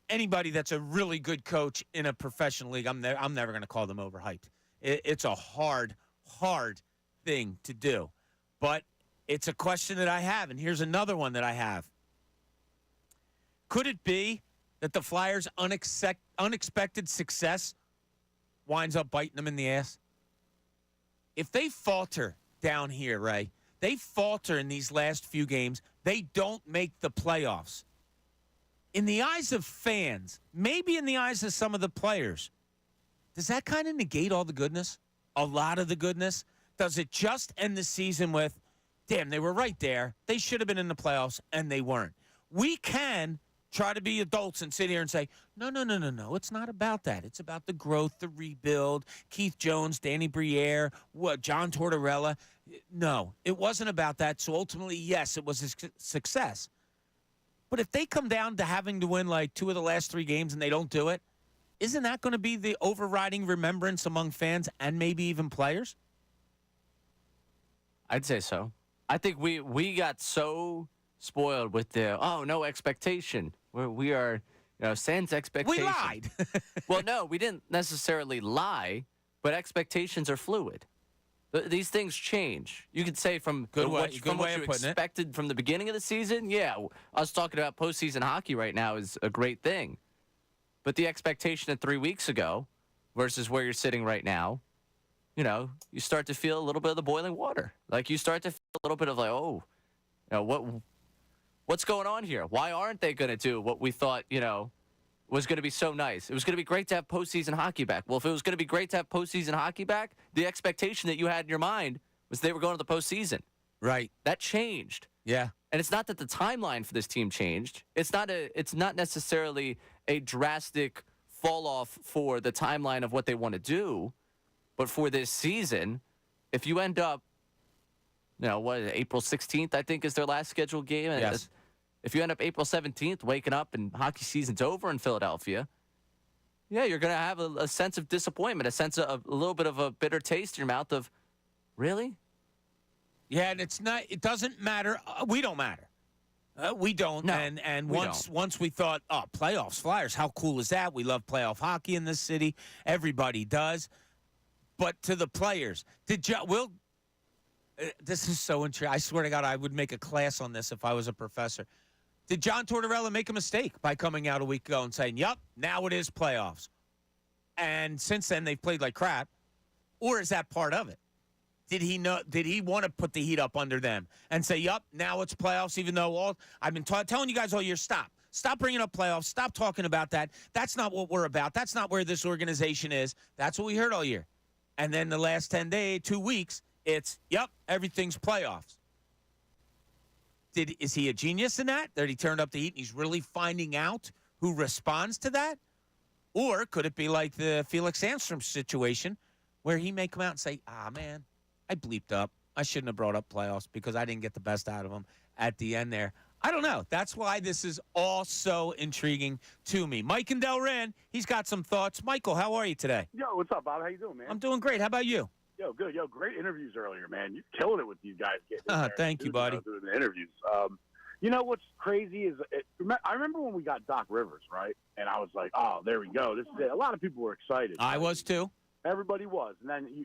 Anybody that's a really good coach in a professional league, I'm never going to call them overhyped. It's a hard thing to do. But it's a question that I have, and here's another one that I have. Could it be that the Flyers' unexpected success winds up biting them in the ass? If they falter down here, Ray, they falter in these last few games, they don't make the playoffs. In the eyes of fans, maybe in the eyes of some of the players, does that kind of negate all the goodness? A lot of the goodness? Does it just end the season with, damn, they were right there. They should have been in the playoffs, and they weren't. We can try to be adults and sit here and say, no. It's not about that. It's about the growth, the rebuild, Keith Jones, Danny Briere, John Tortorella. No, it wasn't about that. So ultimately, yes, it was a success. But if they come down to having to win like 2 of the last 3 games and they don't do it, isn't that going to be the overriding remembrance among fans and maybe even players? I'd say so. I think we got so spoiled with the, no expectation. We are, sans expectation. We lied. Well, no, we didn't necessarily lie, but expectations are fluid. These things change. You could say from what you expected from the beginning of the season, yeah, us talking about postseason hockey right now is a great thing. But the expectation of 3 weeks ago versus where you're sitting right now, you start to feel a little bit of the boiling water. Like you start to feel a little bit of like, what's going on here? Why aren't they going to do what we thought, was going to be so nice? It was going to be great to have postseason hockey back. Well, if it was going to be great to have postseason hockey back, the expectation that you had in your mind was they were going to the postseason. Right. That changed. Yeah. And it's not that the timeline for this team changed. It's not necessarily a drastic fall off for the timeline of what they want to do, but for this season, if you end up, April 16th, I think, is their last scheduled game. Yes. If you end up April 17th, waking up and hockey season's over in Philadelphia, yeah, you're going to have a sense of disappointment, a sense of a little bit of a bitter taste in your mouth of, really? Yeah, and it doesn't matter. We don't matter. We don't. No, and we once we thought, playoffs, Flyers, how cool is that? We love playoff hockey in this city. Everybody does. But to the players, this is so interesting. I swear to God, I would make a class on this if I was a professor. Did John Tortorella make a mistake by coming out a week ago and saying, yup, now it is playoffs? And since then, they've played like crap. Or is that part of it? Did he want to put the heat up under them and say, yup, now it's playoffs, even though I've been telling you guys all year, stop. Stop bringing up playoffs. Stop talking about that. That's not what we're about. That's not where this organization is. That's what we heard all year. And then the last 2 weeks, it's, yup, everything's playoffs. Is he a genius in that he turned up the heat and he's really finding out who responds to that? Or could it be like the Felix Sandstrom situation where he may come out and say, man, I bleeped up. I shouldn't have brought up playoffs because I didn't get the best out of them at the end there. I don't know. That's why this is all so intriguing to me. Mike in Delran, he's got some thoughts. Michael, how are you today? Yo, what's up, Bob? How you doing, man? I'm doing great. How about you? Yo, good. Yo, great interviews earlier, man. You're killing it with these guys getting in there thank you, buddy. Doing the interviews. What's crazy is I remember when we got Doc Rivers, right? And I was like, oh, there we go. This is it. A lot of people were excited. I was too. Everybody was. And then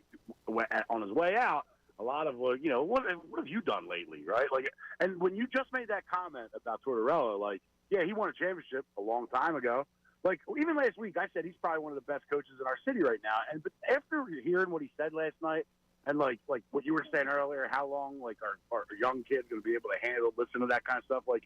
on his way out, a lot of, what have you done lately, right? Like, and when you just made that comment about Tortorella, like, yeah, he won a championship a long time ago. Like, even last week, I said he's probably one of the best coaches in our city right now. But after hearing what he said last night, and like what you were saying earlier, how long like our young kid's going to be able to listen to that kind of stuff, like,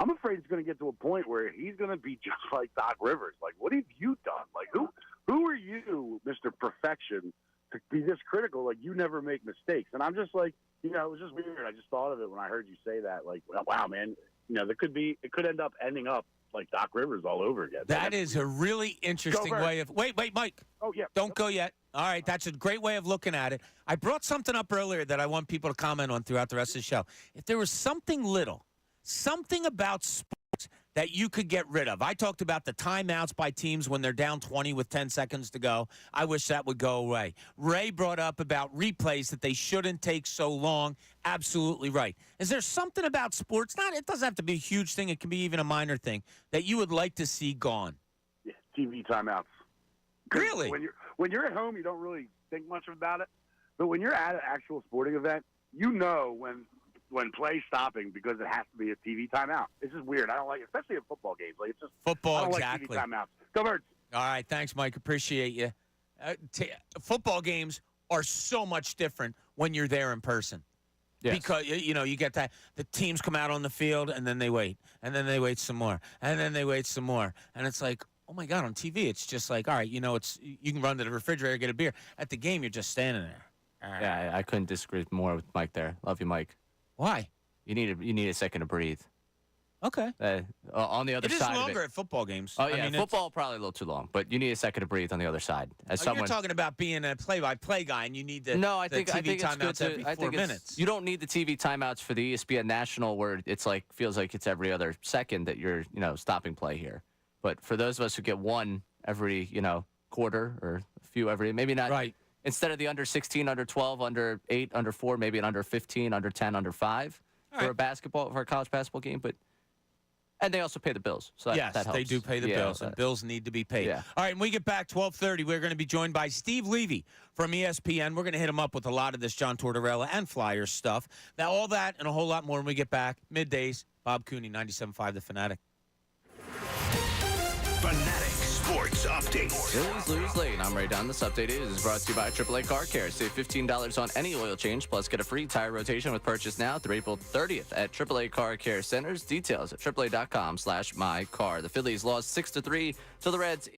I'm afraid it's going to get to a point where he's going to be just like Doc Rivers. Like, what have you done? Like, who are you, Mr. Perfection, to be this critical? Like, you never make mistakes. And I'm just like, it was just weird. I just thought of it when I heard you say that. Like, wow, man, it could end up ending up like Doc Rivers all over again. That is a really interesting way of... Wait, Mike. Oh, yeah. Don't go yet. All right, that's a great way of looking at it. I brought something up earlier that I want people to comment on throughout the rest of the show. If there was something about sports that you could get rid of. I talked about the timeouts by teams when they're down 20 with 10 seconds to go. I wish that would go away. Ray brought up about replays that they shouldn't take so long. Absolutely right. Is there something about sports? It doesn't have to be a huge thing. It can be even a minor thing that you would like to see gone. Yeah, TV timeouts. 'Cause Really? When you're at home, you don't really think much about it. But when you're at an actual sporting event, you know when play's stopping because it has to be a TV timeout. It's just weird. I don't like it, especially in football games. Like, it's just Football, I don't exactly. like TV timeouts. Go Birds. All right, thanks, Mike. Appreciate you. Football games are so much different when you're there in person. Yes. Because, you get that. The teams come out on the field, and then they wait. And then they wait some more. And then they wait some more. And it's like, oh, my God, on TV, it's just like, all right, you can run to the refrigerator, get a beer. At the game, you're just standing there. Yeah, I couldn't disagree more with Mike there. Love you, Mike. Why? You need a second to breathe. Okay. On the other It is side longer of it. at football games. Oh, yeah, football probably a little too long, but you need a second to breathe on the other side. You're talking about being a play-by-play guy, and you need the No, I think TV it's good timeouts to, every I 4 think minutes. you don't need the TV timeouts for the ESPN National, where it's like feels like it's every other second that you're stopping play here. But for those of us who get one every quarter or a few every, maybe not Right. Instead of the under 16, under 12, under 8, under 4, maybe an under 15, under 10, under 5 for a college basketball game, and they also pay the bills. So that helps. They do pay the bills, and bills need to be paid. Yeah. All right, when we get back 12:30, we're going to be joined by Steve Levy from ESPN. We're going to hit him up with a lot of this John Tortorella and Flyers stuff. Now, all that and a whole lot more when we get back. Middays, Bob Cooney, 97.5 The Fanatic. Fanatic Sports Update. Phillies lose late. I'm Ray Dunn. This update is brought to you by AAA Car Care. Save $15 on any oil change, plus get a free tire rotation with purchase now through April 30th at AAA Car Care Centers. Details at AAA.com/mycar. The Phillies lost 6-3 to the Reds.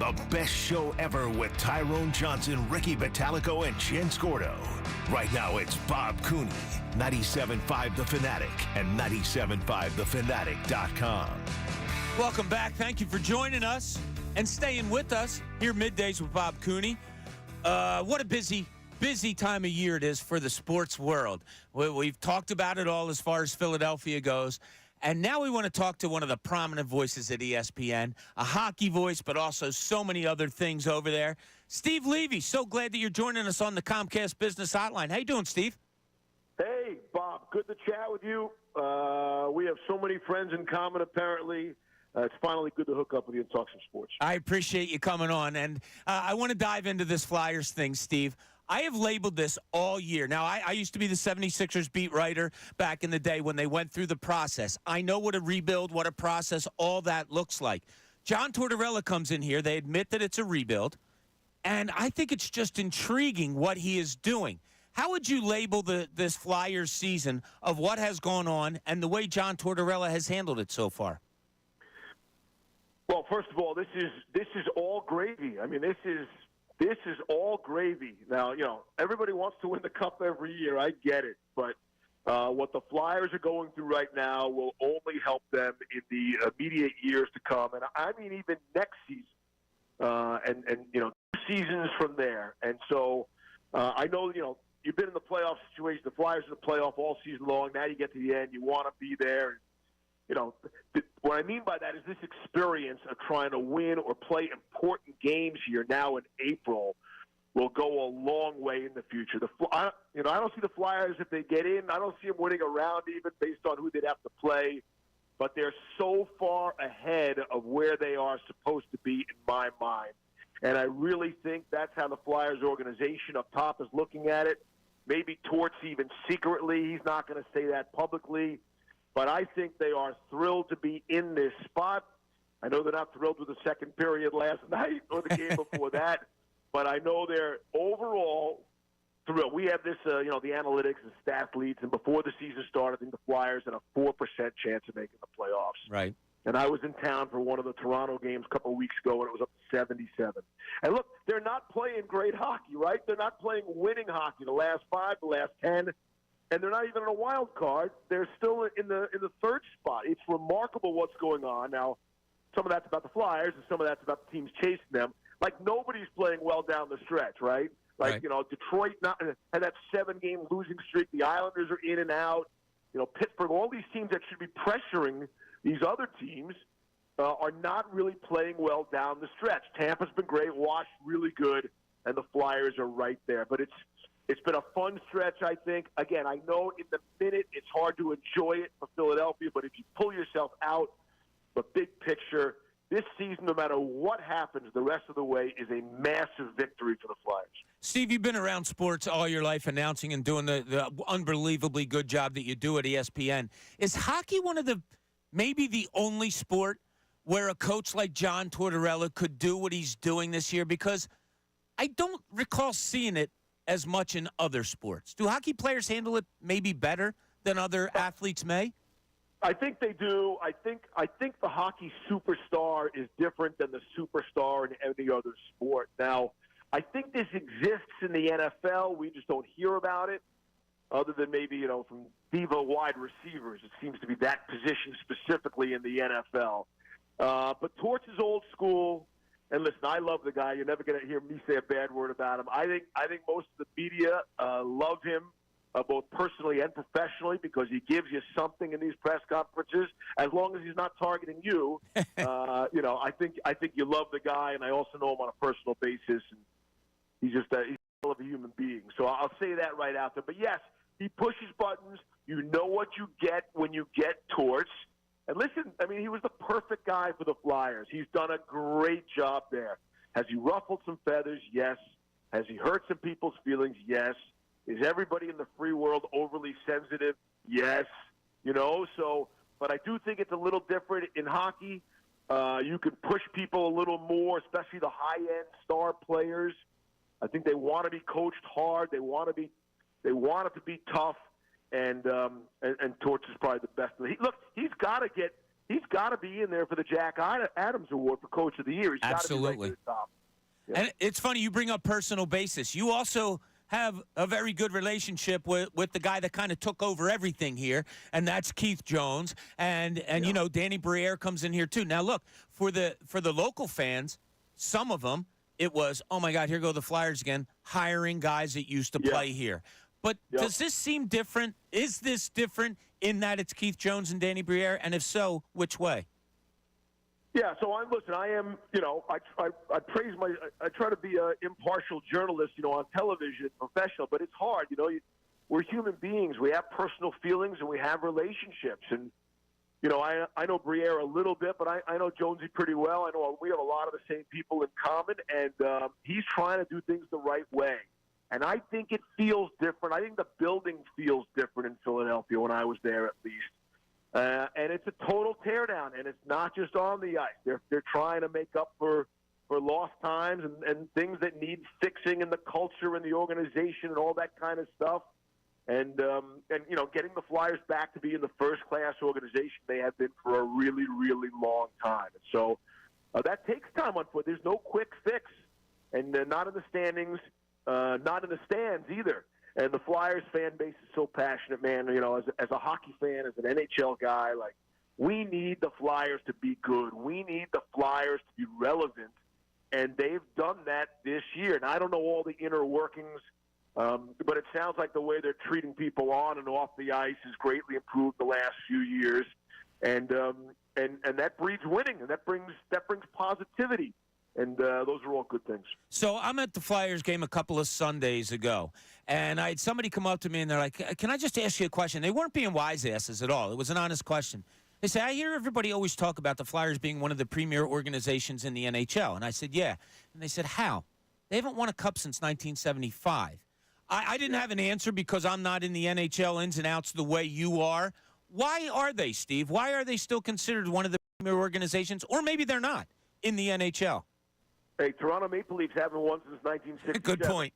The best show ever with Tyrone Johnson, Ricky Batalico, and Jen Scordo. Right now, it's Bob Cooney, 97.5 The Fanatic, and 97.5thefanatic.com. Welcome back. Thank you for joining us and staying with us here middays with Bob Cooney. What a busy time of year it is for the sports world. We've talked about it all as far as Philadelphia goes. And now we want to talk to one of the prominent voices at ESPN, a hockey voice, but also so many other things over there. Steve Levy, so glad that you're joining us on the Comcast Business Hotline. How you doing, Steve? Hey, Bob. Good to chat with you. We have so many friends in common, apparently. It's finally good to hook up with you and talk some sports. I appreciate you coming on. And I want to dive into this Flyers thing, Steve. I have labeled this all year. Now, I used to be the 76ers beat writer back in the day when they went through the process. I know what a rebuild, what a process, all that looks like. John Tortorella comes in here. They admit that it's a rebuild. And I think it's just intriguing what he is doing. How would you label this Flyers season of what has gone on and the way John Tortorella has handled it so far? Well, first of all, this is all gravy. I mean, this is all gravy. Now, everybody wants to win the cup every year. I get it. But what the Flyers are going through right now will only help them in the immediate years to come. And I mean, even next season and 2 seasons from there. And so I know, you've been in the playoff situation. The Flyers are in the playoff all season long. Now you get to the end. You want to be there. What I mean by that is this experience of trying to win or play important games here now in April will go a long way in the future. I don't see the Flyers, if they get in, I don't see them winning a round even based on who they'd have to play. But they're so far ahead of where they are supposed to be in my mind. And I really think that's how the Flyers organization up top is looking at it. Maybe Torts even secretly. He's not going to say that publicly. But I think they are thrilled to be in this spot. I know they're not thrilled with the second period last night or the game before that, but I know they're overall thrilled. We have this, the analytics and stats leads, and before the season started, I think the Flyers had a 4% chance of making the playoffs. Right. And I was in town for one of the Toronto games a couple of weeks ago, and it was up to 77. And look, they're not playing great hockey, right? They're not playing winning hockey the last 5, the last 10. And they're not even in a wild card. They're still in the third spot. It's remarkable what's going on. Now, some of that's about the Flyers, and some of that's about the teams chasing them. Like, nobody's playing well down the stretch, right? Like, right. Detroit had that 7-game losing streak. The Islanders are in and out. Pittsburgh, all these teams that should be pressuring these other teams are not really playing well down the stretch. Tampa's been great, Wash really good, and the Flyers are right there. But it's been a fun stretch, I think. Again, I know in the minute it's hard to enjoy it for Philadelphia, but if you pull yourself out, the big picture, this season, no matter what happens the rest of the way, is a massive victory for the Flyers. Steve, you've been around sports all your life, announcing and doing the unbelievably good job that you do at ESPN. Is hockey one of maybe the only sport where a coach like John Tortorella could do what he's doing this year? Because I don't recall seeing it as much in other sports. Do hockey players handle it maybe better than other athletes may? I think they do. I think the hockey superstar is different than the superstar in any other sport. Now, I think this exists in the NFL. We just don't hear about it, other than maybe, from diva wide receivers. It seems to be that position specifically in the NFL. But Torts is old school. And listen, I love the guy. You're never going to hear me say a bad word about him. I think most of the media love him, both personally and professionally, because he gives you something in these press conferences. As long as he's not targeting you, I think you love the guy. And I also know him on a personal basis. And he's just he's a human being. So I'll say that right out there. But yes, he pushes buttons. You know what you get when you get Torts. And listen, I mean, he was the perfect guy for the Flyers. He's done a great job there. Has he ruffled some feathers? Yes. Has he hurt some people's feelings? Yes. Is everybody in the free world overly sensitive? Yes. But I do think it's a little different in hockey. You can push people a little more, especially the high-end star players. I think they want to be coached hard. They want it to be tough. And Torts is probably the best. He's got to got to be in there for the Jack Adams Award for Coach of the Year. He's got to be right Absolutely. to the top. Yeah. And it's funny you bring up personal basis. You also have a very good relationship with the guy that kind of took over everything here, and that's Keith Jones. And you know, Danny Briere comes in here too. Now look, for the local fans, some of them, it was, oh my God, here go the Flyers again, hiring guys that used to play here. But does this seem different? Is this different in that it's Keith Jones and Danny Briere? And if so, which way? Yeah, so I am, you know, I try to be an impartial journalist, you know, on television, professional, but it's hard, you know. We're human beings. We have personal feelings and we have relationships. And, you know, I know Briere a little bit, but I know Jonesy pretty well. I know we have a lot of the same people in common, and he's trying to do things the right way. And I think it feels different. I think the building feels different in Philadelphia when I was there, at least. And it's a total teardown, and it's not just on the ice. They're trying to make up for lost times and things that need fixing in the culture and the organization and all that kind of stuff. And you know, getting the Flyers back to being the first-class organization they have been for a really, really long time. And so that takes time on foot. There's no quick fix, and not in the standings, not in the stands either. And the Flyers fan base is so passionate, man. You know, as a hockey fan, as an NHL guy, like, we need the Flyers to be good. We need the Flyers to be relevant, and they've done that this year. And I don't know all the inner workings, but it sounds like the way they're treating people on and off the ice has greatly improved the last few years. And that breeds winning, and that brings positivity. And those are all good things. So I'm at the Flyers game a couple of Sundays ago, and I had somebody come up to me, and they're like, can I just ask you a question? They weren't being wise asses at all. It was an honest question. They say, I hear everybody always talk about the Flyers being one of the premier organizations in the NHL. And I said, yeah. And they said, how? They haven't won a cup since 1975. I didn't have an answer because I'm not in the NHL ins and outs the way you are. Why are they, Steve? Why are they still considered one of the premier organizations? Or maybe they're not in the NHL. Hey, Toronto Maple Leafs haven't won since 1967. Good point.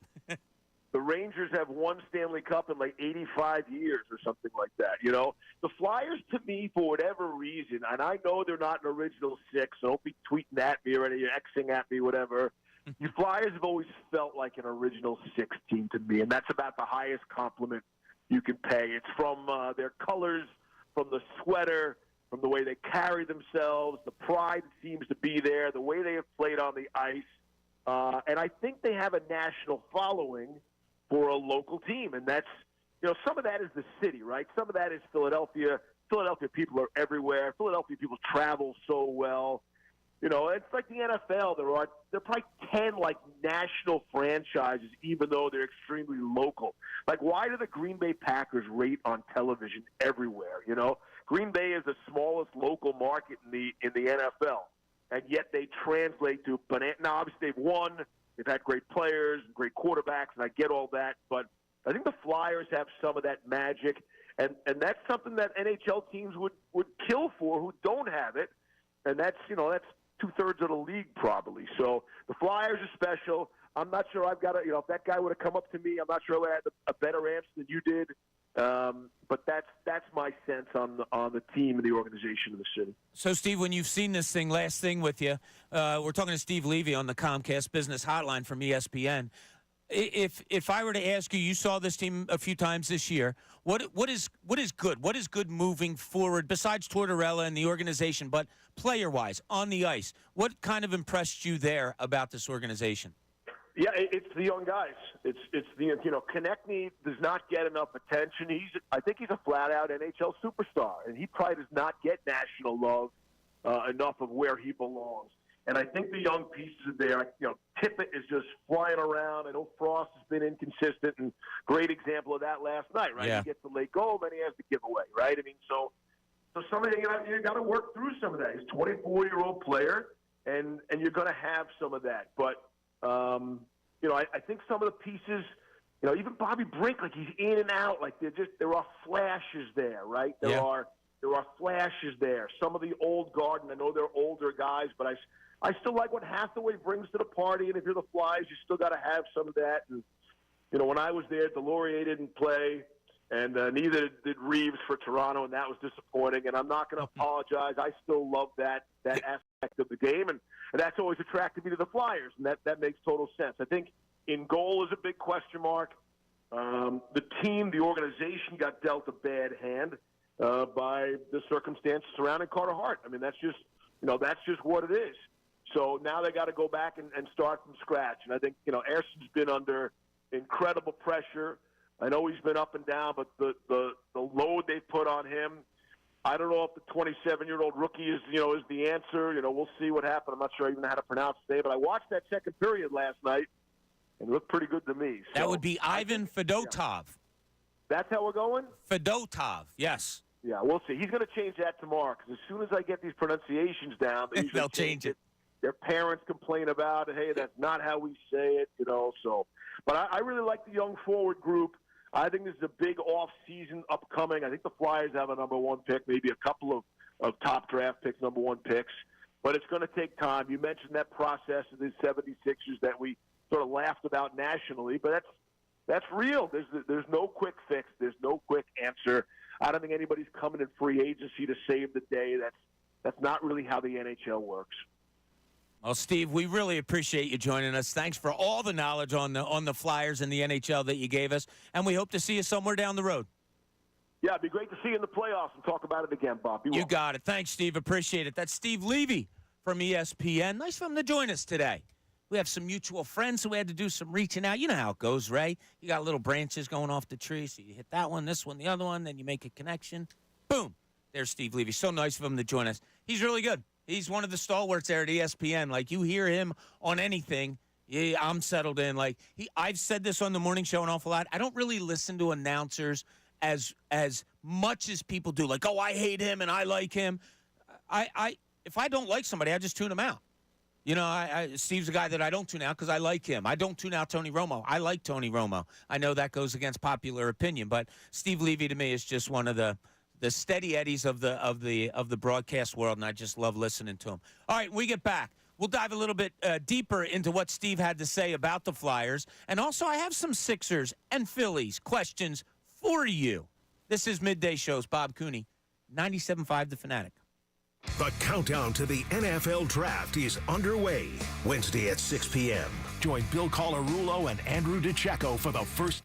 The Rangers have won Stanley Cup in like 85 years or something like that, you know? The Flyers, to me, for whatever reason, and I know they're not an original six, so don't be tweeting at me or Xing at me, whatever. You Flyers have always felt like an original six team to me, and that's about the highest compliment you can pay. It's from their colors, from the sweater, from the way they carry themselves, the pride seems to be there, the way they have played on the ice. And I think they have a national following for a local team. And that's, you know, some of that is the city, right? Some of that is Philadelphia. Philadelphia people are everywhere. Philadelphia people travel so well. You know, it's like the NFL. There are probably 10 like national franchises, even though they're extremely local. Like, why do the Green Bay Packers rate on television everywhere? You know, Green Bay is the smallest local market in the NFL, and yet they translate to banana. Now, obviously, they've won. They've had great players, great quarterbacks, and I get all that. But I think the Flyers have some of that magic, and that's something that NHL teams would kill for who don't have it. And that's, you know, that's 2/3 of the league probably. So the Flyers are special. I'm not sure I've got a, you know, if that guy would have come up to me, I'm not sure I had a better answer than you did. But that's my sense on the team and the organization of the city. So, Steve, when you've seen this thing, last thing with you, we're talking to Steve Levy on the Comcast Business Hotline from ESPN. If I were to ask you, you saw this team a few times this year. What is good? What is good moving forward besides Torella and the organization, but player-wise on the ice? What kind of impressed you there about this organization? Yeah, it's the young guys. It's the, you know, Konechny does not get enough attention. I think he's a flat-out NHL superstar, and he probably does not get national love enough of where he belongs. And I think the young pieces are there. You know, Tippett is just flying around. I know Frost has been inconsistent, and great example of that last night, right? Yeah. He gets the late goal, then he has to give away, right? I mean, so some of you got to work through some of that. He's a 24-year-old player, and you're going to have some of that. But you know, I think some of the pieces, you know, even Bobby Brink, like he's in and out, like there are flashes there, right? There are flashes there. Some of the old guard, and I know they're older guys, but I still like what Hathaway brings to the party. And if you're the Flyers, you still got to have some of that. And you know, when I was there, Delorier didn't play. and neither did Reeves for Toronto, and that was disappointing. And I'm not going to apologize. I still love that aspect of the game, and that's always attracted me to the Flyers, and that makes total sense. I think in goal is a big question mark. The team, the organization got dealt a bad hand by the circumstances surrounding Carter Hart. I mean, that's just what it is. So now they got to go back and start from scratch. And I think, Erson's been under incredible pressure. I know he's been up and down, but the load they put on him, I don't know if the 27-year-old rookie is the answer. We'll see what happens. I'm not sure even how to pronounce his name, but I watched that second period last night, and it looked pretty good to me. So, that would be Ivan Fedotov. Yeah. That's how we're going? Fedotov, yes. Yeah, we'll see. He's going to change that tomorrow because as soon as I get these pronunciations down, they'll change it. Their parents complain about it. Hey, that's not how we say it, So, but I really like the young forward group. I think this is a big off-season upcoming. I think the Flyers have a number one pick, maybe a couple of top draft picks, number one picks. But it's going to take time. You mentioned that process of the 76ers that we sort of laughed about nationally, but that's real. There's no quick fix. There's no quick answer. I don't think anybody's coming in free agency to save the day. That's not really how the NHL works. Well, Steve, we really appreciate you joining us. Thanks for all the knowledge on the Flyers and the NHL that you gave us, and we hope to see you somewhere down the road. Yeah, it'd be great to see you in the playoffs and talk about it again, Bob. You got it. Thanks, Steve. Appreciate it. That's Steve Levy from ESPN. Nice for him to join us today. We have some mutual friends, so we had to do some reaching out. You know how it goes, Ray. You got little branches going off the tree, so you hit that one, this one, the other one, then you make a connection. Boom. There's Steve Levy. So nice of him to join us. He's really good. He's one of the stalwarts there at ESPN. Like, you hear him on anything, yeah, I'm settled in. Like, I've said this on the morning show an awful lot. I don't really listen to announcers as much as people do. Like, oh, I hate him and I like him. If I don't like somebody, I just tune him out. Steve's a guy that I don't tune out because I like him. I don't tune out Tony Romo. I like Tony Romo. I know that goes against popular opinion, but Steve Levy to me is just one of the steady eddies of the broadcast world, and I just love listening to him. All right, when we get back, we'll dive a little bit deeper into what Steve had to say about the Flyers, and also I have some Sixers and Phillies questions for you. This is Midday Show's Bob Cooney, 97.5 The Fanatic. The countdown to the NFL Draft is underway. Wednesday at 6 p.m. Join Bill Colarulo and Andrew DiCecco for the first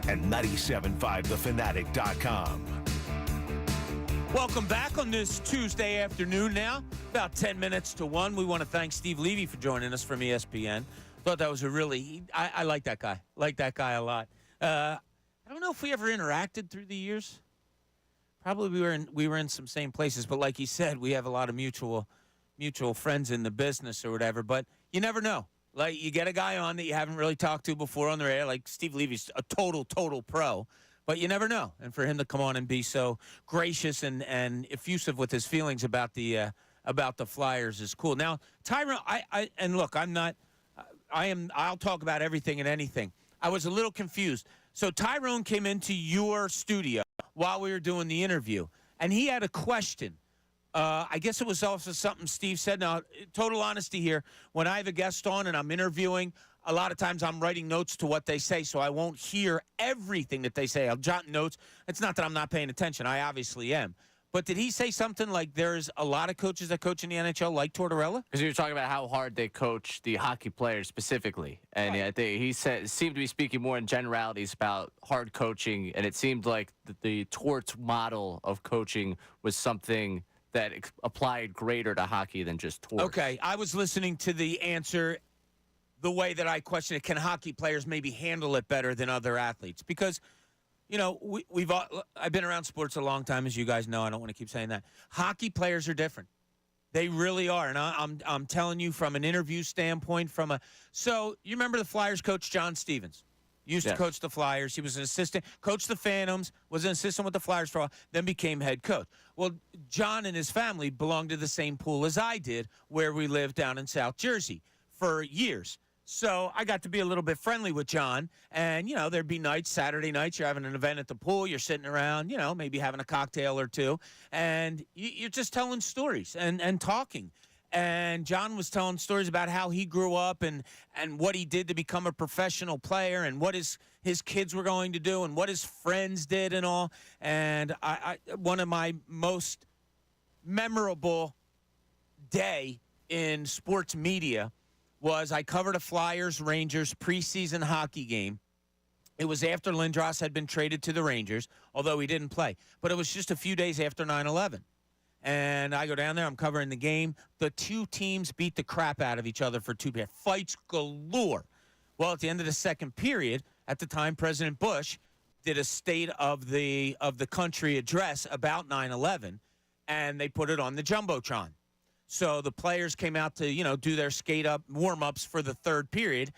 and 975thefanatic.com. Welcome back on this Tuesday afternoon now, about 10 minutes to 1. We want to thank Steve Levy for joining us from ESPN. Thought that was a really, I like that guy. Like that guy a lot. I don't know if we ever interacted through the years. Probably we were in some same places, but like he said, we have a lot of mutual friends in the business or whatever, but you never know. Like, you get a guy on that you haven't really talked to before on the radio, like Steve Levy's a total pro, but you never know. And for him to come on and be so gracious and effusive with his feelings about the Flyers is cool. Now, Tyrone, I'll talk about everything and anything. I was a little confused. So Tyrone came into your studio while we were doing the interview, and he had a question. I guess it was also something Steve said. Now, total honesty here, when I have a guest on and I'm interviewing, a lot of times I'm writing notes to what they say, so I won't hear everything that they say. I'll jot notes. It's not that I'm not paying attention. I obviously am. But did he say something like there's a lot of coaches that coach in the NHL like Torella? Because you were talking about how hard they coach the hockey players specifically. And Right. I think he seemed to be speaking more in generalities about hard coaching, and it seemed like the Torts model of coaching was something that applied greater to hockey than just Torts. Okay, I was listening to the answer the way that I questioned it. Can hockey players maybe handle it better than other athletes? Because, you know, I've been around sports a long time, as you guys know. I don't want to keep saying that. Hockey players are different. They really are, and I'm telling you from an interview standpoint. So you remember the Flyers coach John Stevens? Used to coach the Flyers. He was an assistant, coached the Phantoms, was an assistant with the Flyers for a while, then became head coach. Well, John and his family belonged to the same pool as I did, where we lived down in South Jersey for years. So I got to be a little bit friendly with John. And, you know, there'd be nights, Saturday nights, you're having an event at the pool, you're sitting around, you know, maybe having a cocktail or two, and you're just telling stories and talking. And John was telling stories about how he grew up and what he did to become a professional player and what his kids were going to do and what his friends did and all. And one of my most memorable day in sports media was I covered a Flyers-Rangers preseason hockey game. It was after Lindros had been traded to the Rangers, although he didn't play. But it was just a few days after 9/11. And I go down there. I'm covering the game. The two teams beat the crap out of each other for 2 periods. Fights galore. Well, at the end of the second period, at the time, President Bush did a state of the country address about 9/11, and they put it on the Jumbotron. So the players came out to, you know, do their skate-up warm-ups for the third period.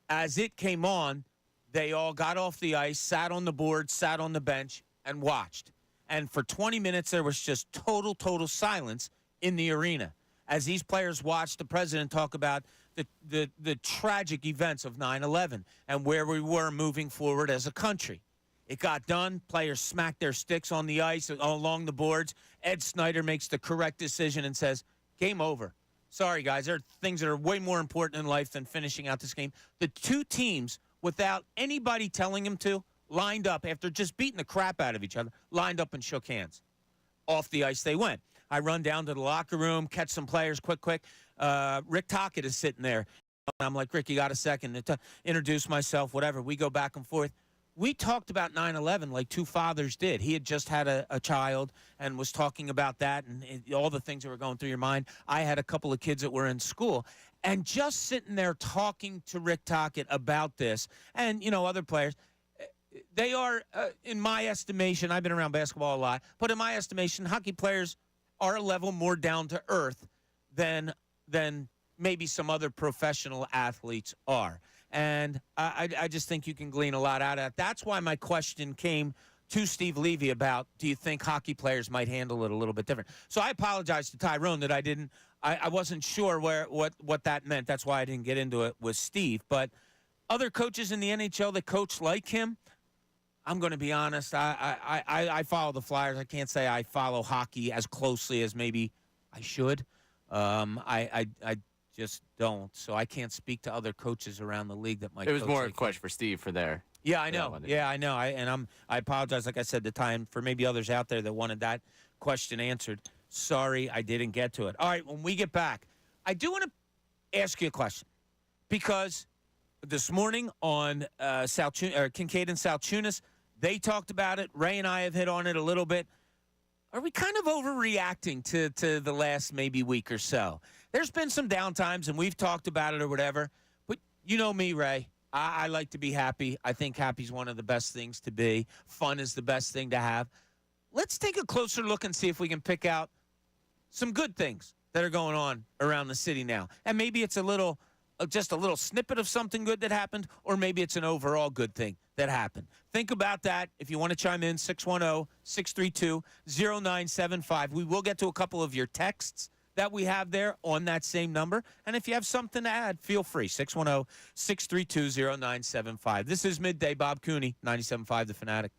As it came on, they all got off the ice, sat on the board, sat on the bench, and watched. And for 20 minutes, there was just total silence in the arena as these players watched the president talk about the tragic events of 9/11 and where we were moving forward as a country. It got done. Players smacked their sticks on the ice along the boards. Ed Snyder makes the correct decision and says, game over. Sorry, guys. There are things that are way more important in life than finishing out this game. The two teams, without anybody telling them to, lined up after just beating the crap out of each other, lined up and shook hands. Off the ice they went. I run down to the locker room, catch some players quick. Rick Tocchet is sitting there. I'm like, Rick, you got a second to introduce myself, whatever. We go back and forth. We talked about 9/11 like two fathers did. He had just had a child and was talking about that and all the things that were going through your mind. I had a couple of kids that were in school. And just sitting there talking to Rick Tocchet about this and, you know, other players, they are, in my estimation, I've been around basketball a lot, but in my estimation, hockey players are a level more down to earth than maybe some other professional athletes are. And I just think you can glean a lot out of that. That's why my question came to Steve Levy about, do you think hockey players might handle it a little bit different? So I apologize to Tyrone that I wasn't sure what that meant. That's why I didn't get into it with Steve. But other coaches in the NHL that coach like him, I'm going to be honest. I follow the Flyers. I can't say I follow hockey as closely as maybe I should. I just don't. So I can't speak to other coaches around the league that might. It was coach more like a question for Steve for there. Yeah, I know. Yeah, I know. I apologize. Like I said, the time for maybe others out there that wanted that question answered. Sorry, I didn't get to it. All right, when we get back, I do want to ask you a question because this morning on Kincade and Salciunas. They talked about it. Ray and I have hit on it a little bit. Are we kind of overreacting to the last maybe week or so? There's been some downtimes, and we've talked about it or whatever. But you know me, Ray. I like to be happy. I think happy's one of the best things to be. Fun is the best thing to have. Let's take a closer look and see if we can pick out some good things that are going on around the city now. And maybe it's just a little snippet of something good that happened, or maybe it's an overall good thing that happened. Think about that. If you want to chime in, 610-632-0975. We will get to a couple of your texts that we have there on that same number. And if you have something to add, feel free, 610-632-0975. This is Midday. Bob Cooney, 97.5 The Fanatic.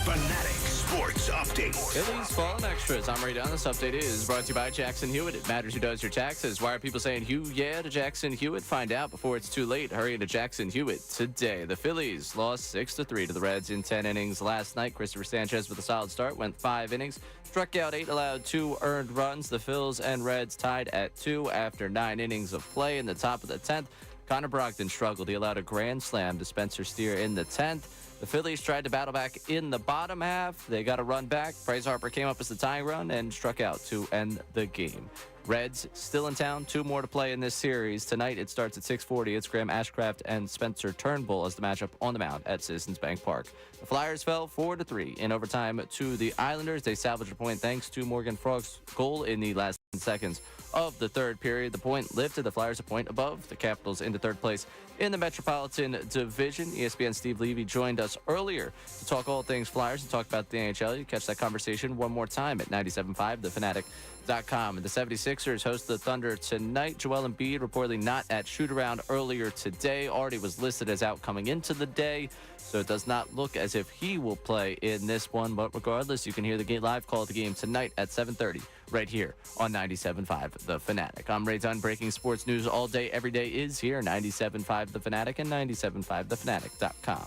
Fanatic Sports Update. Phillies falling extras. I'm Ray Dunn. This update is brought to you by Jackson Hewitt. It matters who does your taxes. Why are people saying yeah to Jackson Hewitt? Find out before it's too late. Hurry into Jackson Hewitt today. The Phillies lost 6-3 to the Reds in 10 innings last night. Christopher Sanchez with a solid start, went 5 innings, struck out 8, allowed 2 earned runs. The Phils and Reds tied at 2 after 9 innings of play. In the top of the 10th, Connor Brogdon struggled. He allowed a grand slam to Spencer Steer in the 10th. The Phillies tried to battle back in the bottom half. They got a run back. Bryce Harper came up as the tying run and struck out to end the game. Reds still in town. 2 more to play in this series. Tonight it starts at 6:40. It's Graham Ashcraft and Spencer Turnbull as the matchup on the mound at Citizens Bank Park. The Flyers fell 4-3 in overtime to the Islanders. They salvaged a point thanks to Morgan Frogg's goal in the last 10 seconds of the third period. The point lifted the Flyers a point above the Capitals into third place in the Metropolitan Division. ESPN Steve Levy joined us earlier to talk all things Flyers and talk about the NHL. You catch that conversation one more time at 97.5thefanatic.com. And the 76ers host the Thunder tonight. Joel Embiid reportedly not at shoot-around earlier today. Already was listed as out coming into the day, so it does not look as if he will play in this one. But regardless, you can hear the game live call of the game tonight at 7:30 right here on 97.5 The Fanatic. I'm Ray Dunn. Breaking sports news all day, every day is here. 97.5 The Fanatic and 97.5thefanatic.com.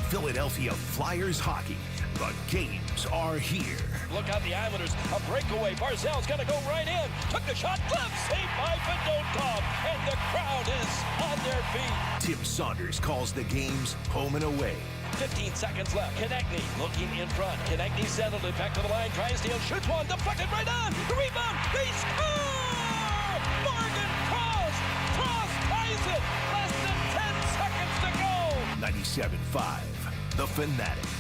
Philadelphia Flyers hockey. The games are here. Look out, the Islanders. A breakaway. Barzal's going to go right in. Took the shot. Glove saved by Fedotov. And the crowd is on their feet. Tim Saunders calls the games home and away. 15 seconds left. Konechny looking in front. Konechny settled it back to the line. Tries steal. Shoots one. Deflected right on. The rebound. They score! Morgan Cross. Cross ties it. Less than 10 seconds to go. 97.5 The Fanatic.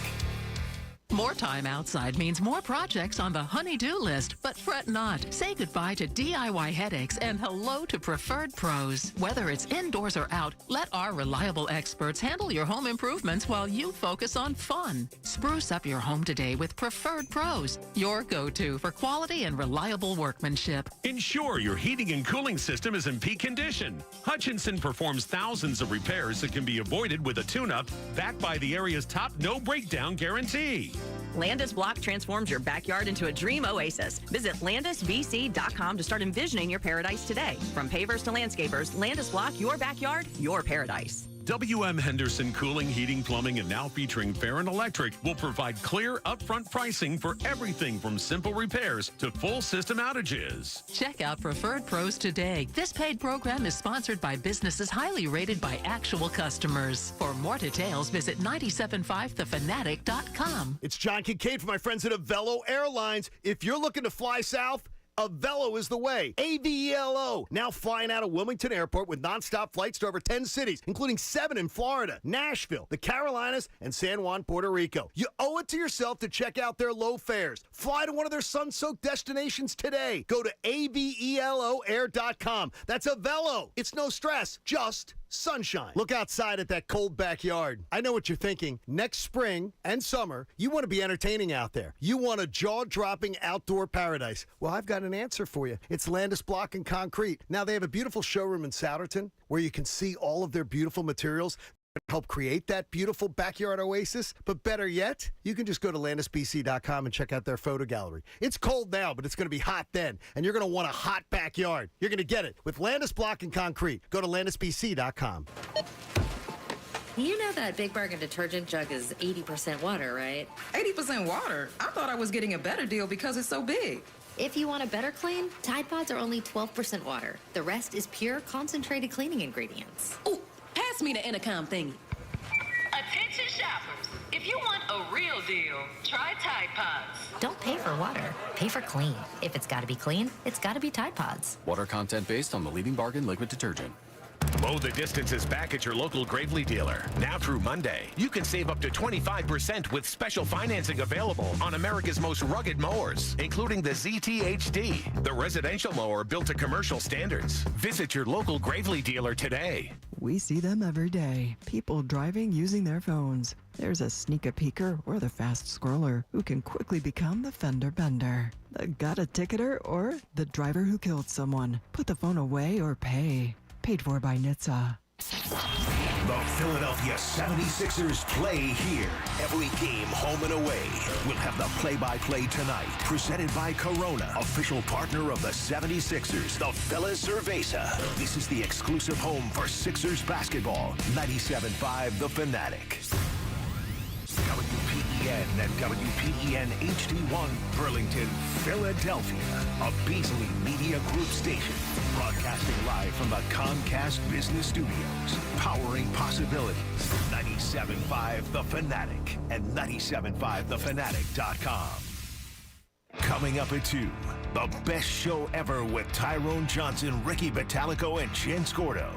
More time outside means more projects on the honey-do list, but fret not. Say goodbye to DIY headaches and hello to Preferred Pros. Whether it's indoors or out, let our reliable experts handle your home improvements while you focus on fun. Spruce up your home today with Preferred Pros, your go-to for quality and reliable workmanship. Ensure your heating and cooling system is in peak condition. Hutchinson performs thousands of repairs that can be avoided with a tune-up backed by the area's top no-breakdown guarantee. Landis Block transforms your backyard into a dream oasis. Visit landisbc.com to start envisioning your paradise today. From pavers to landscapers, Landis Block, your backyard, your paradise. WM Henderson Cooling, Heating, Plumbing, and now featuring Fair and Electric will provide clear upfront pricing for everything from simple repairs to full system outages. Check out Preferred Pros today. This paid program is sponsored by businesses highly rated by actual customers. For more details, visit 975thefanatic.com. It's John Kincade for my friends at Avelo Airlines. If you're looking to fly south, Avelo is the way. AVELO. Now flying out of Wilmington Airport with nonstop flights to over 10 cities, including 7 in Florida, Nashville, the Carolinas, and San Juan, Puerto Rico. You owe it to yourself to check out their low fares. Fly to one of their sun-soaked destinations today. Go to AVELOair.com. That's Avelo. It's no stress, just sunshine. Look outside at that cold backyard. I know what you're thinking. Next spring and summer, you want to be entertaining out there. You want a jaw-dropping outdoor paradise. Well, I've got an answer for you. It's Landis Block and Concrete. Now, they have a beautiful showroom in Souderton where you can see all of their beautiful materials that help create that beautiful backyard oasis. But better yet, you can just go to landisbc.com and check out their photo gallery. It's cold now, but it's going to be hot then, and you're going to want a hot backyard. You're going to get it with Landis Block and Concrete. Go to landisbc.com. You know that Big Bargain detergent jug is 80% water, right? 80% water? I thought I was getting a better deal because it's so big. If you want a better clean, Tide Pods are only 12% water. The rest is pure, concentrated cleaning ingredients. Ooh, pass me the intercom thingy. Attention shoppers. If you want a real deal, try Tide Pods. Don't pay for water. Pay for clean. If it's got to be clean, it's got to be Tide Pods. Water content based on the leading bargain liquid detergent. Mow the Distance is back at your local Gravely dealer. Now through Monday, you can save up to 25% with special financing available on America's most rugged mowers, including the ZT-HD, the residential mower built to commercial standards. Visit your local Gravely dealer today. We see them every day. People driving using their phones. There's a sneak-a-peeker or the fast scroller who can quickly become the fender bender. The got-a-ticketer or the driver who killed someone. Put the phone away or pay. Paid for by NHTSA. The Philadelphia 76ers play here. Every game home and away. We'll have the play-by-play tonight. Presented by Corona, official partner of the 76ers, the Phillies Cerveza. This is the exclusive home for Sixers basketball. 97.5 The Fanatic. WPEN and WPEN HD1 Burlington, Philadelphia. A Beasley Media Group station. Broadcasting live from the Comcast Business Studios. Powering possibilities. 97.5 The Fanatic and 97.5thefanatic.com. Coming up at 2, the best show ever with Tyrone Johnson, Ricky Bottalico, and Jen Scordo.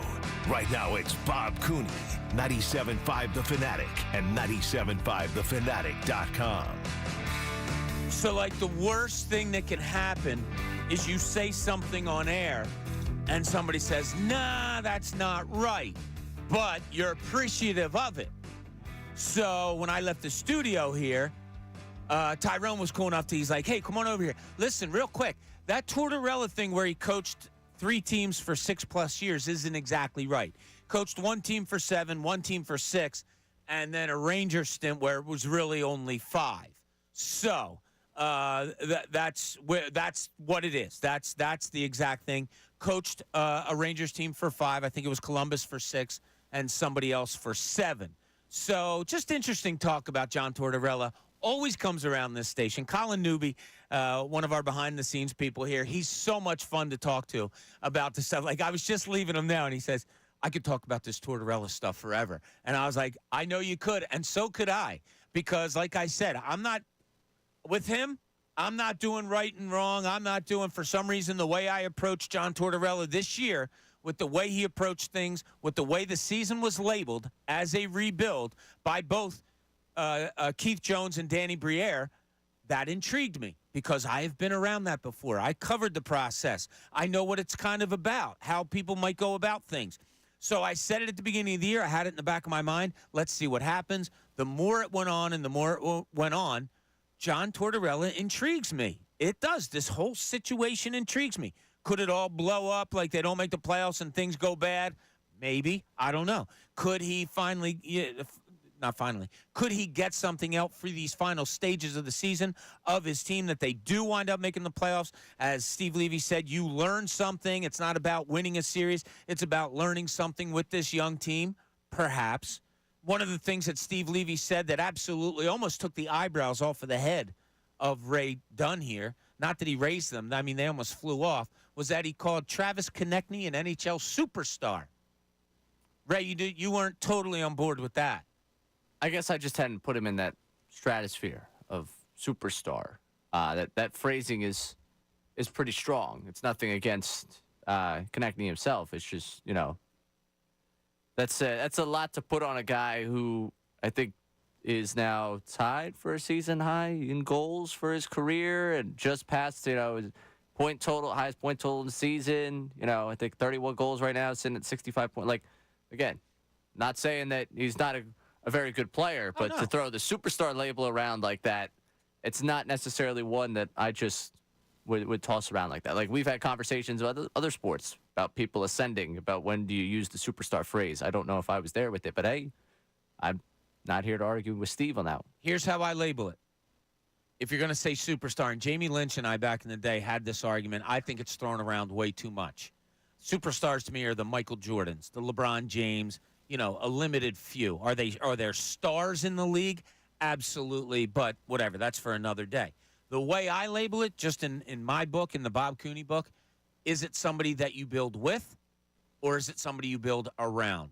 Right now, it's Bob Cooney, 97.5 The Fanatic and 97.5thefanatic.com. So, like, the worst thing that can happen is you say something on air and somebody says, nah, that's not right, but you're appreciative of it. So when I left the studio here, Tyrone was cool enough to, he's like, hey, come on over here. Listen, real quick, that Torella thing where he coached 3 teams for 6+ years isn't exactly right. Coached 1 team for 7, 1 team for 6, and then a Ranger stint where it was really only 5. So that's what it is. That's the exact thing. Coached a Rangers team for 5. I think it was Columbus for 6 and somebody else for 7. So just interesting talk about John Torella. Always comes around this station. Colin Newby, one of our behind-the-scenes people here, he's so much fun to talk to about this stuff. Like, I was just leaving him now, and he says, I could talk about this Torella stuff forever. And I was like, I know you could, and so could I. Because, like I said, I'm not – with him, I'm not doing right and wrong. I'm not doing, for some reason, the way I approached John Torella this year, with the way he approached things, with the way the season was labeled as a rebuild by both Keith Jones and Danny Briere, that intrigued me because I have been around that before. I covered the process. I know what it's kind of about, how people might go about things. So I said it at the beginning of the year. I had it in the back of my mind. Let's see what happens. The more it went on and the more it went on, John Torella intrigues me. It does. This whole situation intrigues me. Could it all blow up like they don't make the playoffs and things go bad? Maybe. I don't know. Could he finally could he get something out for these final stages of the season of his team that they do wind up making the playoffs? As Steve Levy said, you learn something. It's not about winning a series. It's about learning something with this young team, perhaps. One of the things that Steve Levy said that absolutely almost took the eyebrows off of the head of Ray Dunn here, not that he raised them, I mean, they almost flew off, was that he called Travis Konechny an NHL superstar. Ray, you weren't totally on board with that. I guess I just hadn't put him in that stratosphere of superstar. That phrasing is pretty strong. It's nothing against Konechny himself. It's just, you know, that's a lot to put on a guy who I think is now tied for a season high in goals for his career and just passed, you know, his highest point total in the season. You know, I think 31 goals right now, sitting at 65 points. Like, again, not saying that he's not a very good player, but to throw the superstar label around like that, it's not necessarily one that I just would toss around like that. Like, we've had conversations about other sports about people ascending, about when do you use the superstar phrase. I don't know if I was there with it, but hey, I'm not here to argue with Steve on that one. Here's how I label it. If you're going to say superstar, and Jamie Lynch and I back in the day had this argument, I think it's thrown around way too much. Superstars to me are the Michael Jordans, the LeBron James, you know, a limited few. Are there stars in the league? Absolutely, but whatever. That's for another day. The way I label it, just in my book, in the Bob Cooney book, is it somebody that you build with, or is it somebody you build around?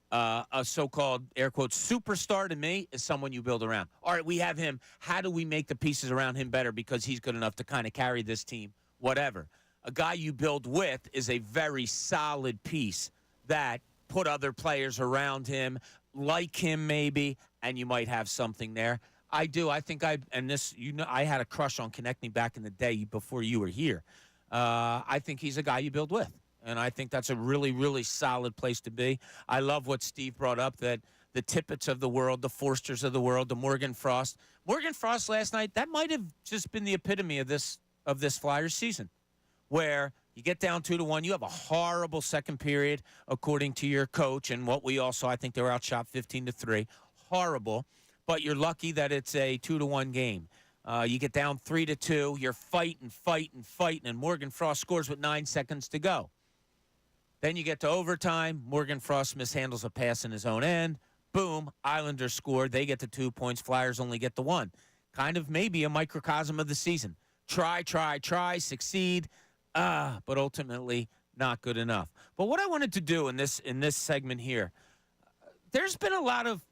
A so-called, air quotes, superstar to me is someone you build around. All right, we have him. How do we make the pieces around him better because he's good enough to kind of carry this team? Whatever. A guy you build with is a very solid piece that put other players around him, like him maybe, and you might have something there. I do. I think I had a crush on Konechny back in the day before you were here. I think he's a guy you build with. And I think that's a really, really solid place to be. I love what Steve brought up, that the Tippett's of the world, the Forsters of the world, the Morgan Frost. Morgan Frost last night, that might have just been the epitome of this Flyers season, where you get down 2-1. You have a horrible second period, according to your coach, and what we all saw. I think they were outshot 15-3. Horrible. But you're lucky that it's a 2-1 game. You get down 3-2. You're fighting, and Morgan Frost scores with 9 seconds to go. Then you get to overtime. Morgan Frost mishandles a pass in his own end. Boom, Islanders score. They get the 2 points. Flyers only get the 1. Kind of maybe a microcosm of the season. Try, succeed, but ultimately not good enough. But what I wanted to do in this segment here, there's been a lot of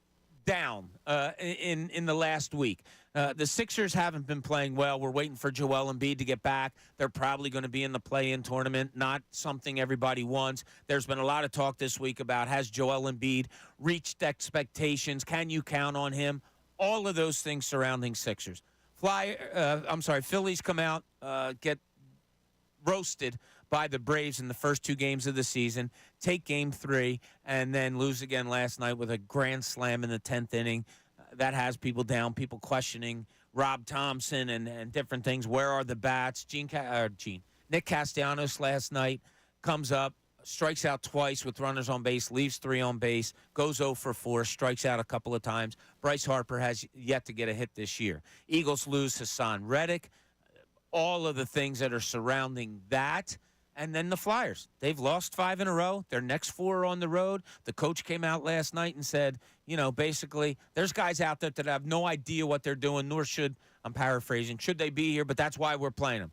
down in the last week. The Sixers haven't been playing well. We're waiting for Joel Embiid to get back. They're probably going to be in the play-in tournament, not something everybody wants. There's been a lot of talk this week about, has Joel Embiid reached expectations? Can you count on him? All of those things surrounding Sixers. Phillies come out, get roasted by the Braves in the first 2 games of the season, take Game 3, and then lose again last night with a grand slam in the 10th inning. That has people down, people questioning Rob Thompson and different things. Where are the bats? Nick Castellanos last night comes up, strikes out twice with runners on base, leaves 3 on base, goes 0 for 4, strikes out a couple of times. Bryce Harper has yet to get a hit this year. Eagles lose Hassan Reddick. All of the things that are surrounding that. And then the Flyers. They've lost 5 in a row. Their next 4 are on the road. The coach came out last night and said, basically, there's guys out there that have no idea what they're doing, nor should, I'm paraphrasing, should they be here, but that's why we're playing them.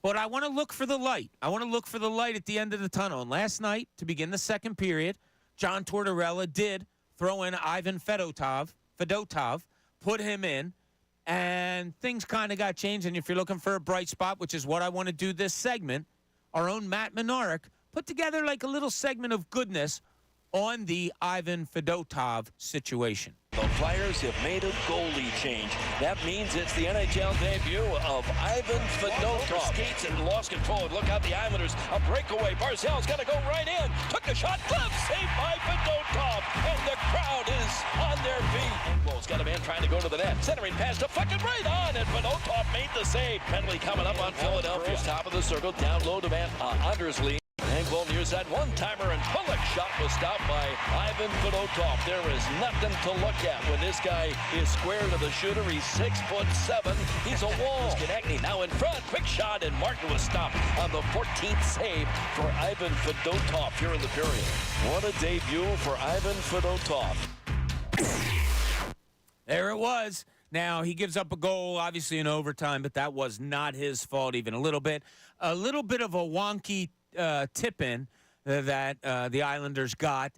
But I want to look for the light. I want to look for the light at the end of the tunnel. And last night, to begin the second period, John Tortorella did throw in Ivan Fedotov, put him in, and things kind of got changed. And if you're looking for a bright spot, which is what I want to do this segment, our own Matt Menarek put together like a little segment of goodness on the Ivan Fedotov situation. The Flyers have made a goalie change. That means it's the NHL debut of Ivan Fedotov. Skates and lost control. Look out, the Islanders. A breakaway. Barzal's got to go right in. Took the shot. Glove saved by Fedotov. And the crowd is on their feet. Engvall's got a man trying to go to the net. Centering pass deflected right on. And Fedotov made the save. Penalty coming up on Philadelphia. Top of the circle. Down low to Van Undersley. Engvall nears that one-timer, and Pulick's shot was stopped by Ivan Fedotov. There is nothing to look at when this guy is square to the shooter. He's 6'7". He's a wall. Konechny now in front. Quick shot, and Martin was stopped on the 14th save for Ivan Fedotov here in the period. What a debut for Ivan Fedotov. There it was. Now, he gives up a goal, obviously, in overtime, but that was not his fault even a little bit. A little bit of a wonky tip-in that the Islanders got,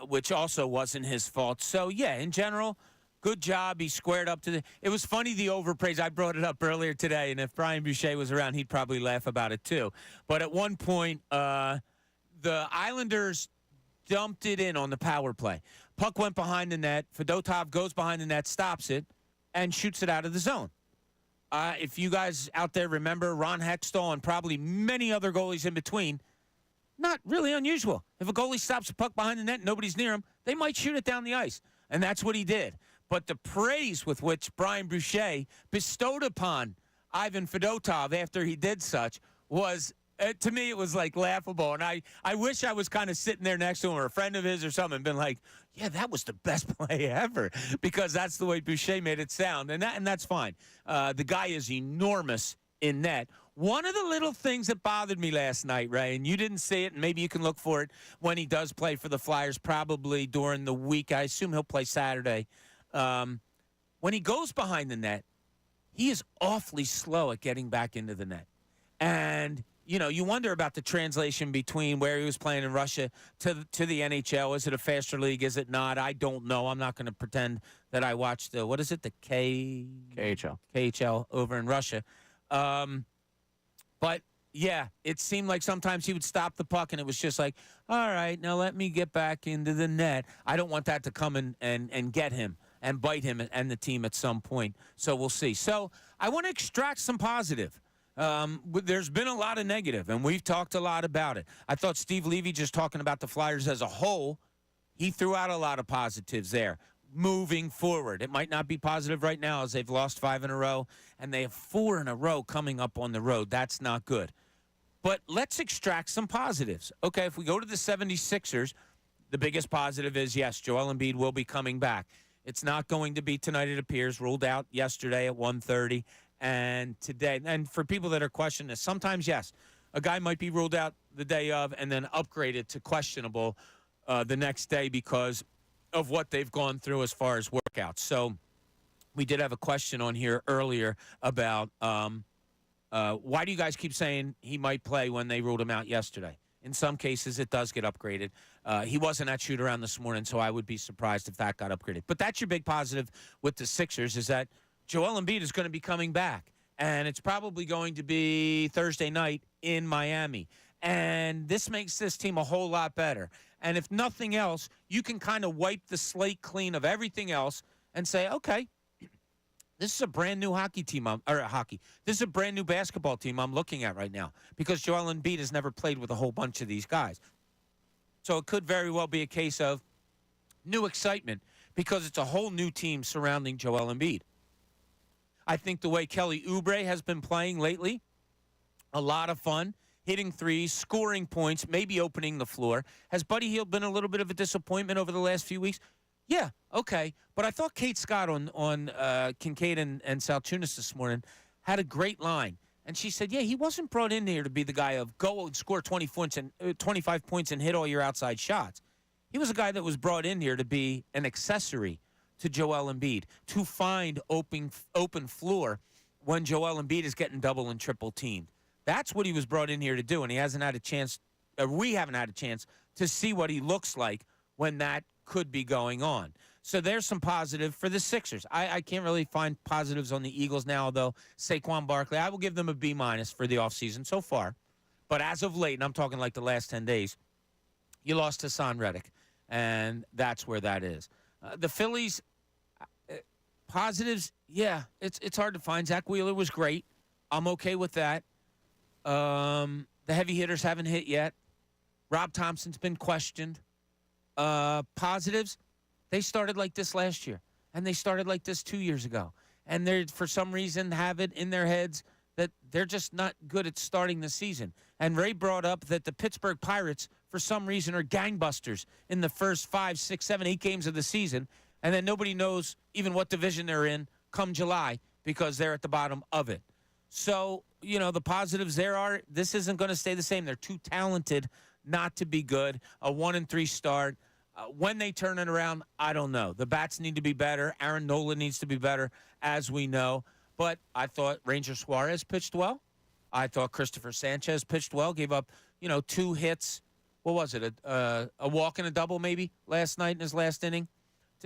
which also wasn't his fault. So, yeah, in general, good job. He squared up to the – it was funny, the overpraise. I brought it up earlier today, and if Brian Boucher was around, he'd probably laugh about it too. But at one point, the Islanders dumped it in on the power play. Puck went behind the net. Fedotov goes behind the net, stops it, and shoots it out of the zone. If you guys out there remember Ron Hextall and probably many other goalies in between, not really unusual. If a goalie stops a puck behind the net and nobody's near him, they might shoot it down the ice. And that's what he did. But the praise with which Brian Boucher bestowed upon Ivan Fedotov after he did such was, to me, it was like laughable. And I wish I was kind of sitting there next to him or a friend of his or something and been like, yeah, that was the best play ever, because that's the way Boucher made it sound. And that's fine. The guy is enormous in net. One of the little things that bothered me last night, Ray, and you didn't see it, and maybe you can look for it when he does play for the Flyers, probably during the week. I assume he'll play Saturday. When he goes behind the net, he is awfully slow at getting back into the net. And, you wonder about the translation between where he was playing in Russia to the NHL. Is it a faster league? Is it not? I don't know. I'm not going to pretend that I watched the KHL over in Russia. But, yeah, it seemed like sometimes he would stop the puck, and it was just like, all right, now let me get back into the net. I don't want that to come and get him and bite him and the team at some point. So we'll see. So I want to extract some positive. There's been a lot of negative, and we've talked a lot about it. I thought Steve Levy, just talking about the Flyers as a whole, he threw out a lot of positives there. Moving forward, it might not be positive right now as they've lost 5 in a row, and they have 4 in a row coming up on the road. That's not good. But let's extract some positives. Okay, if we go to the 76ers, the biggest positive is, yes, Joel Embiid will be coming back. It's not going to be tonight, it appears. Ruled out yesterday at 1:30 and today. And for people that are questioning this, sometimes, yes, a guy might be ruled out the day of and then upgraded to questionable the next day because of what they've gone through as far as workouts. So we did have a question on here earlier about why do you guys keep saying he might play when they ruled him out yesterday? In some cases, it does get upgraded. He wasn't at shoot-around this morning, so I would be surprised if that got upgraded. But that's your big positive with the Sixers is that Joel Embiid is going to be coming back, and it's probably going to be Thursday night in Miami. And this makes this team a whole lot better. And if nothing else, you can kind of wipe the slate clean of everything else and say, okay, this is a brand new hockey team, This is a brand new basketball team I'm looking at right now because Joel Embiid has never played with a whole bunch of these guys. So it could very well be a case of new excitement because it's a whole new team surrounding Joel Embiid. I think the way Kelly Oubre has been playing lately, a lot of fun, hitting threes, scoring points, maybe opening the floor. Has Buddy Hield been a little bit of a disappointment over the last few weeks? Yeah, okay. But I thought Kate Scott on Kincade and Salciunas this morning had a great line. And she said, yeah, he wasn't brought in here to be the guy of go and score 25 points and hit all your outside shots. He was a guy that was brought in here to be an accessory to Joel Embiid, to find open floor when Joel Embiid is getting double and triple teamed. That's what he was brought in here to do, and he hasn't had a chance, we haven't had a chance to see what he looks like when that could be going on. So there's some positive for the Sixers. I can't really find positives on the Eagles now, though. Saquon Barkley, I will give them a B- for the offseason so far. But as of late, and I'm talking like the last 10 days, you lost Hassan Reddick, and that's where that is. The Phillies, positives, yeah, it's hard to find. Zach Wheeler was great. I'm okay with that. The heavy hitters haven't hit yet. Rob Thompson's been questioned. Positives, they started like this last year, and they started like this 2 years ago. And they, for some reason, have it in their heads that they're just not good at starting the season. And Ray brought up that the Pittsburgh Pirates, for some reason, are gangbusters in the first 5, 6, 7, 8 games of the season, and then nobody knows even what division they're in come July because they're at the bottom of it. So, the positives there are this isn't going to stay the same. They're too talented not to be good. A 1-3 start. When they turn it around, I don't know. The bats need to be better. Aaron Nola needs to be better, as we know. But I thought Ranger Suarez pitched well. I thought Christopher Sanchez pitched well. Gave up, 2 hits. What was it? A walk and a double maybe last night in his last inning.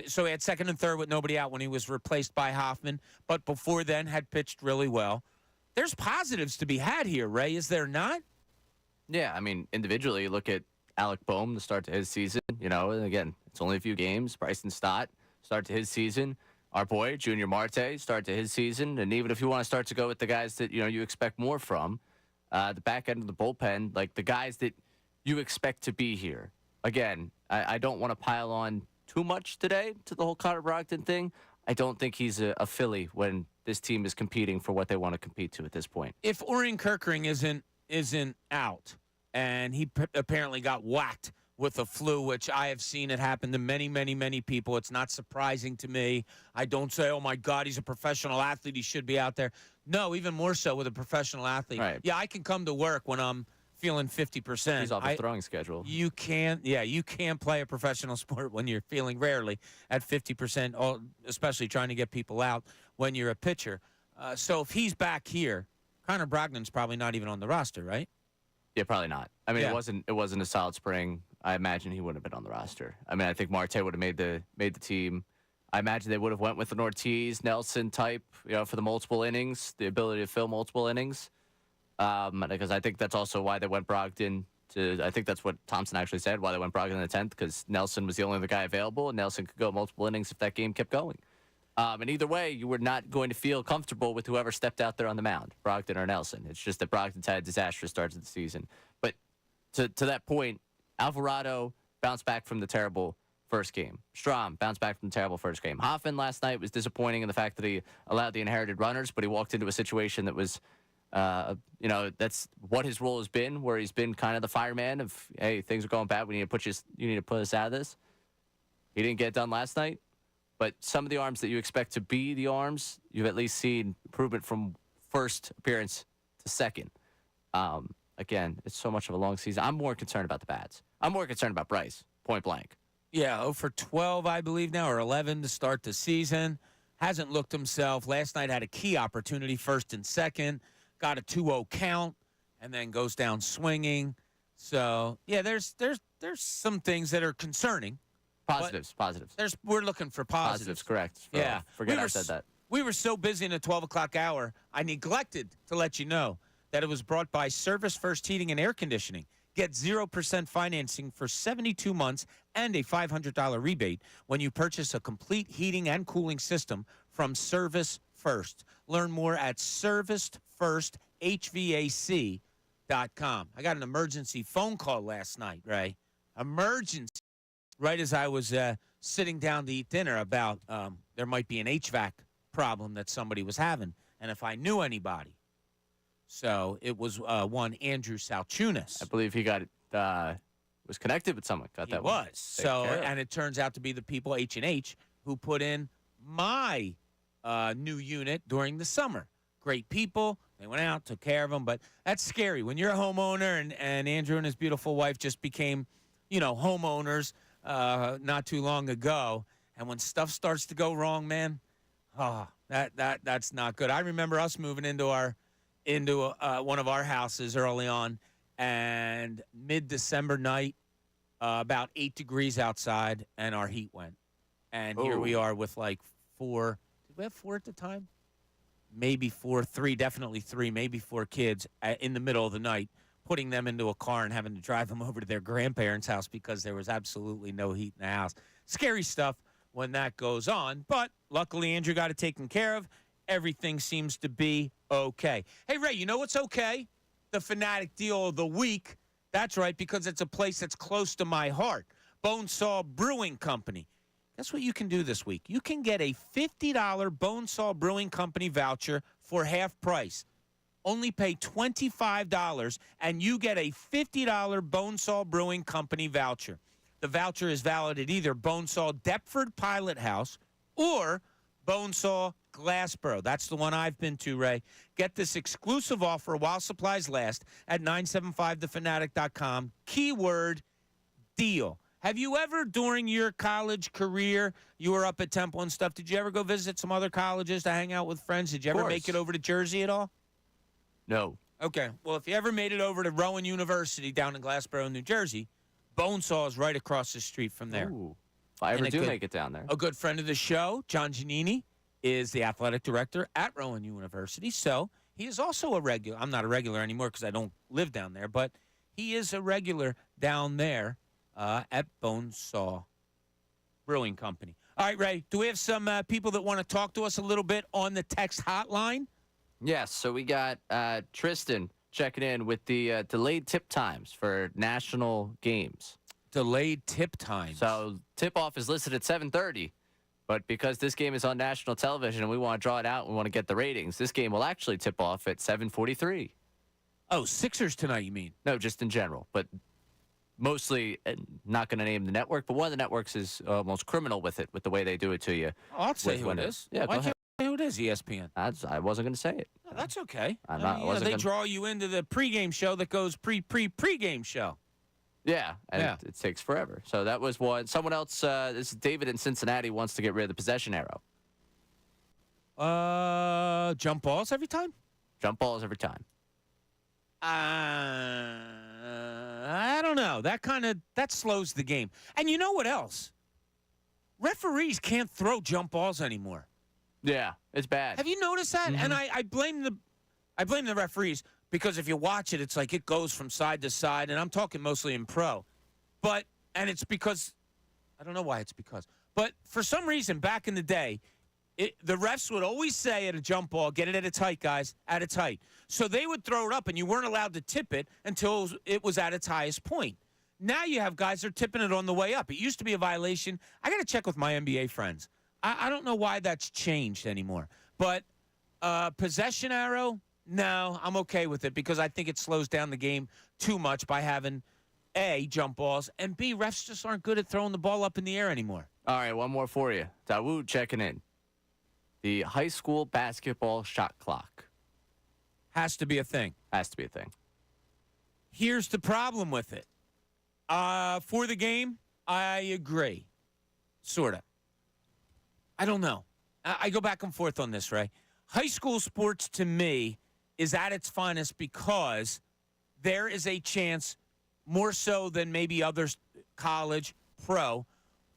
So he had second and third with nobody out when he was replaced by Hoffman. But before then had pitched really well. There's positives to be had here, Ray. Is there not? Yeah, I mean, individually, look at Alec Boehm, the start to his season. And again, it's only a few games. Bryson Stott, start to his season. Our boy, Junior Marte, start to his season. And even if you want to start to go with the guys that, you expect more from, the back end of the bullpen, like the guys that you expect to be here. Again, I don't want to pile on too much today to the whole Connor Brogdon thing. I don't think he's a Philly when this team is competing for what they want to compete to at this point. If Orion Kerkering isn't out, and he apparently got whacked with a flu, which I have seen it happen to many, many, many people. It's not surprising to me. I don't say, oh, my God, he's a professional athlete. He should be out there. No, even more so with a professional athlete. Right. Yeah, I can come to work when I'm feeling 50%. He's off the throwing schedule. You can't play a professional sport when you're feeling rarely at 50%, especially trying to get people out when you're a pitcher. So if he's back here, Connor Brogdon's probably not even on the roster, right? Yeah, probably not. I mean, Yeah. it wasn't a solid spring. I imagine he wouldn't have been on the roster. I mean, I think Marte would have made the team. I imagine they would have went with an Ortiz, Nelson type, for the multiple innings, the ability to fill multiple innings. Because I think that's also why they went Brogdon I think that's what Thompson actually said, why they went Brogdon in the 10th, because Nelson was the only other guy available, and Nelson could go multiple innings if that game kept going. And either way, you were not going to feel comfortable with whoever stepped out there on the mound, Brogdon or Nelson. It's just that Brogdon's had a disastrous start to the season. But to that point, Alvarado bounced back from the terrible first game. Strahm bounced back from the terrible first game. Hoffman last night was disappointing in the fact that he allowed the inherited runners, but he walked into a situation that was, that's what his role has been, where he's been kind of the fireman of, hey, things are going bad. You need to put us out of this. He didn't get it done last night. But some of the arms that you expect to be the arms, you've at least seen improvement from first appearance to second. Again, it's so much of a long season. I'm more concerned about the bats. I'm more concerned about Bryce, point blank. Yeah, 0 for 12, I believe now, or 11 to start the season. Hasn't looked himself. Last night had a key opportunity, first and second. Got a 2-0 count, and then goes down swinging. So, yeah, there's some things that are concerning. Positives. We're looking for positives. Positives, correct. Yeah. Forget I said that. We were so busy in the 12 o'clock hour, I neglected to let you know that it was brought by Service First Heating and Air Conditioning. Get 0% financing for 72 months and a $500 rebate when you purchase a complete heating and cooling system from Service First. Learn more at servicefirst.hvac.com. I got an emergency phone call last night, Ray. Emergency. Right as I was sitting down to eat dinner about there might be an HVAC problem that somebody was having, and if I knew anybody. So it was one Andrew Salciunas. I believe he got was connected with someone. Got He that was. one. So, and it turns out to be the people, H&H, who put in my new unit during the summer. Great people. They went out, took care of them, but that's scary. When you're a homeowner and Andrew and his beautiful wife just became, homeowners not too long ago, and when stuff starts to go wrong, man, that's not good. I remember us moving into one of our houses early on, and mid-December night, about 8 degrees outside, and our heat went. And here we are with like 4. Did we have 4 at the time? Maybe 4, 3, definitely 3, maybe 4 kids in the middle of the night, putting them into a car and having to drive them over to their grandparents' house because there was absolutely no heat in the house. Scary stuff when that goes on, but luckily Andrew got it taken care of. Everything seems to be okay. Hey, Ray, you know what's okay? The Fanatic Deal of the Week. That's right, because it's a place that's close to my heart. Bonesaw Brewing Company. Guess what you can do this week? You can get a $50 Bonesaw Brewing Company voucher for half price. Only pay $25, and you get a $50 Bonesaw Brewing Company voucher. The voucher is valid at either Bonesaw Deptford Pilot House or Bonesaw Glassboro. That's the one I've been to, Ray. Get this exclusive offer while supplies last at 975thefanatic.com. Keyword deal. Have you ever, during your college career, you were up at Temple and stuff, did you ever go visit some other colleges to hang out with friends? Did you ever make it over to Jersey at all? No. Okay. Well, if you ever made it over to Rowan University down in Glassboro, New Jersey, Bonesaw is right across the street from there. Ooh. If I ever do make it down there. A good friend of the show, John Giannini, is the athletic director at Rowan University. So he is also a regular. I'm not a regular anymore because I don't live down there, but he is a regular down there at Bonesaw Brewing Company. All right, Ray, do we have some people that want to talk to us a little bit on the text hotline? Yes, so we got Tristan checking in with the delayed tip times for national games. Delayed tip times. So tip-off is listed at 7:30, but because this game is on national television and we want to draw it out, we want to get the ratings, this game will actually tip off at 7:43. Oh, Sixers tonight, you mean? No, just in general, but mostly not going to name the network, but one of the networks is almost criminal with it, with the way they do it to you. Oh, I'll say who it is. Yeah, go ahead. Who it is, ESPN. I wasn't going to say it. No, that's okay. They draw you into the pregame show that goes pregame show. Yeah, and it takes forever. So that was one. Someone else, this is David in Cincinnati, wants to get rid of the possession arrow. jump balls every time? Jump balls every time. I don't know. That slows the game. And you know what else? Referees can't throw jump balls anymore. Yeah, it's bad. Have you noticed that? Mm-hmm. And I blame the referees because if you watch it, it's like it goes from side to side, and I'm talking mostly in pro. And it's because I don't know why it's because. But for some reason, back in the day, the refs would always say at a jump ball, get it at its height, guys, at its height. So they would throw it up, and you weren't allowed to tip it until it was at its highest point. Now you have guys that are tipping it on the way up. It used to be a violation. I got to check with my NBA friends. I don't know why that's changed anymore. But possession arrow, no, I'm okay with it because I think it slows down the game too much by having, A, jump balls, and B, refs just aren't good at throwing the ball up in the air anymore. All right, one more for you. Dawood checking in. The high school basketball shot clock. Has to be a thing. Has to be a thing. Here's the problem with it. For the game, I agree. Sort of. I don't know. I go back and forth on this, Ray. High school sports, to me, is at its finest because there is a chance, more so than maybe others, college, pro,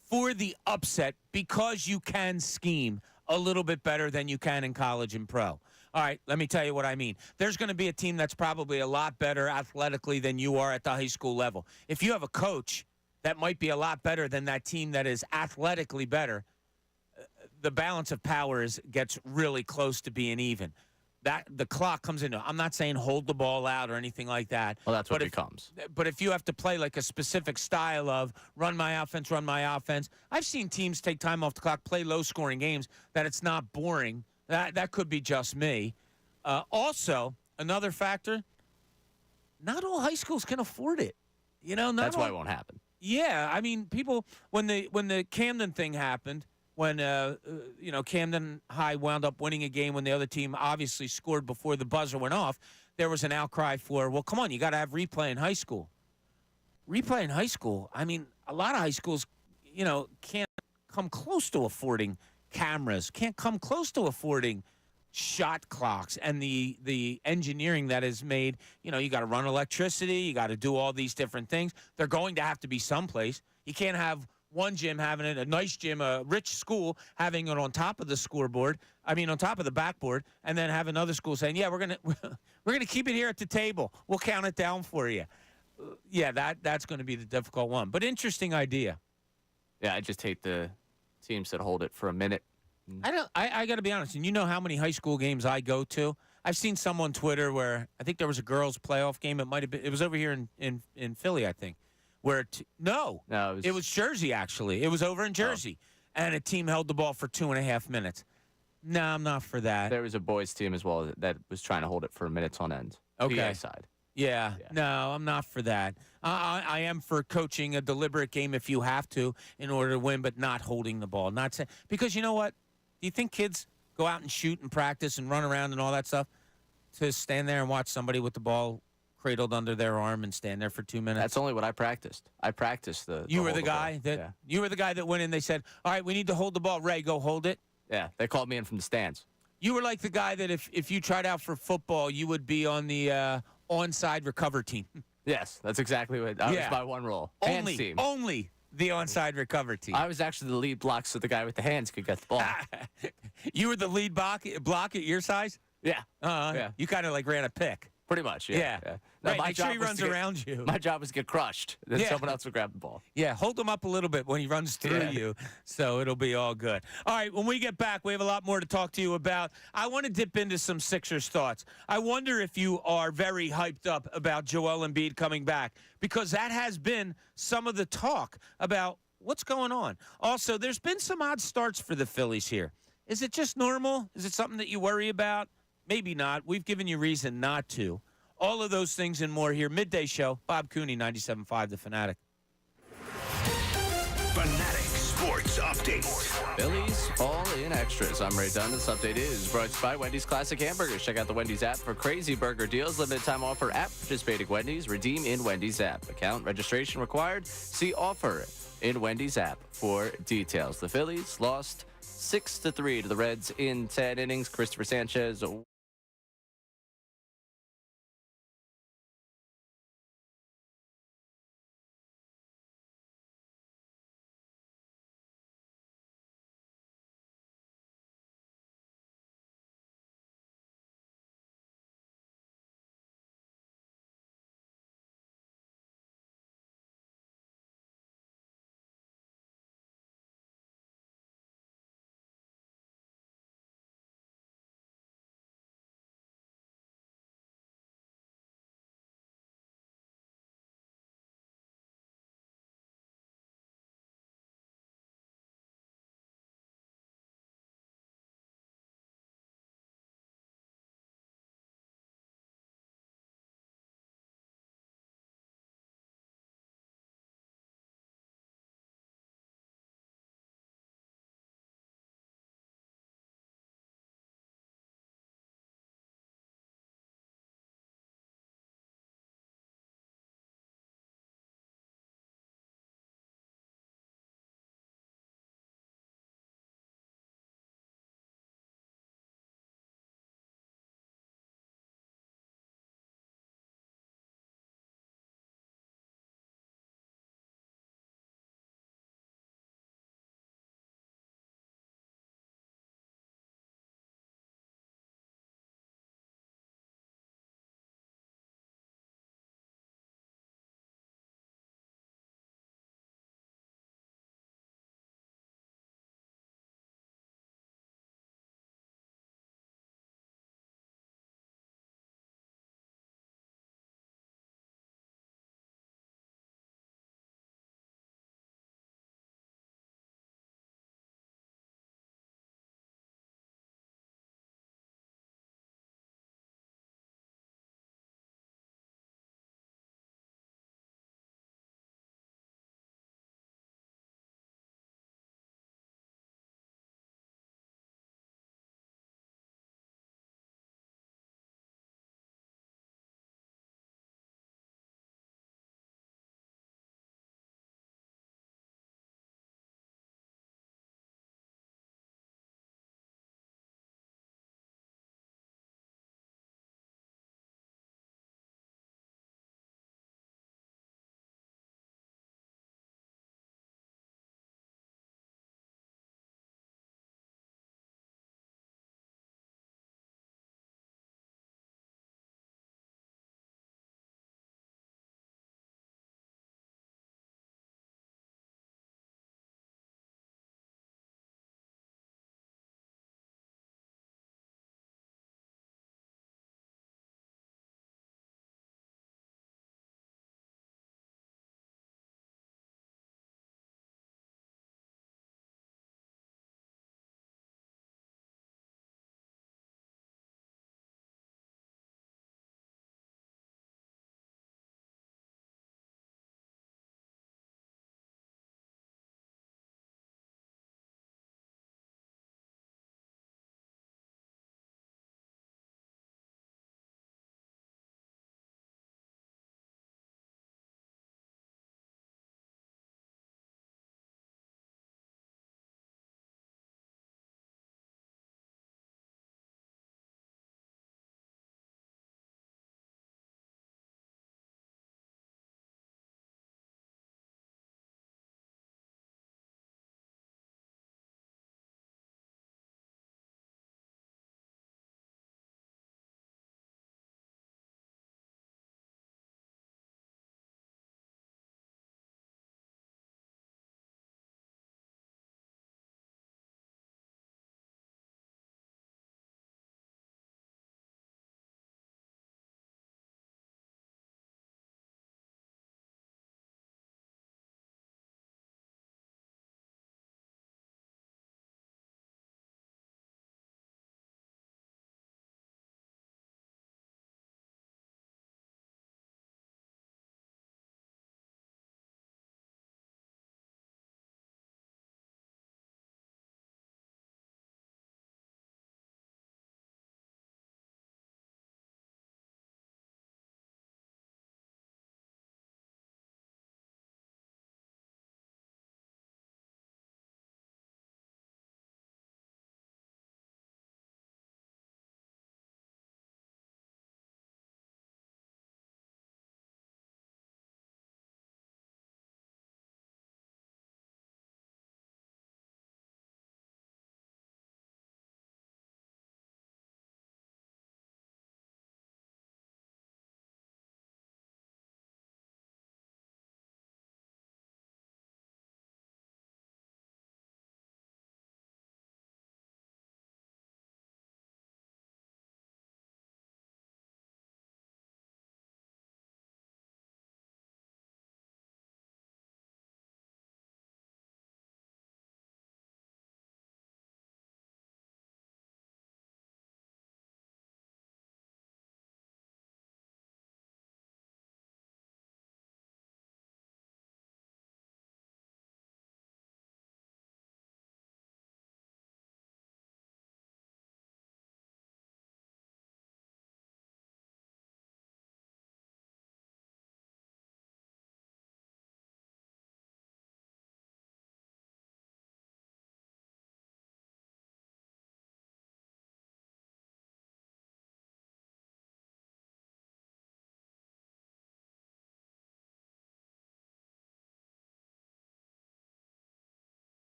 for the upset because you can scheme a little bit better than you can in college and pro. All right, let me tell you what I mean. There's going to be a team that's probably a lot better athletically than you are at the high school level. If you have a coach that might be a lot better than that team that is athletically better, the balance of powers gets really close to being even. That the clock comes into. I'm not saying hold the ball out or anything like that. Well, that's what it becomes. But if you have to play like a specific style of run my offense, I've seen teams take time off the clock, play low-scoring games that it's not boring. That could be just me. Also, another factor, not all high schools can afford it. You know, that's why it won't happen. Yeah, I mean, people when the Camden thing happened, when Camden High wound up winning a game when the other team obviously scored before the buzzer went off, there was an outcry for, well, come on, you got to have replay in high school. Replay in high school, I mean, a lot of high schools, can't come close to affording cameras, can't come close to affording shot clocks and the engineering that is made. You got to run electricity, you got to do all these different things. They're going to have to be someplace. You can't have one gym having it, a nice gym, a rich school having it on top of the scoreboard. I mean, on top of the backboard, and then have another school saying, "Yeah, we're gonna keep it here at the table. We'll count it down for you." Yeah, that's going to be the difficult one, but interesting idea. Yeah, I just hate the teams that hold it for a minute. I got to be honest, and you know how many high school games I go to. I've seen some on Twitter where I think there was a girls' playoff game. It might have been. It was over here in Philly, I think. Where it was Jersey, actually. It was over in Jersey. And a team held the ball for 2.5 minutes. No, I'm not for that. There was a boys' team as well that was trying to hold it for minutes on end. Okay. PA side. Yeah. No, I'm not for that. I am for coaching a deliberate game if you have to in order to win, but not holding the ball. Because you know what? Do you think kids go out and shoot and practice and run around and all that stuff to stand there and watch somebody with the ball cradled under their arm and stand there for 2 minutes? That's only what I practiced. I practiced the. You were the guy that you were the guy that went in. They said, "All right, we need to hold the ball. Ray, go hold it." Yeah, they called me in from the stands. You were like the guy that if you tried out for football, you would be on the onside recover team. Yes, that's exactly what. That was my one role. Hands team. Only the onside recover team. I was actually the lead block, so the guy with the hands could get the ball. You were the lead block at your size. Yeah. Yeah. You kind of like ran a pick. Pretty much, yeah. No, right, make sure he runs around you. My job was to get crushed. Then someone else would grab the ball. Yeah, hold him up a little bit when he runs through you, so it'll be all good. All right, when we get back, we have a lot more to talk to you about. I want to dip into some Sixers thoughts. I wonder if you are very hyped up about Joel Embiid coming back, because that has been some of the talk about what's going on. Also, there's been some odd starts for the Phillies here. Is it just normal? Is it something that you worry about? Maybe not. We've given you reason not to. All of those things and more here. Midday Show. Bob Cooney, 97.5 The Fanatic. Fanatic Sports Update. Phillies all in extras. I'm Ray Dunn. This update is brought to you by Wendy's Classic Hamburgers. Check out the Wendy's app for crazy burger deals. Limited time offer at participating Wendy's. Redeem in Wendy's app. Account registration required. See offer in Wendy's app for details. The Phillies lost 6-3 to the Reds in 10 innings. Christopher Sanchez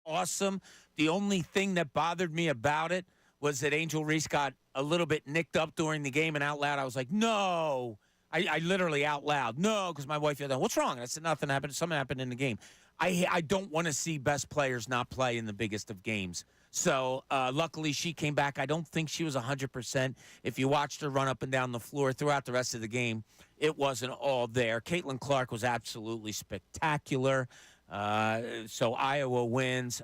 awesome. The only thing that bothered me about it was that Angel Reese got a little bit nicked up during the game, and out loud I was like, no. I literally out loud, no, because my wife yelled, what's wrong? And I said, nothing happened. Something happened in the game. I don't want to see best players not play in the biggest of games. So luckily she came back. I don't think she was 100%. If you watched her run up and down the floor throughout the rest of the game, it wasn't all there. Caitlin Clark was absolutely spectacular. So Iowa wins.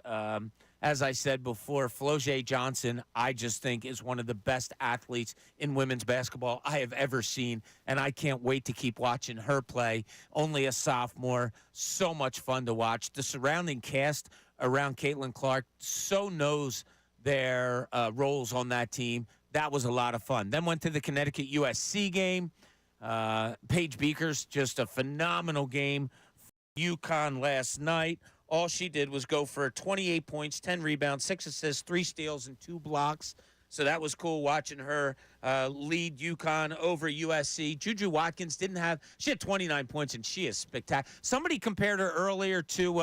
As I said before, Floje Johnson, I just think, is one of the best athletes in women's basketball I have ever seen, and I can't wait to keep watching her play. Only a sophomore. So much fun to watch. The surrounding cast around Caitlin Clark so knows their roles on that team. That was a lot of fun. Then went to the Connecticut USC game. Paige Beakers, just a phenomenal game. UConn last night. All she did was go for 28 points, 10 rebounds, 6 assists, 3 steals, and 2 blocks. So that was cool watching her lead UConn over USC. Juju Watkins she had 29 points, and she is spectacular. Somebody compared her earlier to,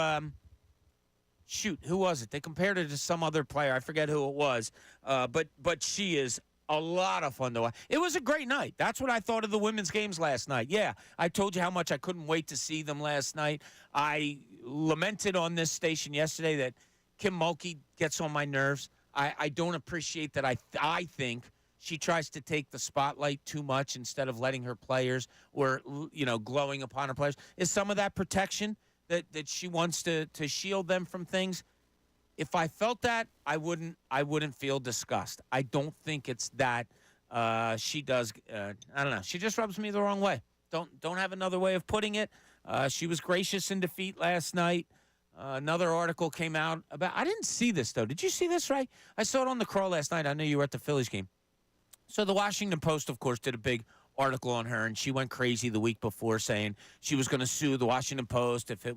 who was it? They compared her to some other player. I forget who it was. But she is a lot of fun to watch. It was a great night. That's what I thought of the women's games last night. Yeah, I told you how much I couldn't wait to see them last night. I lamented on this station yesterday that Kim Mulkey gets on my nerves. I don't appreciate that. I think she tries to take the spotlight too much instead of letting her players or, glowing upon her players. Is some of that protection that she wants to shield them from things? If I felt that, I wouldn't feel disgust. I don't think it's that she does. I don't know. She just rubs me the wrong way. Don't have another way of putting it. She was gracious in defeat last night. Another article came out about. I didn't see this though. Did you see this, Ray? I saw it on the crawl last night. I know you were at the Phillies game. So the Washington Post, of course, did a big article on her, and she went crazy the week before, saying she was going to sue the Washington Post if there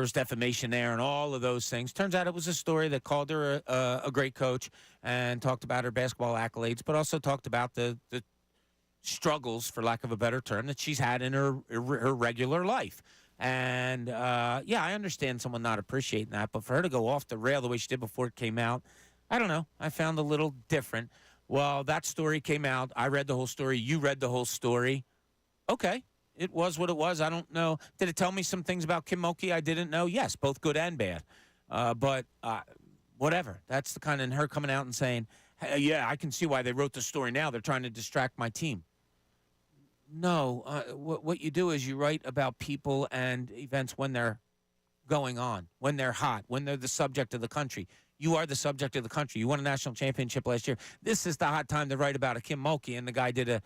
was defamation there and all of those things. Turns out it was a story that called her a great coach and talked about her basketball accolades, but also talked about the struggles, for lack of a better term, that she's had in her regular life. And, I understand someone not appreciating that, but for her to go off the rail the way she did before it came out, I don't know. I found a little different. Well, that story came out. I read the whole story. You read the whole story. Okay. It was what it was. I don't know. Did it tell me some things about Kim Mulkey I didn't know? Yes, both good and bad. But whatever. That's the kind of her coming out and saying, hey, yeah, I can see why they wrote the story now. They're trying to distract my team. No. What you do is you write about people and events when they're going on, when they're hot, when they're the subject of the country. You are the subject of the country. You won a national championship last year. This is the hot time to write about a Kim Mulkey. And the guy did a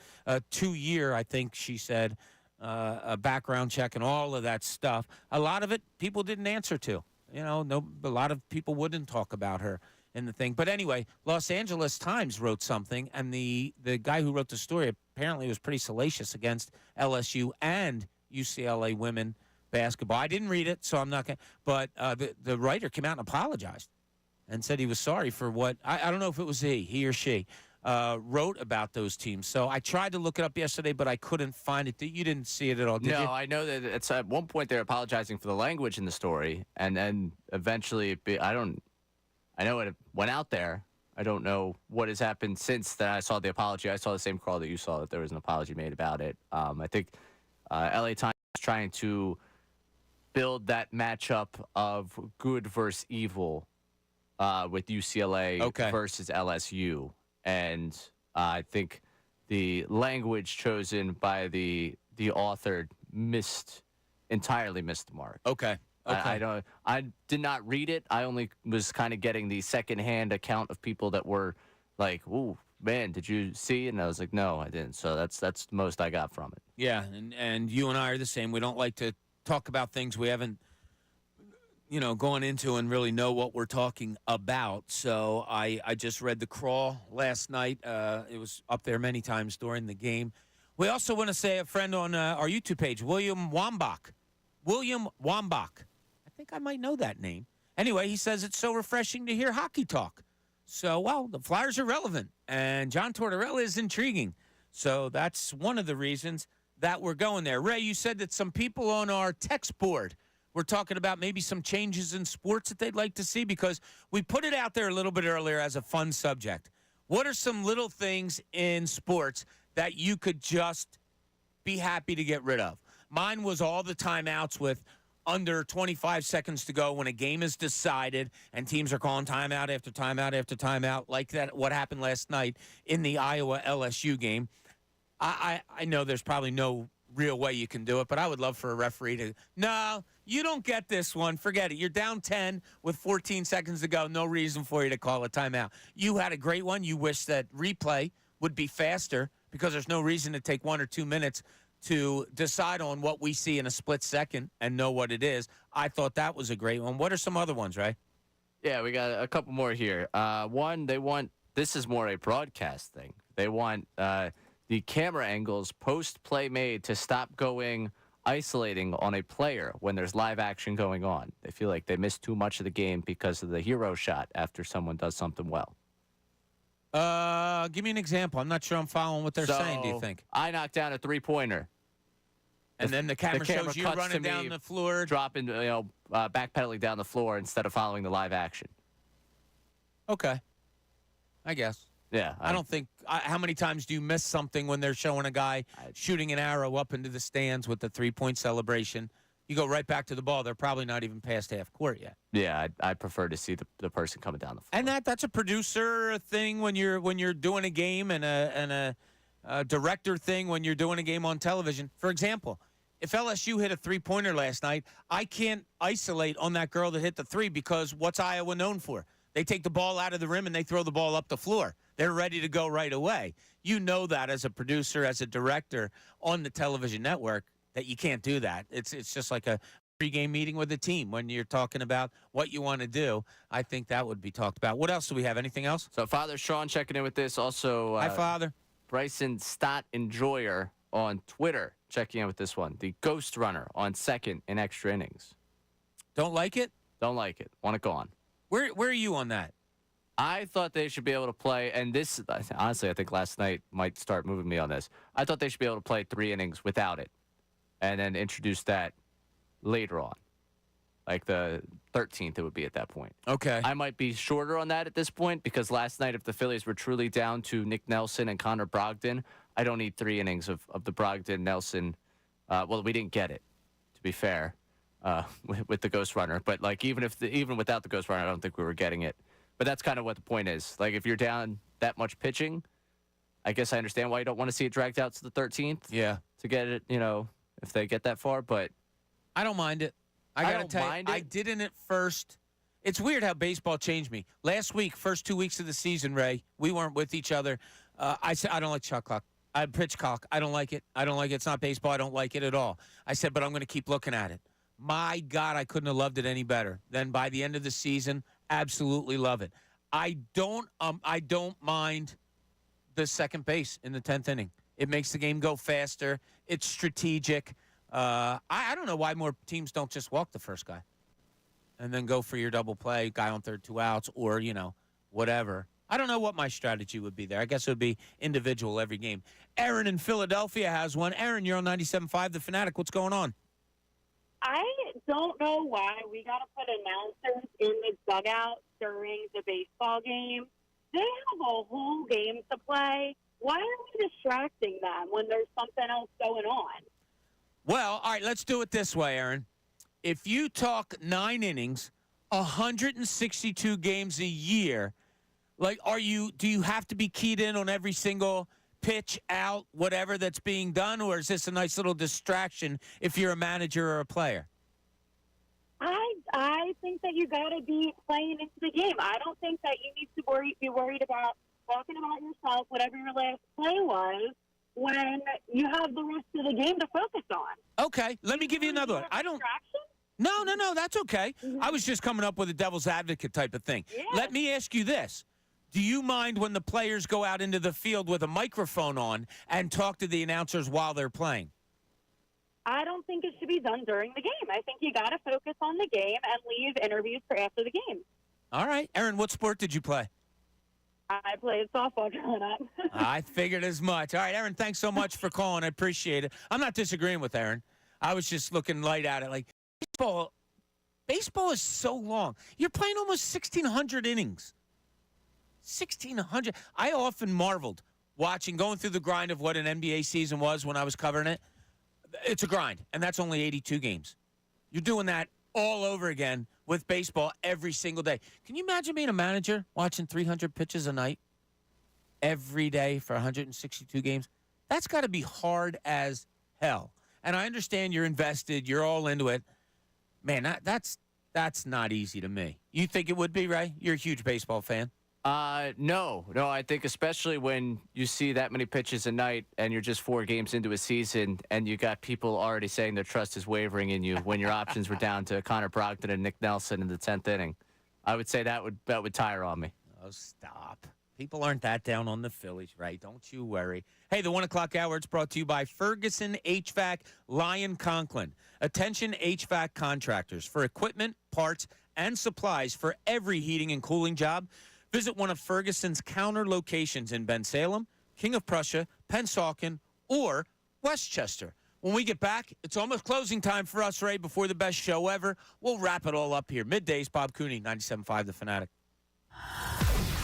2-year, I think she said, a background check and all of that stuff. A lot of it people didn't answer to. A lot of people wouldn't talk about her in the thing. But anyway, Los Angeles Times wrote something, and the guy who wrote the story apparently was pretty salacious against LSU and UCLA women basketball. I didn't read it, so I'm not going to. But the writer came out and apologized and said he was sorry for what, I don't know if it was he or she, wrote about those teams. So I tried to look it up yesterday, but I couldn't find it. You didn't see it at all, did you? No, I know that it's at one point they're apologizing for the language in the story, and then eventually I know it went out there. I don't know what has happened since that I saw the apology. I saw the same crawl that you saw, that there was an apology made about it. I think LA Times is trying to build that matchup of good versus evil with UCLA versus LSU. And I think the language chosen by the author entirely missed the mark. Okay. I did not read it. I only was kind of getting the secondhand account of people that were like, "Ooh, man, did you see?" And I was like, "No, I didn't." So that's the most I got from it. Yeah, and you and I are the same. We don't like to talk about things we haven't gone into and really know what we're talking about. So I just read the crawl last night. It was up there many times during the game. We also want to say a friend on our YouTube page, William Wambach. I think I might know that name. Anyway, he says it's so refreshing to hear hockey talk. So, well, the Flyers are relevant, and John Torella is intriguing. So that's one of the reasons that we're going there. Ray, you said that some people on our text board We're talking about maybe some changes in sports that they'd like to see because we put it out there a little bit earlier as a fun subject. What are some little things in sports that you could just be happy to get rid of? Mine was all the timeouts with under 25 seconds to go when a game is decided and teams are calling timeout after timeout after timeout, like that. What happened last night in the Iowa LSU game. I know there's probably no real way you can do it, but I would love for a referee to, no, you don't get this one. Forget it. You're down 10 with 14 seconds to go. No reason for you to call a timeout. You had a great one. You wish that replay would be faster because there's no reason to take 1 or 2 minutes to decide on what we see in a split second and know what it is. I thought that was a great one. What are some other ones, Ray? Yeah, we got a couple more here. One, they want, this is more a broadcast thing. They want the camera angles post-play made to stop going isolating on a player when there's live action going on. They feel like they miss too much of the game because of the hero shot after someone does something well. Give me an example. I'm not sure I'm following what they're saying, do you think? I knocked down a three-pointer. And then the camera shows you running down the floor. Dropping, backpedaling down the floor instead of following the live action. Okay. I guess. Yeah. I don't think how many times do you miss something when they're showing a guy shooting an arrow up into the stands with the three-point celebration? You go right back to the ball. They're probably not even past half court yet. Yeah, I prefer to see the person coming down the floor. And that's a producer thing when you're doing a game and a director thing when you're doing a game on television. For example, if LSU hit a three-pointer last night, I can't isolate on that girl that hit the three because what's Iowa known for? They take the ball out of the rim and they throw the ball up the floor. They're ready to go right away. You know that as a producer, as a director on the television network, that you can't do that. It's just like a pregame meeting with the team when you're talking about what you want to do. I think that would be talked about. What else do we have? Anything else? So Father Sean checking in with this. Also, hi, Father. Bryson Stott Enjoyer on Twitter checking in with this one. The Ghost Runner on second in extra innings. Don't like it? Don't like it. Want it gone. Where are you on that? I thought they should be able to play, and this, honestly, I think last night might start moving me on this. I thought they should be able to play 3 innings without it and then introduce that later on. Like the 13th, it would be at that point. Okay. I might be shorter on that at this point because last night, if the Phillies were truly down to Nick Nelson and Connor Brogdon, I don't need 3 innings of the Brogdon-Nelson. Well, we didn't get it, to be fair, with the Ghost Runner. But, like, even without the Ghost Runner, I don't think we were getting it. But that's kind of what the point is. Like, if you're down that much pitching, I guess I understand why you don't want to see it dragged out to the 13th. Yeah. To get it, if they get that far. But I don't mind it. I got to tell you, I didn't at first. It's weird how baseball changed me. Last week, first 2 weeks of the season, Ray, we weren't with each other. I said, I don't like shot clock. Pitch clock. I don't like it. I don't like it. It's not baseball. I don't like it at all. I said, but I'm going to keep looking at it. My God, I couldn't have loved it any better. Then by the end of the season, absolutely love it. I don't mind the second base in the 10th inning. It makes the game go faster. It's strategic. I don't know why more teams don't just walk the first guy and then go for your double play, guy on third, 2 outs, or, whatever. I don't know what my strategy would be there. I guess it would be individual every game. Aaron in Philadelphia has one. Aaron, you're on 97.5 The Fanatic. What's going on? I don't know why we got to put announcers in the dugout during the baseball game. They have a whole game to play. Why are we distracting them when there's something else going on? Well, all right, let's do it this way, Aaron. If you talk 9 innings, 162 games a year, do you have to be keyed in on every single pitch, out, whatever that's being done, or is this a nice little distraction if you're a manager or a player? I think that you got to be playing into the game. I don't think that you need to be worried about talking about yourself, whatever your last play was, when you have the rest of the game to focus on. Okay, let me give you another one. No, that's okay. I was just coming up with a devil's advocate type of thing. Yeah. Let me ask you this. Do you mind when the players go out into the field with a microphone on and talk to the announcers while they're playing? I don't think it should be done during the game. I think you got to focus on the game and leave interviews for after the game. All right. Aaron, what sport did you play? I played softball growing up. I figured as much. All right, Aaron, thanks so much for calling. I appreciate it. I'm not disagreeing with Aaron. I was just looking light at it. Like, baseball Baseball is so long. You're playing almost 1,600 innings. 1,600. I often marveled going through the grind of what an NBA season was when I was covering it. It's a grind, and that's only 82 games. You're doing that all over again with baseball every single day. Can you imagine being a manager watching 300 pitches a night every day for 162 games? That's got to be hard as hell. And I understand you're invested. You're all into it. Man, that's not easy to me. You think it would be, Ray? You're a huge baseball fan. No. I think especially when you see that many pitches a night and you're just 4 games into a season and you got people already saying their trust is wavering in you when your options were down to Connor Brogdon and Nick Nelson in the 10th inning. I would say that would tire on me. Oh, stop. People aren't that down on the Phillies, right? Don't you worry. Hey, the 1 o'clock hour, it's brought to you by Ferguson HVAC, Lyon Conklin. Attention HVAC contractors for equipment, parts, and supplies for every heating and cooling job. Visit one of Ferguson's counter locations in Bensalem, King of Prussia, Pennsauken, or Westchester. When we get back, it's almost closing time for us, Ray, before the best show ever. We'll wrap it all up here. Middays, Bob Cooney, 97.5 The Fanatic.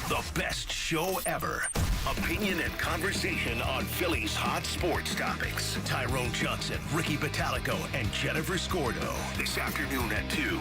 The best show ever. Opinion and conversation on Philly's hot sports topics. Tyrone Johnson, Ricky Batalico, and Jennifer Scordo. This afternoon at 2.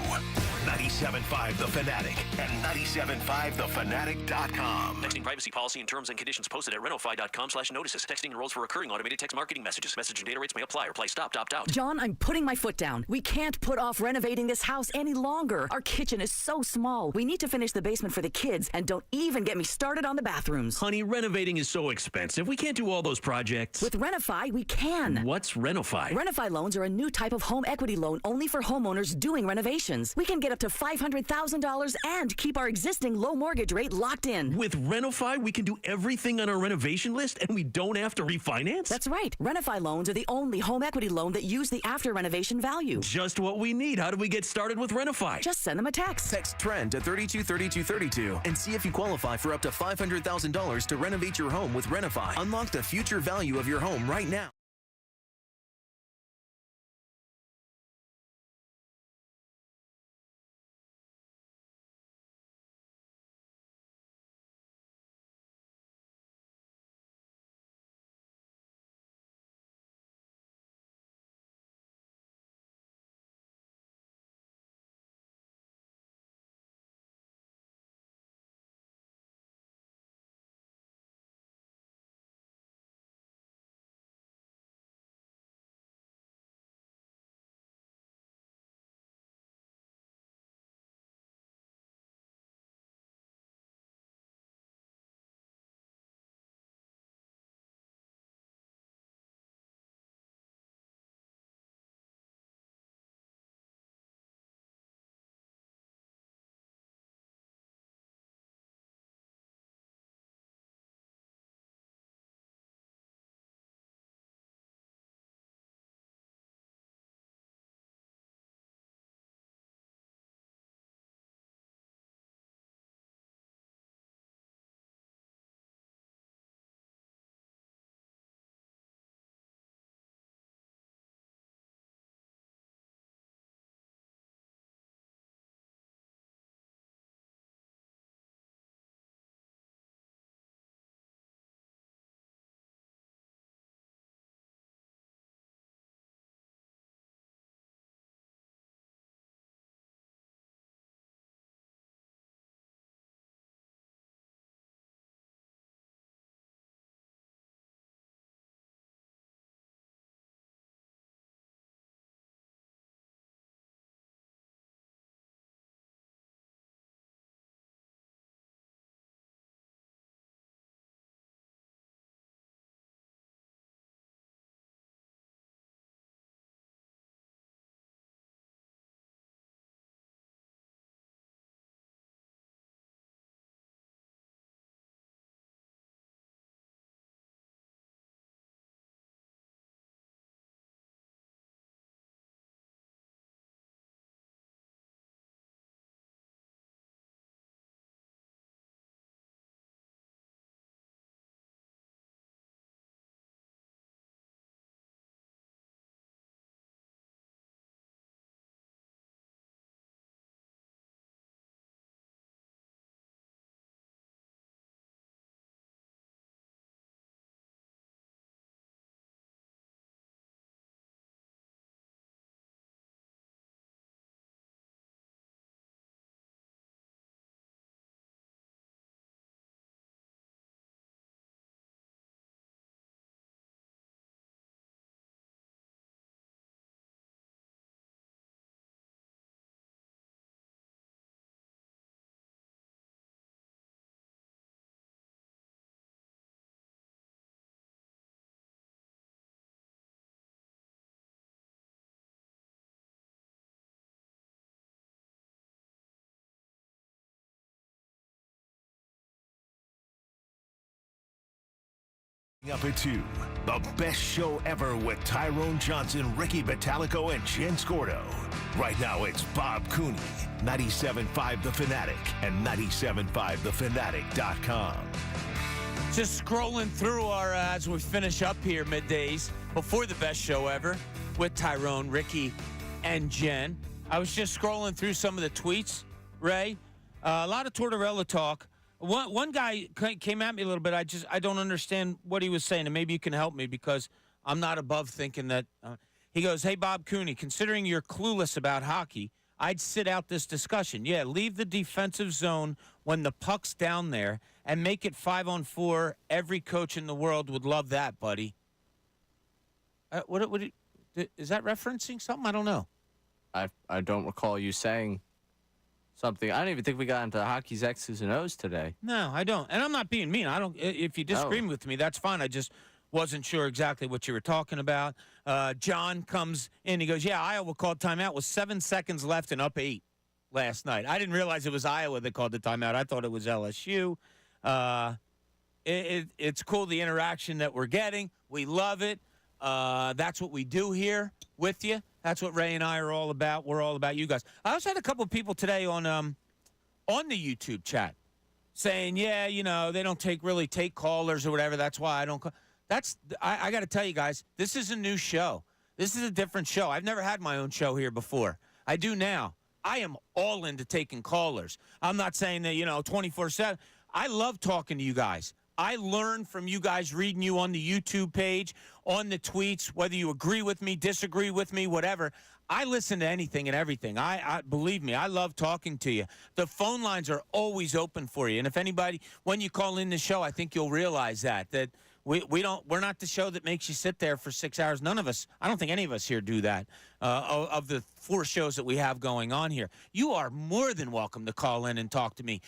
97.5 The Fanatic and 97.5thefanatic.com. Texting privacy policy and terms and conditions posted at renofy.com/notices. Texting enrolls for recurring automated text marketing messages. Message and data rates may apply. Reply stop, opt out. John, I'm putting my foot down. We can't put off renovating this house any longer. Our kitchen is so small. We need to finish the basement for the kids, and don't even get me started on the bathrooms. Honey, renovating is so expensive. We can't do all those projects. With Renify, we can. What's Renofy? Renify loans are a new type of home equity loan only for homeowners doing renovations. We can get up to $500,000 and keep our existing low mortgage rate locked in. With Renofy, we can do everything on our renovation list and we don't have to refinance? That's right. Renify loans are the only home equity loan that use the after renovation value. Just what we need. How do we get started with Renify? Just send them a text. Text TREND to 323232 and see if you qualify for up to $500,000 to renovate your home with Renify. Unlock the future value of your home right now. Up at 2, the best show ever with Tyrone Johnson, Ricky Batalico, and Jen Scordo. Right now, it's Bob Cooney, 97.5 The Fanatic, and 97.5thefanatic.com. Just scrolling through our, as we finish up here middays, before the best show ever, with Tyrone, Ricky, and Jen. I was just scrolling through some of the tweets, Ray. A lot of Torella talk. One guy came at me a little bit. I don't understand what he was saying, and maybe you can help me because I'm not above thinking that. He goes, "Hey, Bob Cooney, considering you're clueless about hockey, I'd sit out this discussion. Yeah, leave the defensive zone when the puck's down there and make it 5-on-4. Every coach in the world would love that, buddy." Is that referencing something? I don't know. I don't recall you saying something. I don't even think we got into hockey's X's and O's today. No, I don't. And I'm not being mean. I don't. If you disagree with me, that's fine. I just wasn't sure exactly what you were talking about. John comes in. He goes, "Yeah, Iowa called timeout with 7 seconds left and up 8 last night. I didn't realize it was Iowa that called the timeout. I thought it was LSU. It's cool, the interaction that we're getting. We love it. That's what we do here with you. That's what Ray and I are all about. We're all about you guys. I also had a couple of people today on the YouTube chat saying, yeah, they don't really take callers or whatever. That's why I don't call. I got to tell you guys, this is a new show. This is a different show. I've never had my own show here before. I do now. I am all into taking callers. I'm not saying that, 24/7. I love talking to you guys. I learn from you guys reading you on the YouTube page, on the tweets, whether you agree with me, disagree with me, whatever. I listen to anything and everything. I believe me, I love talking to you. The phone lines are always open for you. And if anybody, when you call in the show, I think you'll realize that we're not the show that makes you sit there for 6 hours. None of us, I don't think any of us here do that. Of the 4 shows that we have going on here, you are more than welcome to call in and talk to me.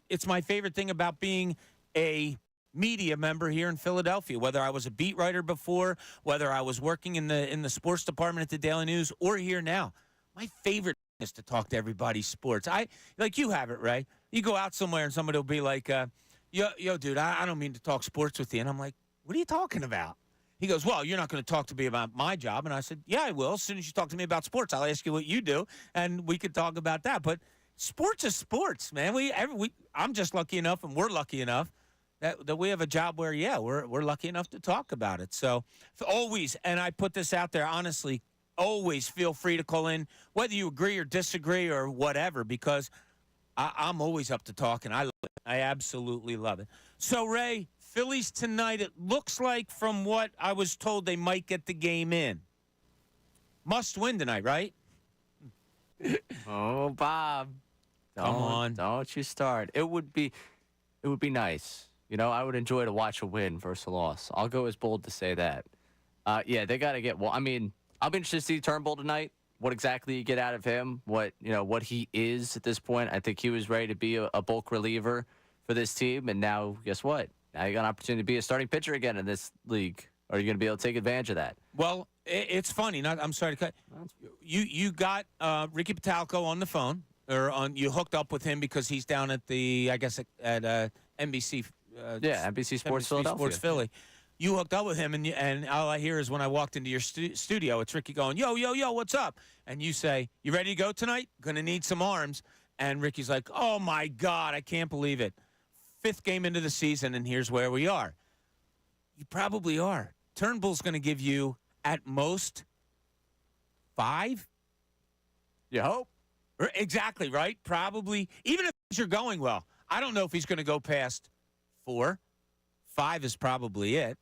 It's my favorite thing about being a media member here in Philadelphia, whether I was a beat writer before, whether I was working in the sports department at the Daily News, or here now. My favorite is to talk to everybody's sports. Like you have it, Ray. You go out somewhere and somebody will be like, yo, dude, I don't mean to talk sports with you. And I'm like, what are you talking about? He goes, well, you're not going to talk to me about my job. And I said, yeah, I will. As soon as you talk to me about sports, I'll ask you what you do, and we could talk about that. But sports is sports, man. I'm just lucky enough, and we're lucky enough that we have a job where, yeah, we're lucky enough to talk about it. So always, and I put this out there, honestly, always feel free to call in, whether you agree or disagree or whatever, because I'm always up to talk, and I love it. I absolutely love it. So, Ray, Phillies tonight, it looks like from what I was told they might get the game in. Must win tonight, right? Oh, Bob. Come on. Don't you start. It would be nice. I would enjoy to watch a win versus a loss. I'll go as bold to say that. Yeah, they got to get. Well, I mean, I'll be interested to see Turnbull tonight. What exactly you get out of him? What he is at this point. I think he was ready to be a bulk reliever for this team, and now guess what? Now you got an opportunity to be a starting pitcher again in this league. Are you going to be able to take advantage of that? Well, it's funny. I'm sorry to cut. You got Ricky Batalico on the phone, you hooked up with him because he's down at the, I guess, at NBC. NBC Sports Philadelphia. Sports Philly. You hooked up with him, and all I hear is when I walked into your studio, it's Ricky going, yo, what's up? And you say, you ready to go tonight? Going to need some arms. And Ricky's like, oh, my God, I can't believe it. 5th game into the season, and here's where we are. You probably are. Turnbull's going to give you, at most, 5? You hope. Exactly, right? Probably. Even if you're going well. I don't know if he's going to go past 4. 5 is probably it.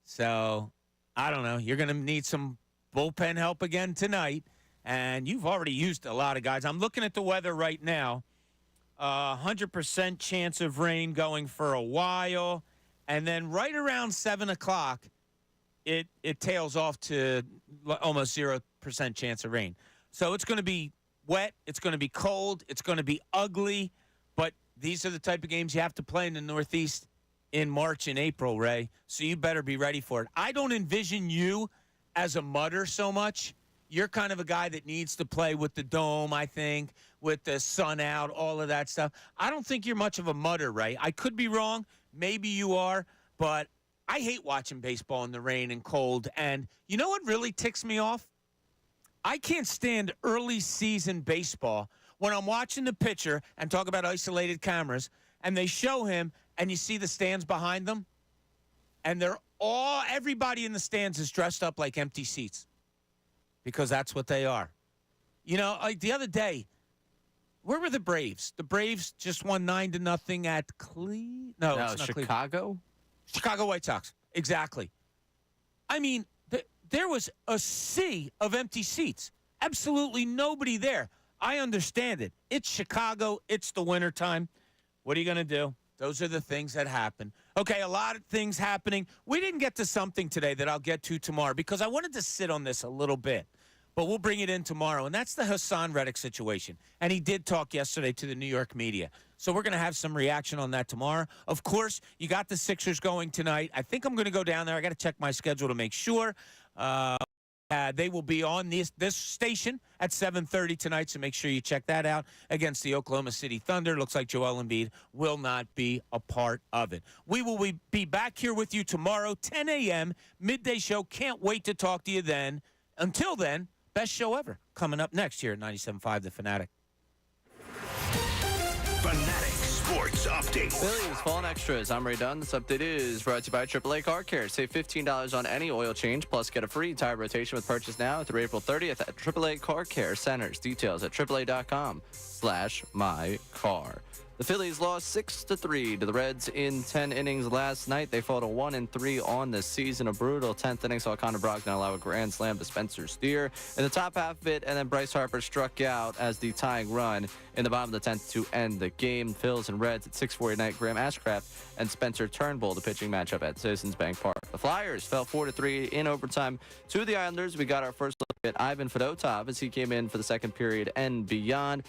So, I don't know. You're going to need some bullpen help again tonight. And you've already used a lot of guys. I'm looking at the weather right now. 100% chance of rain going for a while. And then right around 7 o'clock, it tails off to almost 0% chance of rain. So it's going to be wet. It's going to be cold. It's going to be ugly. But these are the type of games you have to play in the Northeast in March and April, Ray. So you better be ready for it. I don't envision you as a mudder so much. You're kind of a guy that needs to play with the dome, I think, with the sun out, all of that stuff. I don't think you're much of a mudder, Ray. I could be wrong. Maybe you are. But I hate watching baseball in the rain and cold. And you know what really ticks me off? I can't stand early season baseball when I'm watching the pitcher and talk about isolated cameras, and they show him, and you see the stands behind them, and everybody in the stands is dressed up like empty seats, because that's what they are. You know, like the other day, where were the Braves? The Braves just won 9-0 at No, it's not Chicago? Chicago White Sox. Exactly. I mean, there was a sea of empty seats. Absolutely nobody there. I understand it. It's Chicago. It's the wintertime. What are you going to do? Those are the things that happen. Okay, a lot of things happening. We didn't get to something today that I'll get to tomorrow because I wanted to sit on this a little bit. But we'll bring it in tomorrow, and that's the Hassan Reddick situation. And he did talk yesterday to the New York media. So we're going to have some reaction on that tomorrow. Of course, you got the Sixers going tonight. I think I'm going to go down there. I got to check my schedule to make sure. They will be on this station at 7:30 tonight, so make sure you check that out against the Oklahoma City Thunder. Looks like Joel Embiid will not be a part of it. We will be back here with you tomorrow, 10 a.m., midday show. Can't wait to talk to you then. Until then, best show ever coming up next here at 97.5 The Fanatic. Fanatic Sports Update. Phillies, fall and extras. I'm Ray Dunn. This update is brought to you by AAA Car Care. Save $15 on any oil change, plus get a free tire rotation with purchase now through April 30th at AAA Car Care Centers. Details at AAA.com/mycar. The Phillies lost 6-3 to the Reds in 10 innings last night. They fall to 1-3 on the season. A brutal 10th inning saw Connor Brogdon allow a grand slam to Spencer Steer in the top half of it, and then Bryce Harper struck out as the tying run in the bottom of the 10th to end the game. Phils and Reds at 6:40 tonight. Graham Ashcraft and Spencer Turnbull, the pitching matchup at Citizens Bank Park. The Flyers fell 4-3 in overtime to the Islanders. We got our first look at Ivan Fedotov as he came in for the second period and beyond.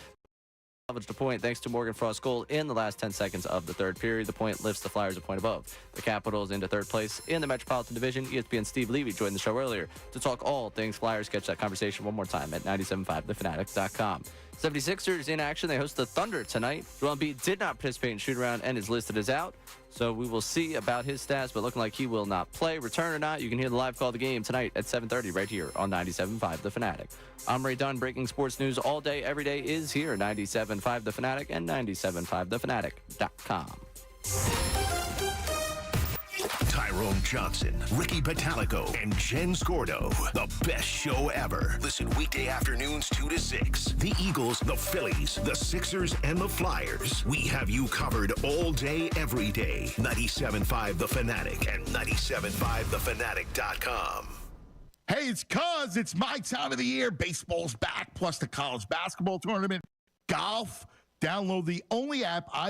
The point thanks to Morgan Frost's goal in the last 10 seconds of the third period. The point lifts the Flyers a point above the Capitals into third place in the Metropolitan Division. ESPN Steve Levy joined the show earlier to talk all things Flyers. Catch that conversation one more time at 97.5thefanatic.com. 76ers in action. They host the Thunder tonight. Joel Embiid did not participate in shoot-around and is listed as out. So we will see about his stats, but looking like he will not play. Return or not, you can hear the live call of the game tonight at 7:30 right here on 97.5 The Fanatic. I'm Ray Dunn. Breaking sports news all day, every day is here. 97.5 The Fanatic and 97.5thefanatic.com. Tyrone Johnson, Ricky Patalico, and Jen Scordo. The best show ever. Listen weekday afternoons 2 to 6. The Eagles, the Phillies, the Sixers, and the Flyers. We have you covered all day, every day. 97.5 The Fanatic and 97.5thefanatic.com. Hey, it's my time of the year. Baseball's back, plus the college basketball tournament, golf. Download the only app I